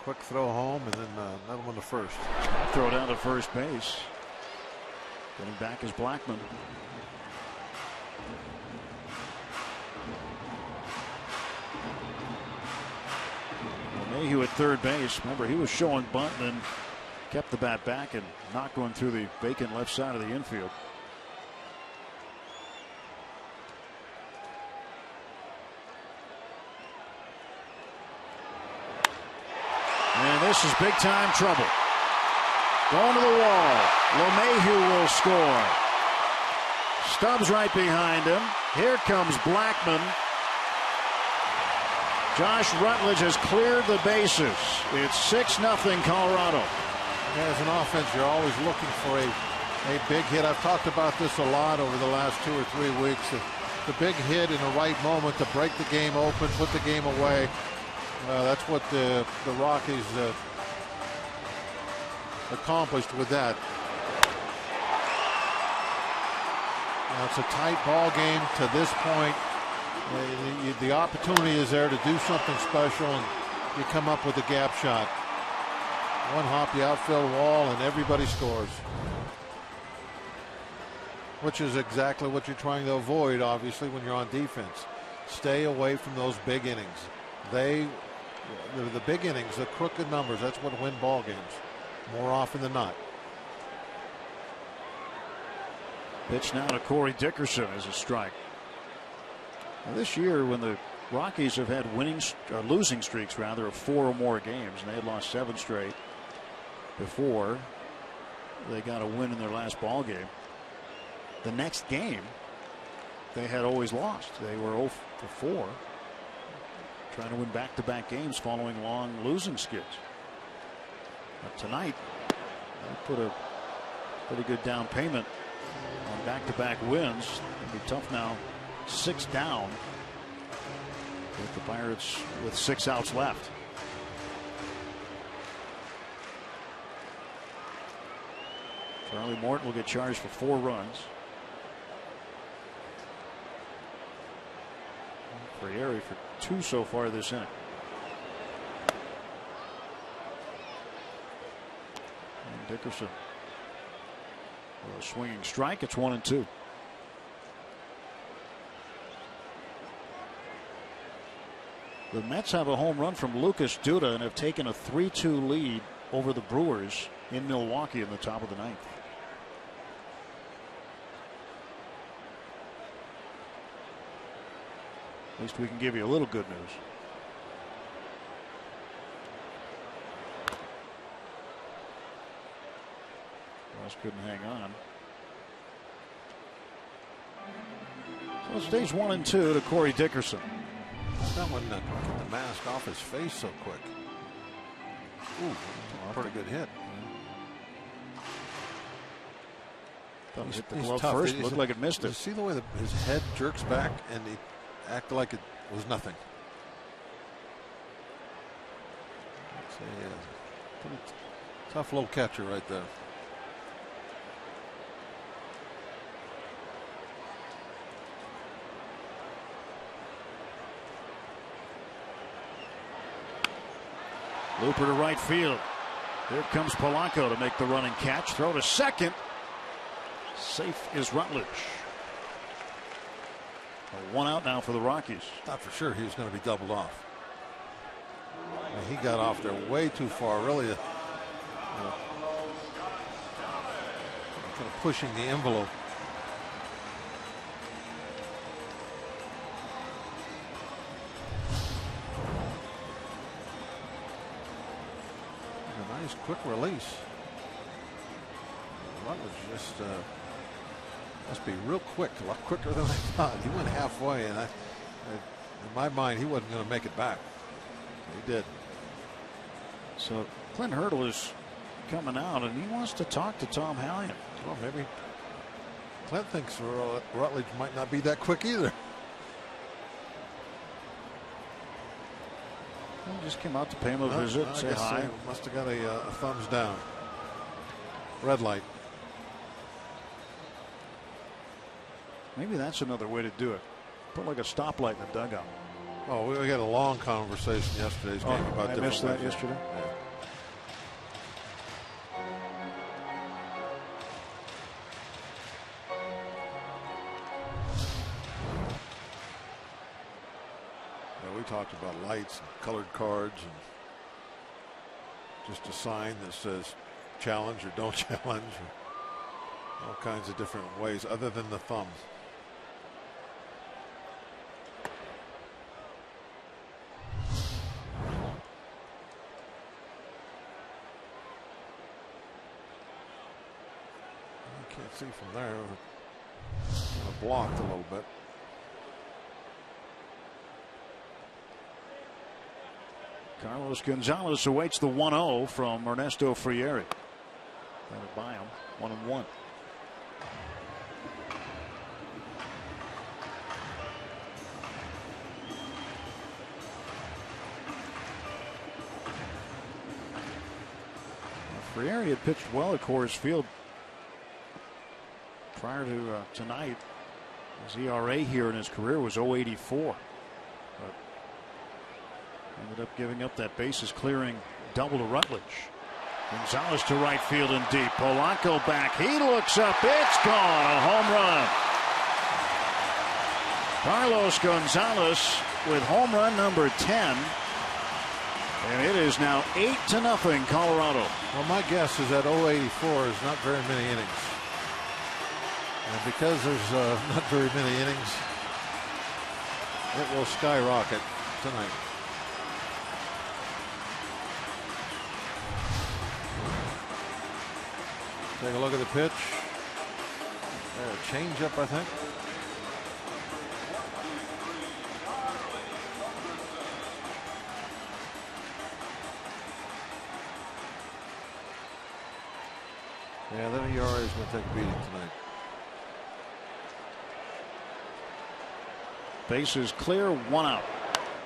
Quick throw home, and then another one to first. Throw down to first base. Getting back is Blackman. Mayhew at third base. Remember, he was showing bunt and then kept the bat back and not going through the vacant left side of the infield. And this is big time trouble. Going to the wall. LeMahieu will score. Stubbs right behind him. Here comes Blackman. Josh Rutledge has cleared the bases. It's 6-0 Colorado. As an offense, you're always looking for a big hit. I've talked about this a lot over the last 2 or 3 weeks. The big hit in the right moment to break the game open, put the game away. That's what the Rockies accomplished with that. Now it's a tight ball game to this point. The opportunity is there to do something special, and you come up with a gap shot. One hop the outfield wall, and everybody scores. Which is exactly what you're trying to avoid, obviously, when you're on defense. Stay away from those big innings. The big innings, the crooked numbers, that's what win ball games more often than not. Pitch now to Corey Dickerson as a strike. Now this year, when the Rockies have had losing streaks rather of 4 or more games, and they had lost 7 straight before they got a win in their last ball game. The next game, they had always lost. They were 0 for 4, trying to win back-to-back games following long losing skids. But tonight, they put a pretty good down payment on back-to-back wins. It'll be tough now. 6 down with the Pirates with 6 outs left. Charlie Morton will get charged for 4 runs. Frieri for 2 so far this inning. And Dickerson with a swinging strike. It's 1-2. The Mets have a home run from Lucas Duda and have taken a 3-2 lead over the Brewers in Milwaukee in the top of the 9th. At least we can give you a little good news. Ross couldn't hang on. So it stays 1-2 to Corey Dickerson. That one get the mask off his face so quick. Ooh, pretty good hit. Thought he hit the glove first. Looked like it missed it. You see the way his head jerks back and he acted like it was nothing. It's a pretty tough little catcher right there. Looper to right field. Here comes Polanco to make the running catch. Throw to second. Safe is Rutledge. 1 out now for the Rockies. Thought for sure he was going to be doubled off. He got off there way too far. Really, kind of pushing the envelope. Nice quick release. Rutledge just must be real quick, a lot quicker than I thought. He went halfway, and in my mind, he wasn't going to make it back. He did. So Clint Hurdle is coming out, and he wants to talk to Tom Hallion. Well, Clint thinks Rutledge might not be that quick either. He just came out to pay him a visit, say hi. Must have got a thumbs down. Red light. Maybe that's another way to do it. Put like a stoplight in the dugout. Oh, we had a long conversation yesterday's game about different. I missed that ways. yesterday. Yeah, we talked about lights and colored cards and just a sign that says challenge or don't challenge, or all kinds of different ways other than the thumb. See from there, blocked a little bit. Carlos Gonzalez awaits the 1-0 from Ernesto Frieri. That'll buy him 1-1. Frieri had pitched well at Coors Field prior to tonight. His ERA here in his career was 0.84. But ended up giving up that bases clearing double to Rutledge. Gonzalez to right field and deep. Polanco back. He looks up. It's gone. A home run. Carlos Gonzalez with home run number 10. And it is now 8-0 Colorado. Well, my guess is that 0.84 is not very many innings. And because there's not very many innings, it will skyrocket tonight. Take a look at the pitch. A change-up, I think. Yeah, that ERA is going to take a beating tonight. Bases clear, 1 out.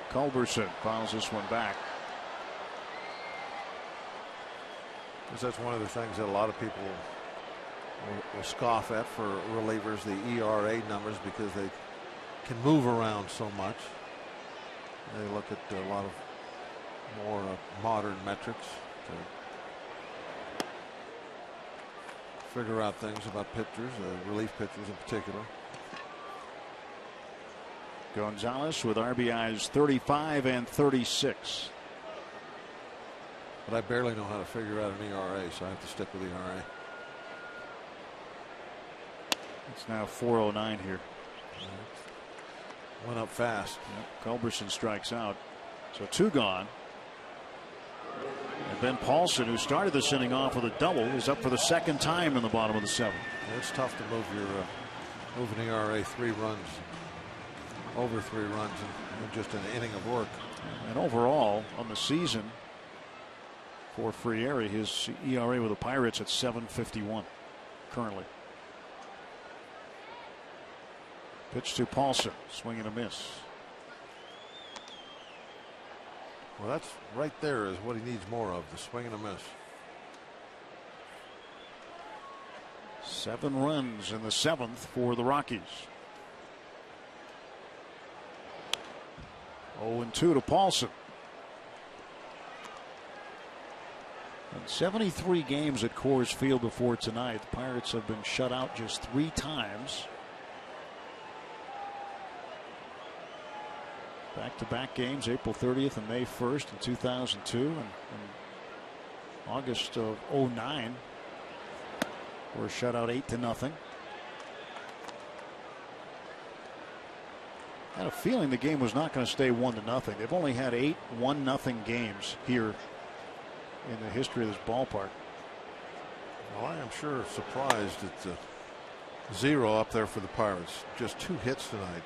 Culberson fouls this one back. Because that's one of the things that a lot of people will scoff at for relievers, the ERA numbers, because they can move around so much. They look at a lot of more modern metrics to figure out things about pitchers, relief pitchers in particular. Gonzalez with RBIs 35 and 36. But I barely know how to figure out an ERA, so I have to stick with ERA. It's now 4.09 here. Went up fast. Yep. Culberson strikes out. So 2 gone. And Ben Paulson, who started this inning off with a double, is up for the 2nd time in the bottom of the 7th. Yeah, it's tough to move an ERA 3 runs. Over 3 runs in just an inning of work. And overall on the season for Frieri, his ERA with the Pirates at 7.51 currently. Pitch to Paulson, swing and a miss. Well, that's right there is what he needs more of, the swing and a miss. 7 runs in the 7th for the Rockies. 0-2 to Paulson. In 73 games at Coors Field before tonight, the Pirates have been shut out just 3 times. Back-to-back games, April 30th and May 1st in 2002, and August of 2009 were shut out 8-0. I had a feeling the game was not going to stay 1-0. They've only had 8 1-0 games here in the history of this ballpark. Well, I am sure surprised at 0 up there for the Pirates. Just 2 hits tonight.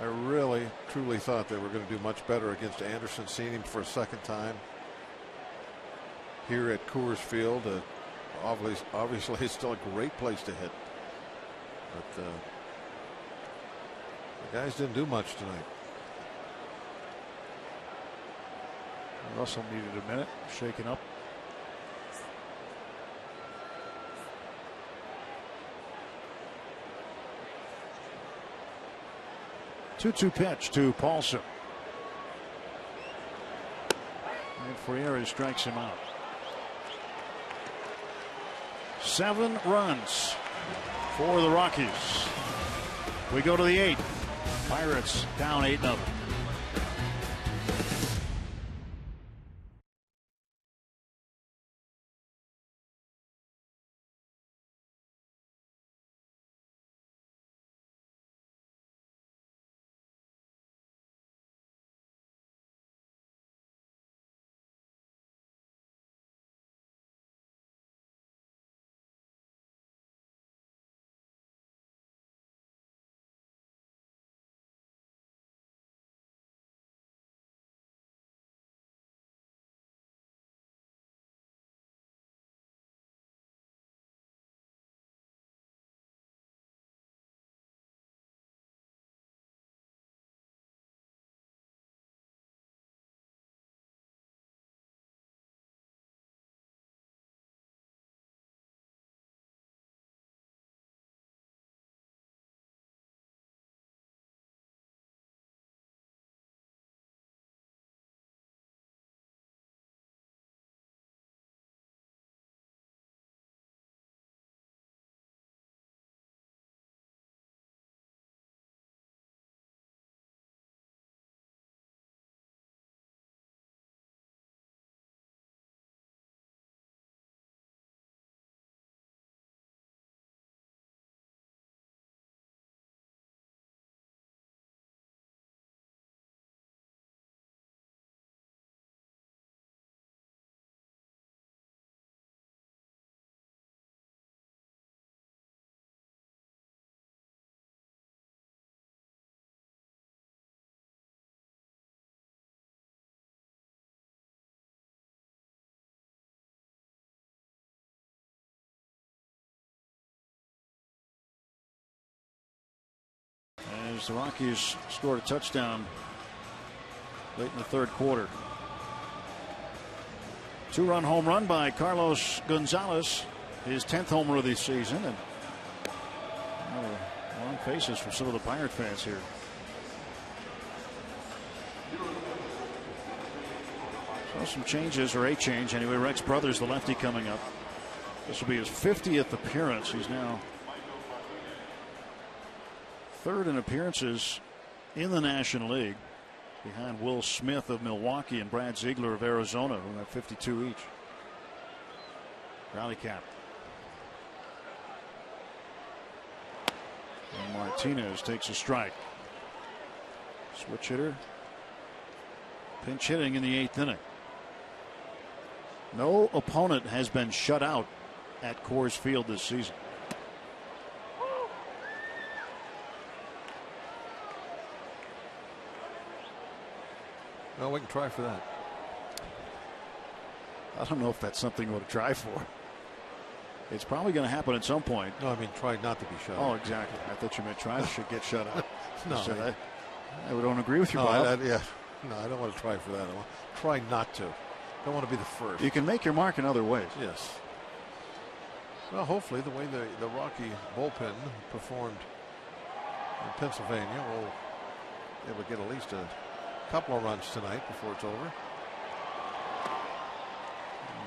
I really, truly thought they were going to do much better against Anderson, seeing him for a 2nd time here at Coors Field. Obviously, it's still a great place to hit. But the guys didn't do much tonight. Russell needed a minute, shaken up. 2-2 pitch to Paulson. And Friere strikes him out. 7 runs for the Rockies. We go to the 8th. Pirates down 8-0. As the Rockies scored a touchdown late in the 3rd quarter. 2-run home run by Carlos Gonzalez, his 10th homer of the season, and long faces for some of the Pirate fans here. So some changes, or a change anyway. Rex Brothers, the lefty, coming up. This will be his 50th appearance. He's now 3rd in appearances in the National League, behind Will Smith of Milwaukee and Brad Ziegler of Arizona, who have 52 each. Rally cap. And Martinez takes a strike. Switch hitter. Pinch hitting in the 8th inning. No opponent has been shut out at Coors Field this season. Well, we can try for that. I don't know if that's something we'll try for. It's probably going to happen at some point. No, I mean try not to be shut out. Oh, exactly. I thought you meant try to get shut out. No, I don't agree with you, no, Bob. yeah, no, I don't want to try for that. I want to try not to. Don't want to be the first. You can make your mark in other ways. Yes. Well, hopefully the way the Rocky bullpen performed in Pennsylvania will able to get at least a couple of runs tonight before it's over.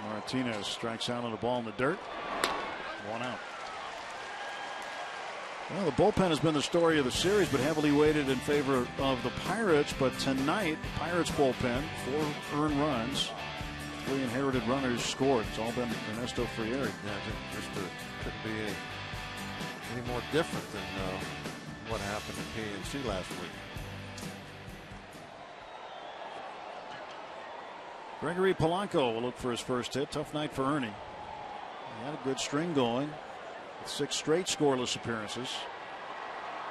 Martinez strikes out on the ball in the dirt. 1 out. Well, the bullpen has been the story of the series, but heavily weighted in favor of the Pirates. But tonight, Pirates bullpen, 4 earned runs, 3 inherited runners scored. It's all been Ernesto Friere. Yeah, it just couldn't be any more different than what happened in PNC last week. Gregory Polanco will look for his first hit. Tough night for Ernie. He had a good string going with 6 straight scoreless appearances.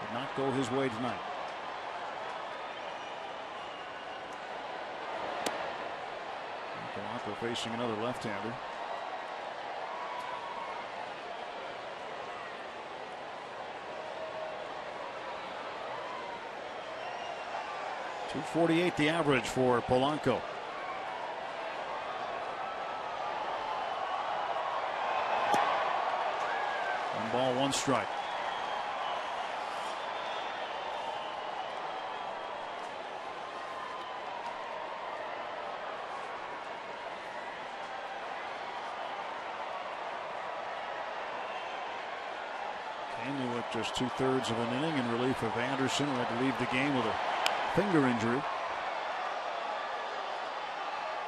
Did not go his way tonight. Polanco facing another left-hander. 248 the average for Polanco. One ball, one strike. Canley with just 2/3 of an inning in relief of Anderson, who had to leave the game with a finger injury.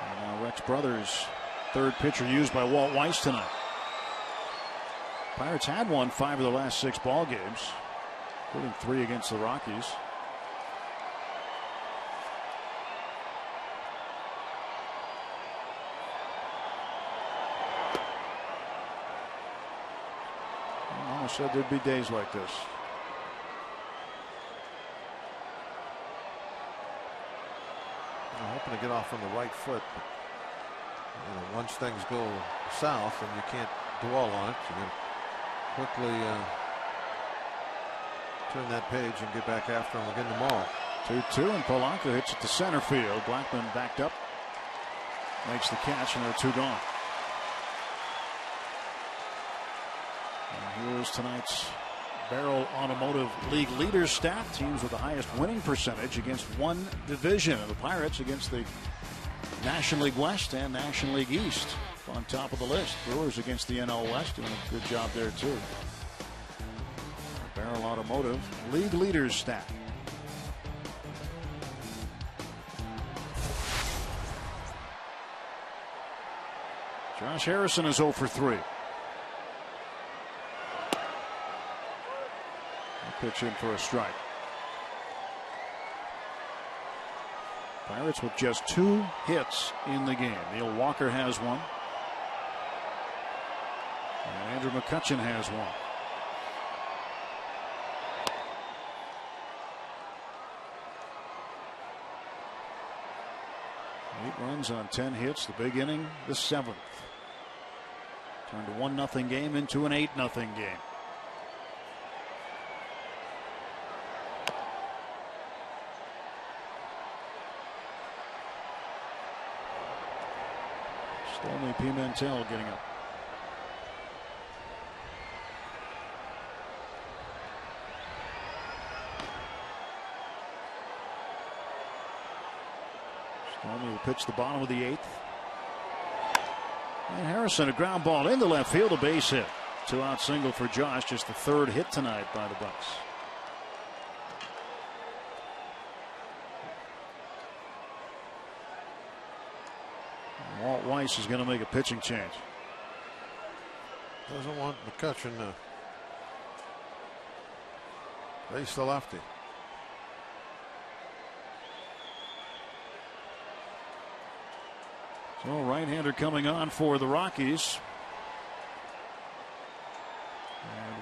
And now Rex Brothers, third pitcher used by Walt Weiss tonight. Pirates had won 5 of the last 6 ball games, including 3 against the Rockies. Mama said there'd be days like this. I'm hoping to get off on the right foot. Once things go south and you can't dwell on it, you can quickly turn that page and get back after them again tomorrow. 2-2, and Polanco hits it to center field. Blackman backed up, makes the catch, and there are 2 gone. And here's tonight's Barrel Automotive League leaders stat. Teams with the highest winning percentage against one division. The Pirates against the National League West and National League East on top of the list. Brewers against the NL West, doing a good job there too. Barrel Automotive League leaders stat. Josh Harrison is 0 for 3. Pitch in for a strike. Pirates with just 2 hits in the game. Neil Walker has 1. And Andrew McCutchen has 1. Eight runs on 10 hits. The big inning, the 7th. Turned a 1-0 game into an 8-0 game. Stormy Pimentel getting up. Stormy will pitch the bottom of the 8th. And Harrison, a ground ball into left field, a base hit. 2-out single for Josh, just the 3rd hit tonight by the Bucks. Walt Weiss is going to make a pitching change. Doesn't want McCutchen to face the lefty. So right-hander coming on for the Rockies.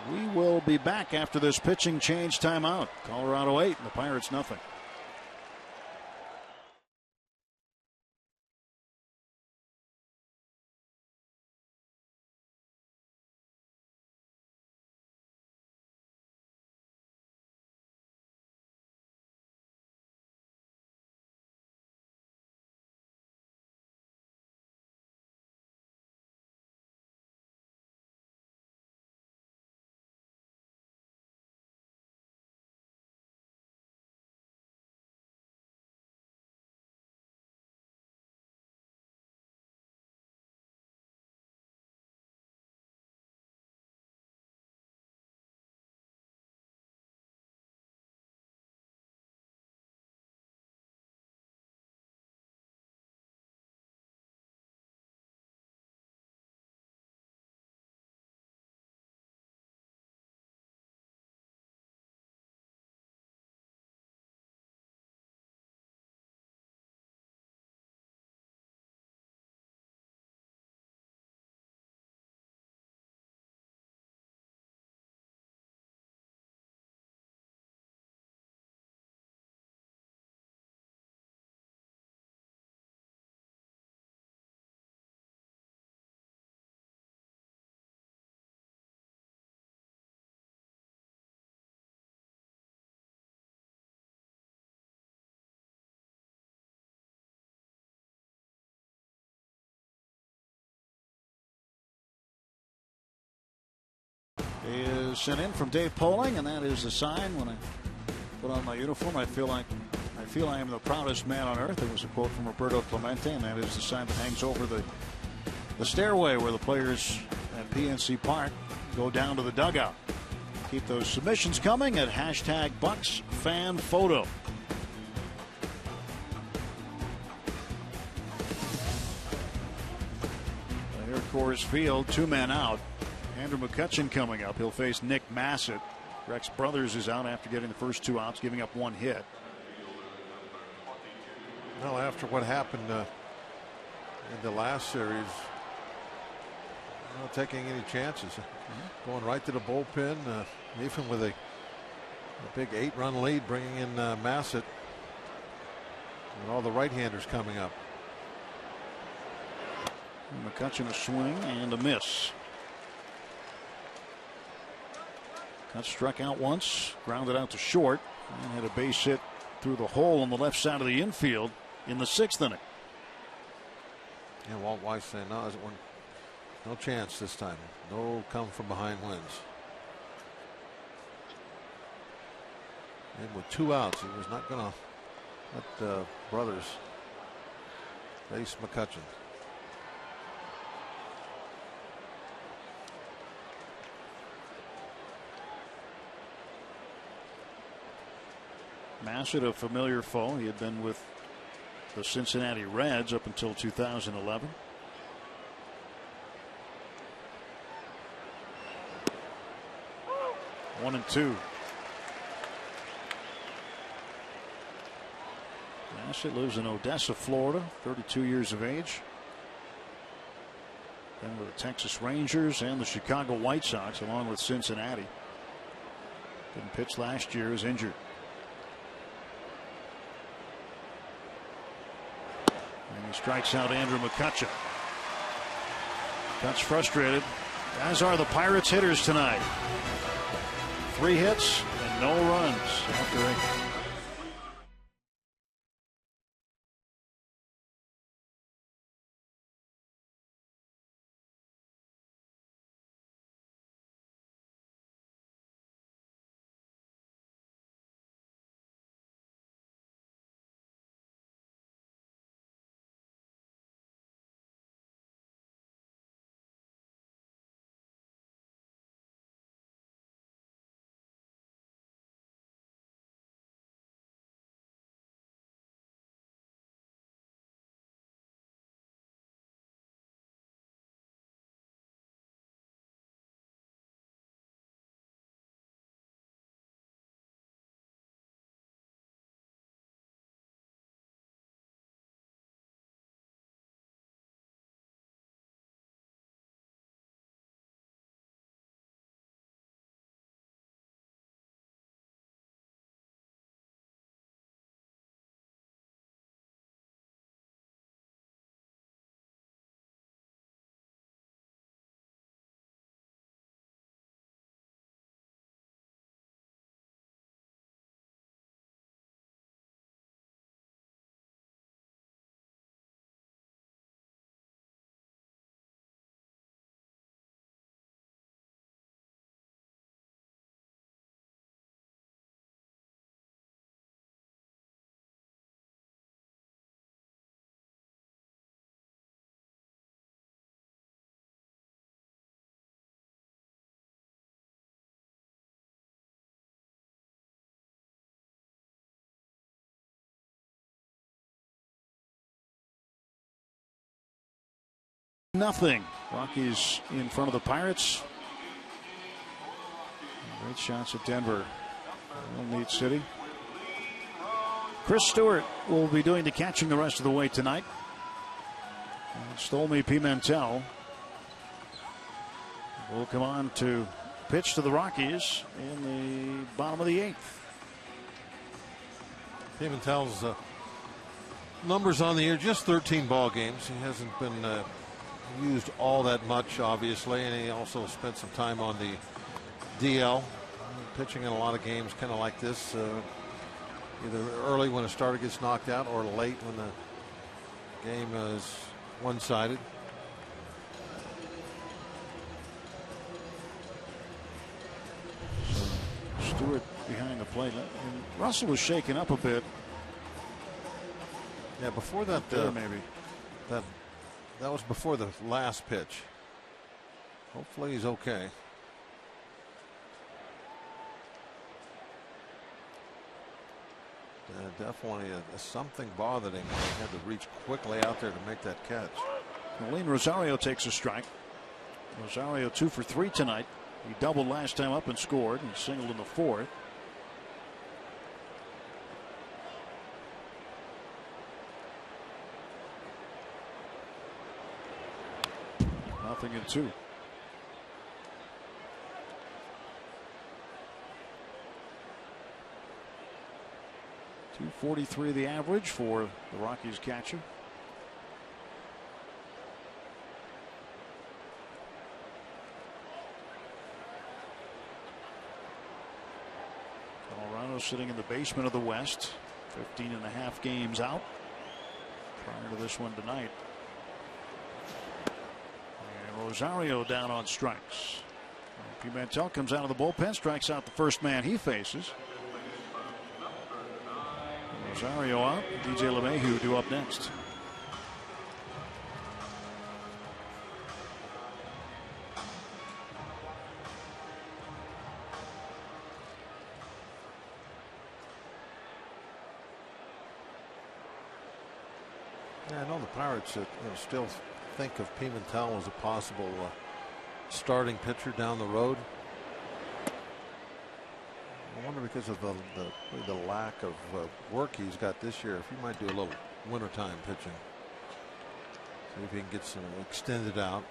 And we will be back after this pitching change timeout. Colorado 8 and the Pirates nothing. was sent in from Dave Poling, and that is the sign when I put on my uniform. I feel I am the proudest man on earth. It was a quote from Roberto Clemente, and that is the sign that hangs over the stairway where the players at PNC Park go down to the dugout. Keep those submissions coming at #BucksFanPhoto. Here at Coors Field, 2 men out. Andrew McCutchen coming up. He'll face Nick Massett. Rex Brothers is out after getting the first 2 outs, giving up 1 hit. Well, after what happened in the last series, not taking any chances. Going right to the bullpen, even with a big 8-run lead, bringing in Massett and all the right-handers coming up. McCutchen a swing and a miss. Cut struck out once, grounded out to short, and had a base hit through the hole on the left side of the infield in the 6th inning. And Walt Weiss saying no chance this time. No come from behind wins. And with 2 outs, he was not going to let Brothers face McCutchen. Massett, a familiar foe. He had been with the Cincinnati Reds up until 2011. One and 2. Massett lives in Odessa, Florida, 32 years of age. Been with the Texas Rangers and the Chicago White Sox, along with Cincinnati. Didn't pitch last year, is injured. And he strikes out Andrew McCutchen. Cut's frustrated, as are the Pirates hitters tonight. 3 hits and no runs after a nothing. Rockies in front of the Pirates. Great shots at Denver. Neat city. Chris Stewart will be doing the catching the rest of the way tonight. Stolmy Pimentel will come on to pitch to the Rockies in the bottom of the 8th. Pimentel's numbers on the year, just 13 ball games. He hasn't been used all that much, obviously, and he also spent some time on the DL, pitching in a lot of games kind of like this, either early when a starter gets knocked out or late when the game is one-sided. Stewart behind the plate. And Russell was shaken up a bit. Yeah, before that, maybe. That was before the last pitch. Hopefully he's okay. Definitely something bothered him when he had to reach quickly out there to make that catch. Marlene Rosario takes a strike. Rosario 2 for 3 tonight. He doubled last time up and scored. He singled in the 4th. Nothing in 2. .243 the average for the Rockies catcher. Colorado sitting in the basement of the West, 15.5 games out prior to this one tonight. And Rosario down on strikes. Pimentel comes out of the bullpen, strikes out the first man he faces. Rosario out. DJ LeMahieu due up next. Yeah, I know the Pirates still think of Pimentel as a possible starting pitcher down the road. I wonder, because of the lack of work he's got this year, if he might do a little wintertime pitching. See if he can get some extended out.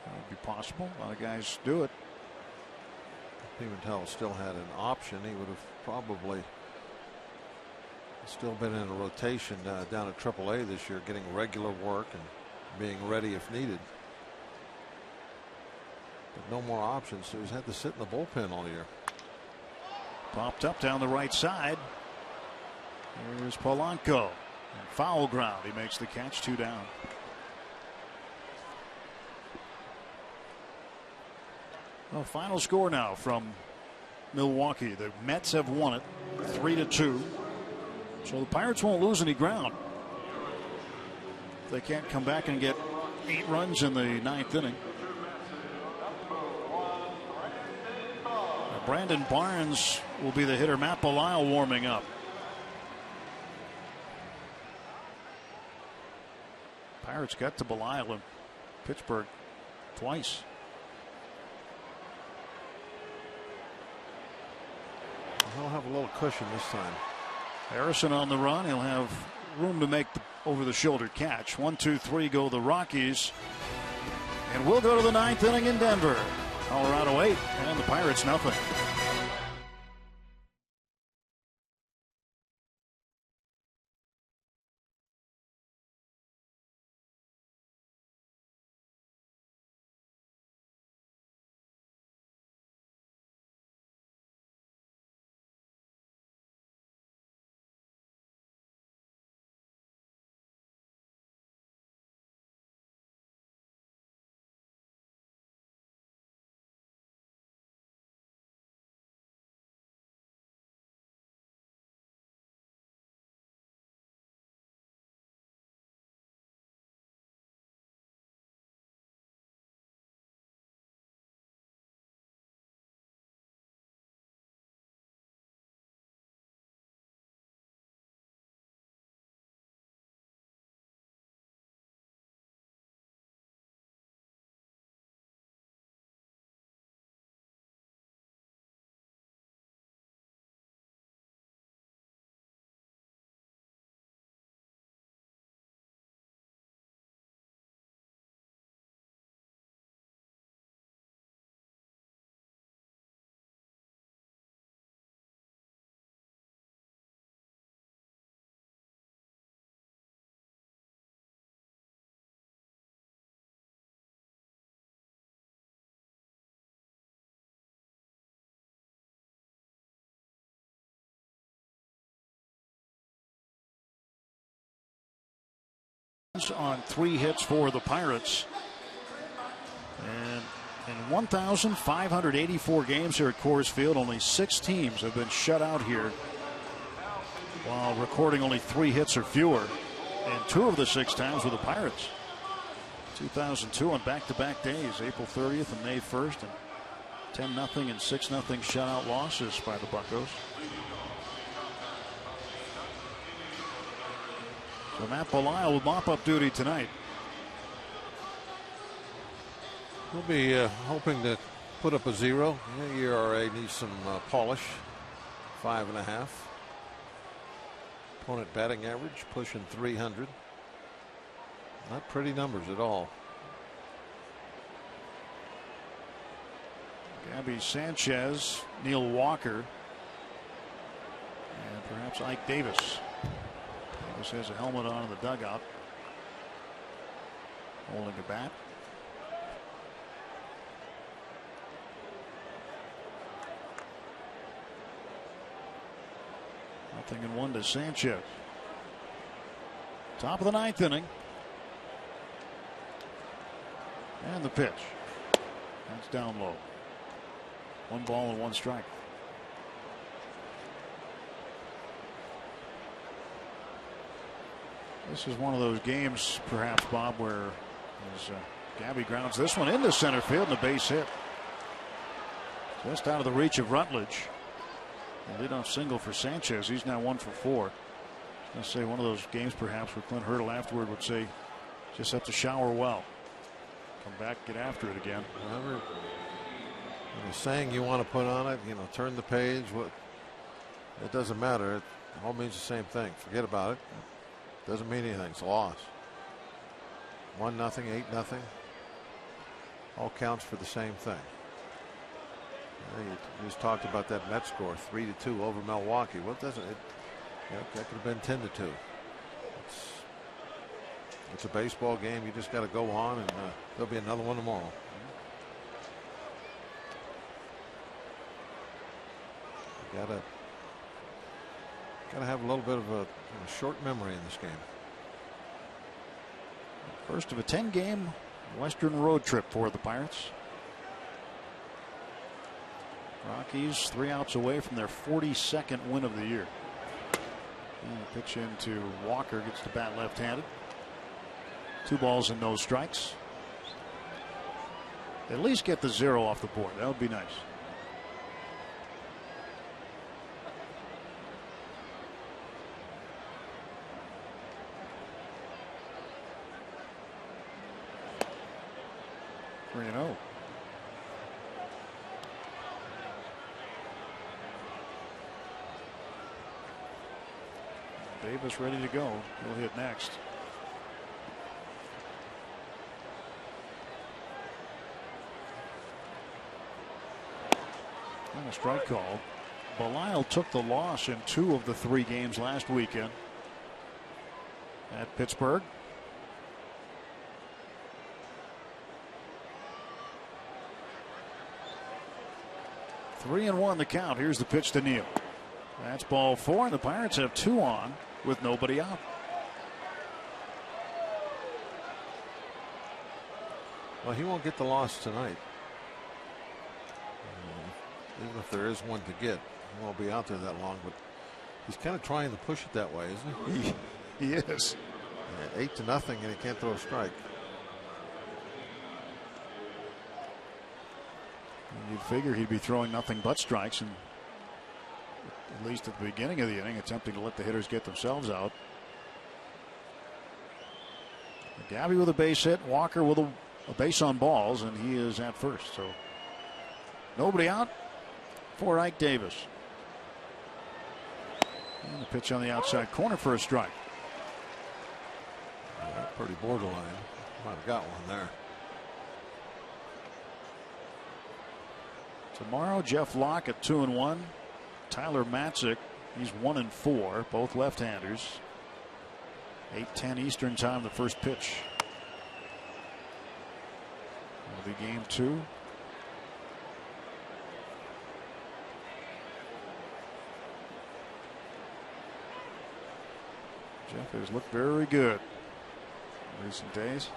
That would be possible. A lot of guys do it. If Pimentel still had an option, he would have probably still been in a rotation down at AAA this year, getting regular work and being ready if needed. But no more options, so he's had to sit in the bullpen all year. Popped up down the right side. Here's Polanco. And foul ground. He makes the catch, 2 down. Well, final score now from Milwaukee. The Mets have won it 3-2. So the Pirates won't lose any ground. They can't come back and get 8 runs in the 9th inning. Brandon Barnes will be the hitter. Matt Belisle warming up. Pirates got to Belisle in Pittsburgh twice. He'll have a little cushion this time. Harrison on the run. He'll have room to make the over-the-shoulder catch. 1, 2, 3 go the Rockies. And we'll go to the 9th inning in Denver. Colorado 8 and the Pirates nothing. On 3 hits for the Pirates. And in 1,584 games here at Coors Field, only 6 teams have been shut out here while recording only 3 hits or fewer. And 2 of the 6 times were the Pirates. 2002 on back-to-back days, April 30th and May 1st, and 10-0 and 6-0 shutout losses by the Buccos. So Matt Belisle will mop up duty tonight. We'll be hoping to put up a 0. The ERA needs some polish. 5.5. Opponent batting average pushing 300. Not pretty numbers at all. Gabby Sanchez, Neil Walker, and perhaps Ike Davis. Davis has a helmet on in the dugout, holding a bat. Nothing in 1 to Sanchez. Top of the 9th inning. And the pitch. That's down low. 1 ball and 1 strike. This is one of those games, perhaps, Bob, where as Gabby grounds this one into center field and a base hit. Just out of the reach of Rutledge. A leadoff single for Sanchez. He's now 1 for 4. I'll say one of those games, perhaps, where Clint Hurdle afterward would say, just have to shower well. Come back, get after it again. Whatever the saying you want to put on it, turn the page. It doesn't matter. It all means the same thing. Forget about it. Doesn't mean anything. It's a loss. 1-0, 8-0. All counts for the same thing. You just talked about that Mets score, 3-2 over Milwaukee. What doesn't it? That could have been 10-2. It's a baseball game. You just got to go on, and there'll be another one tomorrow. You gotta have a little bit of a short memory in this game. First of a 10-game Western road trip for the Pirates. Rockies 3 outs away from their 42nd win of the year. And a pitch into Walker, gets the bat left-handed. 2 balls and no strikes. At least get the 0 off the board. That would be nice. Davis ready to go. He'll hit next. And a strike call. Belisle took the loss in 2 of the 3 games last weekend at Pittsburgh. Three and 1 the count. Here's the pitch to Neal. That's ball 4, and the Pirates have 2 on with nobody out. Well, he won't get the loss tonight. Even if there is one to get, he won't be out there that long. But he's kind of trying to push it that way, isn't he? He is. 8-0, and he can't throw a strike. You'd figure he'd be throwing nothing but strikes, and at least at the beginning of the inning, attempting to let the hitters get themselves out. Gabby with a base hit, Walker with a base on balls, and he is at first. So nobody out for Ike Davis. And the pitch on the outside corner for a strike. Pretty borderline. Might have got one there. Tomorrow, Jeff Locke at 2-1. Tyler Matzik, he's 1-4, both left-handers. 8:10 Eastern time, the first pitch. That'll be game 2. Jeff has looked very good in recent days.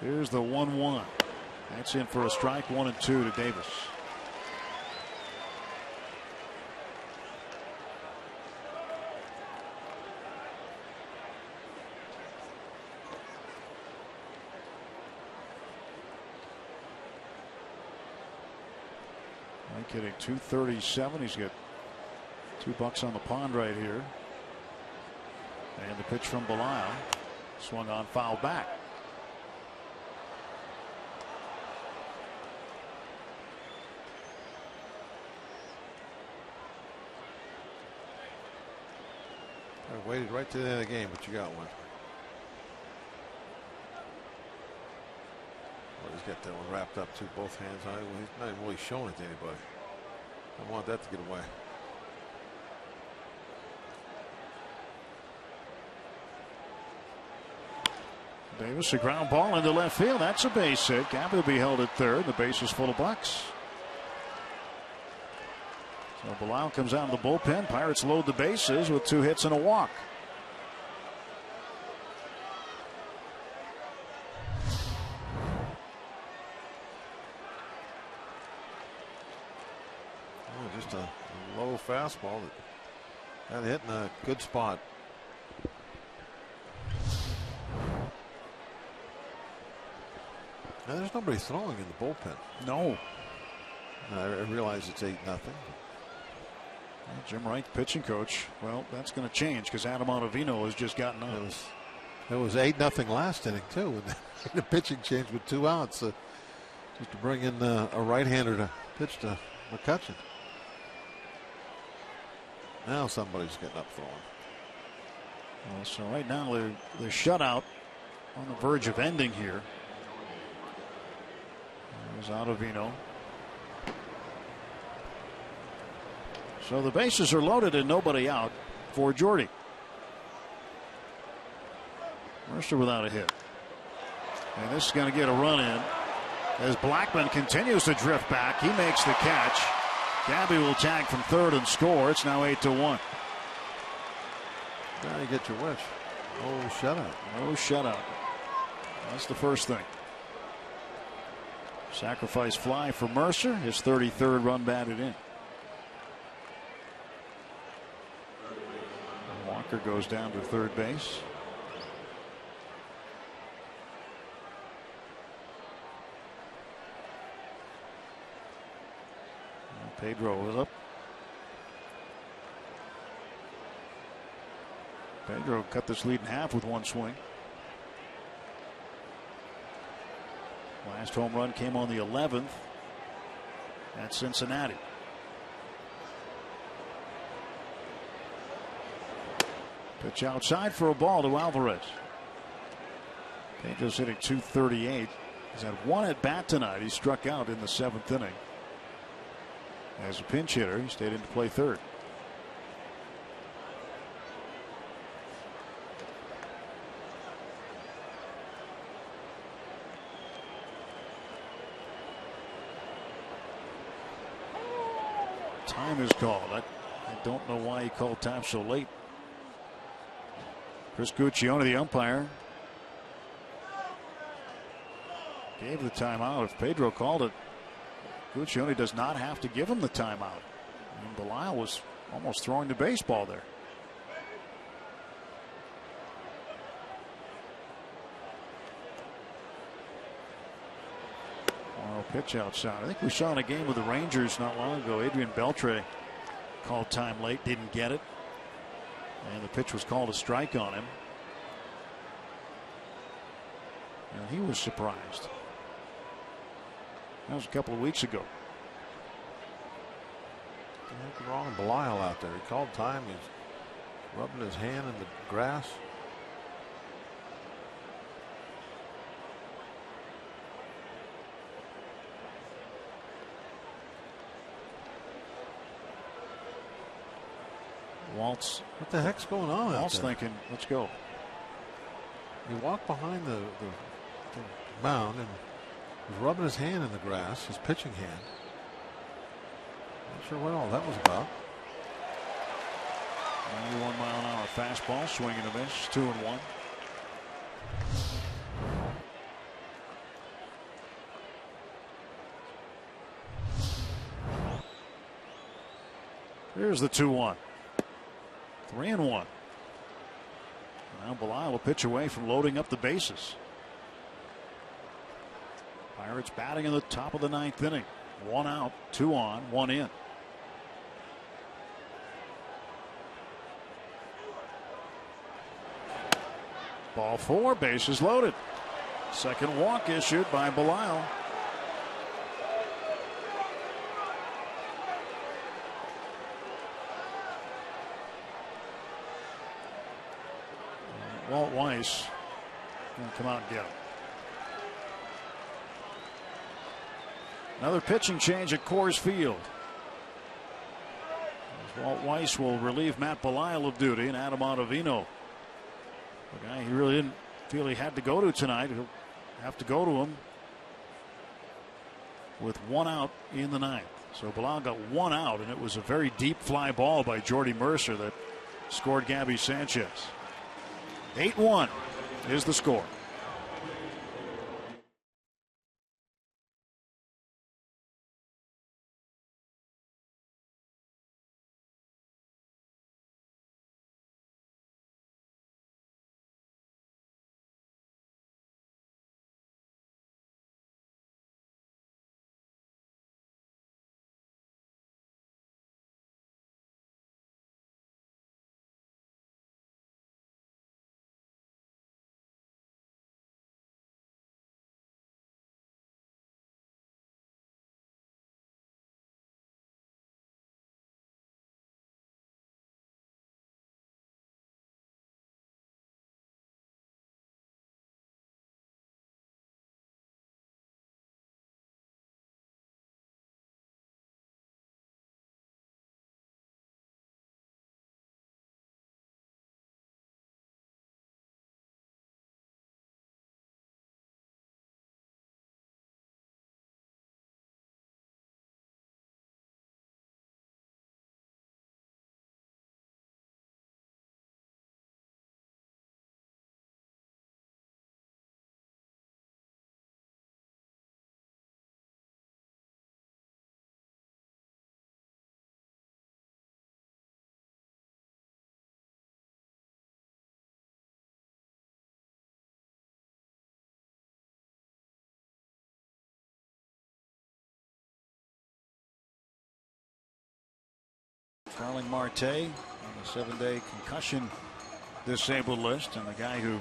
Here's the 1-1. That's in for a strike. 1-2 to Davis. Mike hitting .237. He's got $2 on the pond right here. And the pitch from Belial. Swung on, foul back. I waited right to the end of the game, but you got one. Well, he's got that one wrapped up to both hands. He's not even really showing it to anybody. I want that to get away. Davis, a ground ball into left field. That's a base hit. Gabby will be held at third. The base is full of Bucks. So Belial comes out of the bullpen. Pirates load the bases with 2 hits and a walk. Oh, just a low fastball that hit in a good spot. Now, there's nobody throwing in the bullpen. No. I realize it's 8-0. Well, Jim Wright, pitching coach. Well, that's going to change because Adam Ottavino has just gotten on. It was 8-0 last inning too. The pitching changed with 2 outs just to bring in a right-hander to pitch to McCutchen. Now somebody's getting up throwing. Well, so right now the shutout on the verge of ending here. There's Ottavino. So the bases are loaded and nobody out for Jordy. Mercer without a hit. And this is going to get a run in as Blackmon continues to drift back. He makes the catch. Gabby will tag from third and score. It's now 8-1. Now you get your wish. No shutout. No shutout. That's the first thing. Sacrifice fly for Mercer. His 33rd run batted in. Walker goes down to third base. Pedro is up. Pedro cut this lead in half with 1 swing. Last home run came on the 11th at Cincinnati. Pitch outside for a ball to Alvarez. Pedro's hitting .238. He's had 1 at bat tonight. He struck out in the 7th inning. As a pinch hitter, he stayed in to play third. Time is called. I don't know why he called time so late. Chris Guccione, the umpire, gave the timeout. If Pedro called it, Guccione does not have to give him the timeout. And Belial was almost throwing the baseball there. Well, pitch outside. I think we saw in a game with the Rangers not long ago. Adrian Beltre called time late, didn't get it. And the pitch was called a strike on him. And he was surprised. That was a couple of weeks ago. Nothing wrong with Belial out there. He called time. He's rubbing his hand in the grass. Waltz. What the heck's going on? Waltz thinking, let's go. He walked behind the mound and was rubbing his hand in the grass, his pitching hand. Not sure what all that was about. 91-mile-an-hour fastball, swing and a miss, 2-1. Here's the 2-1. 3-1. Now Belial will pitch away from loading up the bases. Pirates batting in the top of the 9th inning. 1 out, 2 on, 1 in. Ball 4, bases loaded. Second walk issued by Belial. Walt Weiss going to come out and get him. Another pitching change at Coors Field. As Walt Weiss will relieve Matt Belial of duty, and Adam Ottavino, a guy he really didn't feel he had to go to tonight, he'll have to go to him with 1 out in the 9th. So Belial got 1 out, and it was a very deep fly ball by Jordy Mercer that scored Gabby Sanchez. 8-1 is the score. Starling Marte on the 7-day concussion disabled list, and the guy who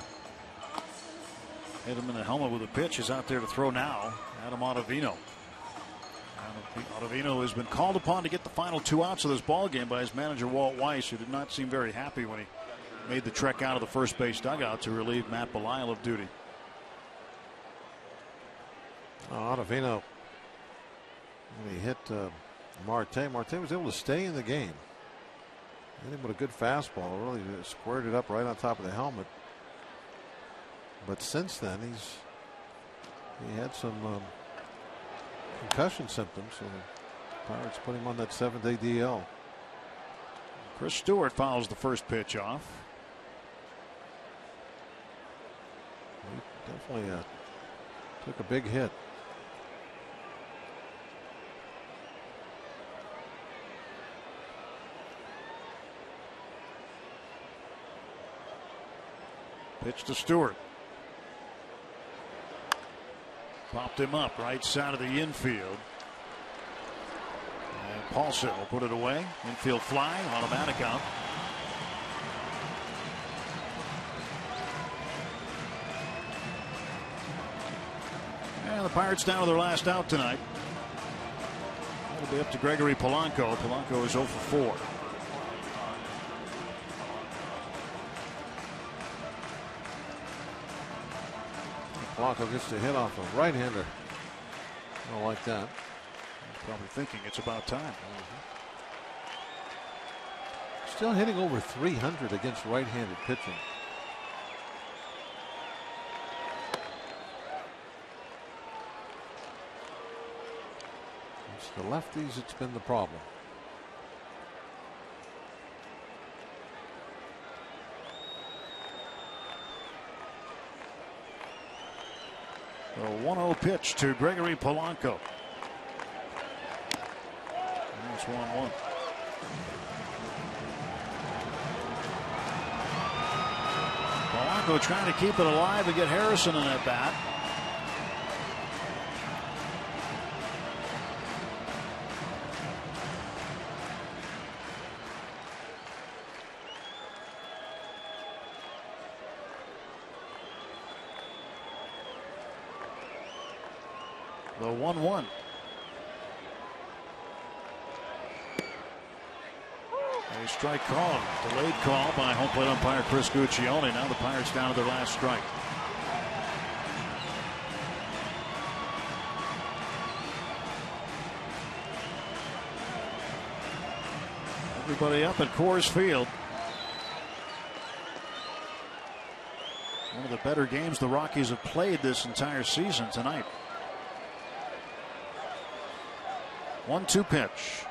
hit him in the helmet with a pitch is out there to throw now. Adam Ottavino. Ottavino has been called upon to get the final 2 outs of this ball game by his manager Walt Weiss, who did not seem very happy when he made the trek out of the first base dugout to relieve Matt Belial of duty. Ottavino, when he hit Marte was able to stay in the game. Hit him with a good fastball, really squared it up right on top of the helmet. But since then, he had some concussion symptoms, so the Pirates put him on that 7-day DL. Chris Stewart fouls the first pitch off. He definitely took a big hit. Pitch to Stewart. Popped him up right side of the infield. And Paulson will put it away. Infield fly, automatic out. And the Pirates down to their last out tonight. It'll be up to Gregory Polanco. Polanco is 0 for 4. Polanco gets the hit off a right-hander. I don't like that. He's probably thinking it's about time. Still hitting over 300 against right-handed pitching. It's the lefties, it's been the problem. A 1-0 pitch to Gregory Polanco. It's 1-1. Polanco trying to keep it alive and get Harrison in that bat. The 1-1. A strike call, delayed call by home plate umpire Chris Guccione. Now the Pirates down to their last strike. Everybody up at Coors Field. One of the better games the Rockies have played this entire season tonight. 1-2 pitch.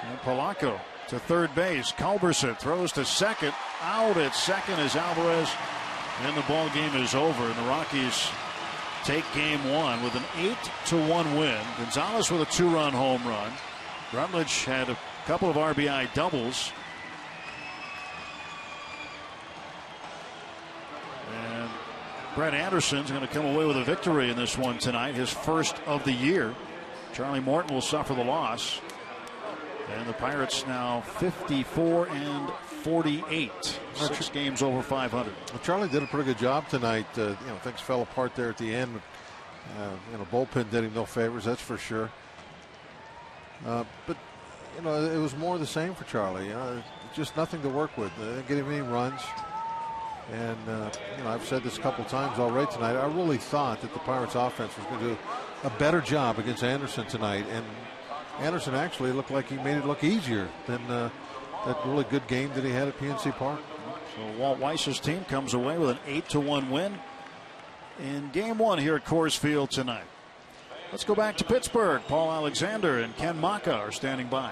And Polanco to third base. Culberson throws to second. Out at second is Alvarez. And the ball game is over. And the Rockies take game one with an 8-1 win. Gonzalez with a 2-run home run. Rutledge had a couple of RBI doubles. And Brett Anderson's going to come away with a victory in this one tonight. His first of the year. Charlie Morton will suffer the loss. And the Pirates now 54-48. 6 games over 500. Well, Charlie did a pretty good job tonight. Things fell apart there at the end. Bullpen did him no favors, that's for sure. But it was more of the same for Charlie. Just nothing to work with. They didn't get him any runs. And I've said this a couple times already tonight. I really thought that the Pirates offense was going to do a better job against Anderson tonight. And Anderson actually looked like he made it look easier than that really good game that he had at PNC Park. So Walt Weiss's team comes away with an 8-1 win in game one here at Coors Field tonight. Let's go back to Pittsburgh. Paul Alexander and Ken Maka are standing by.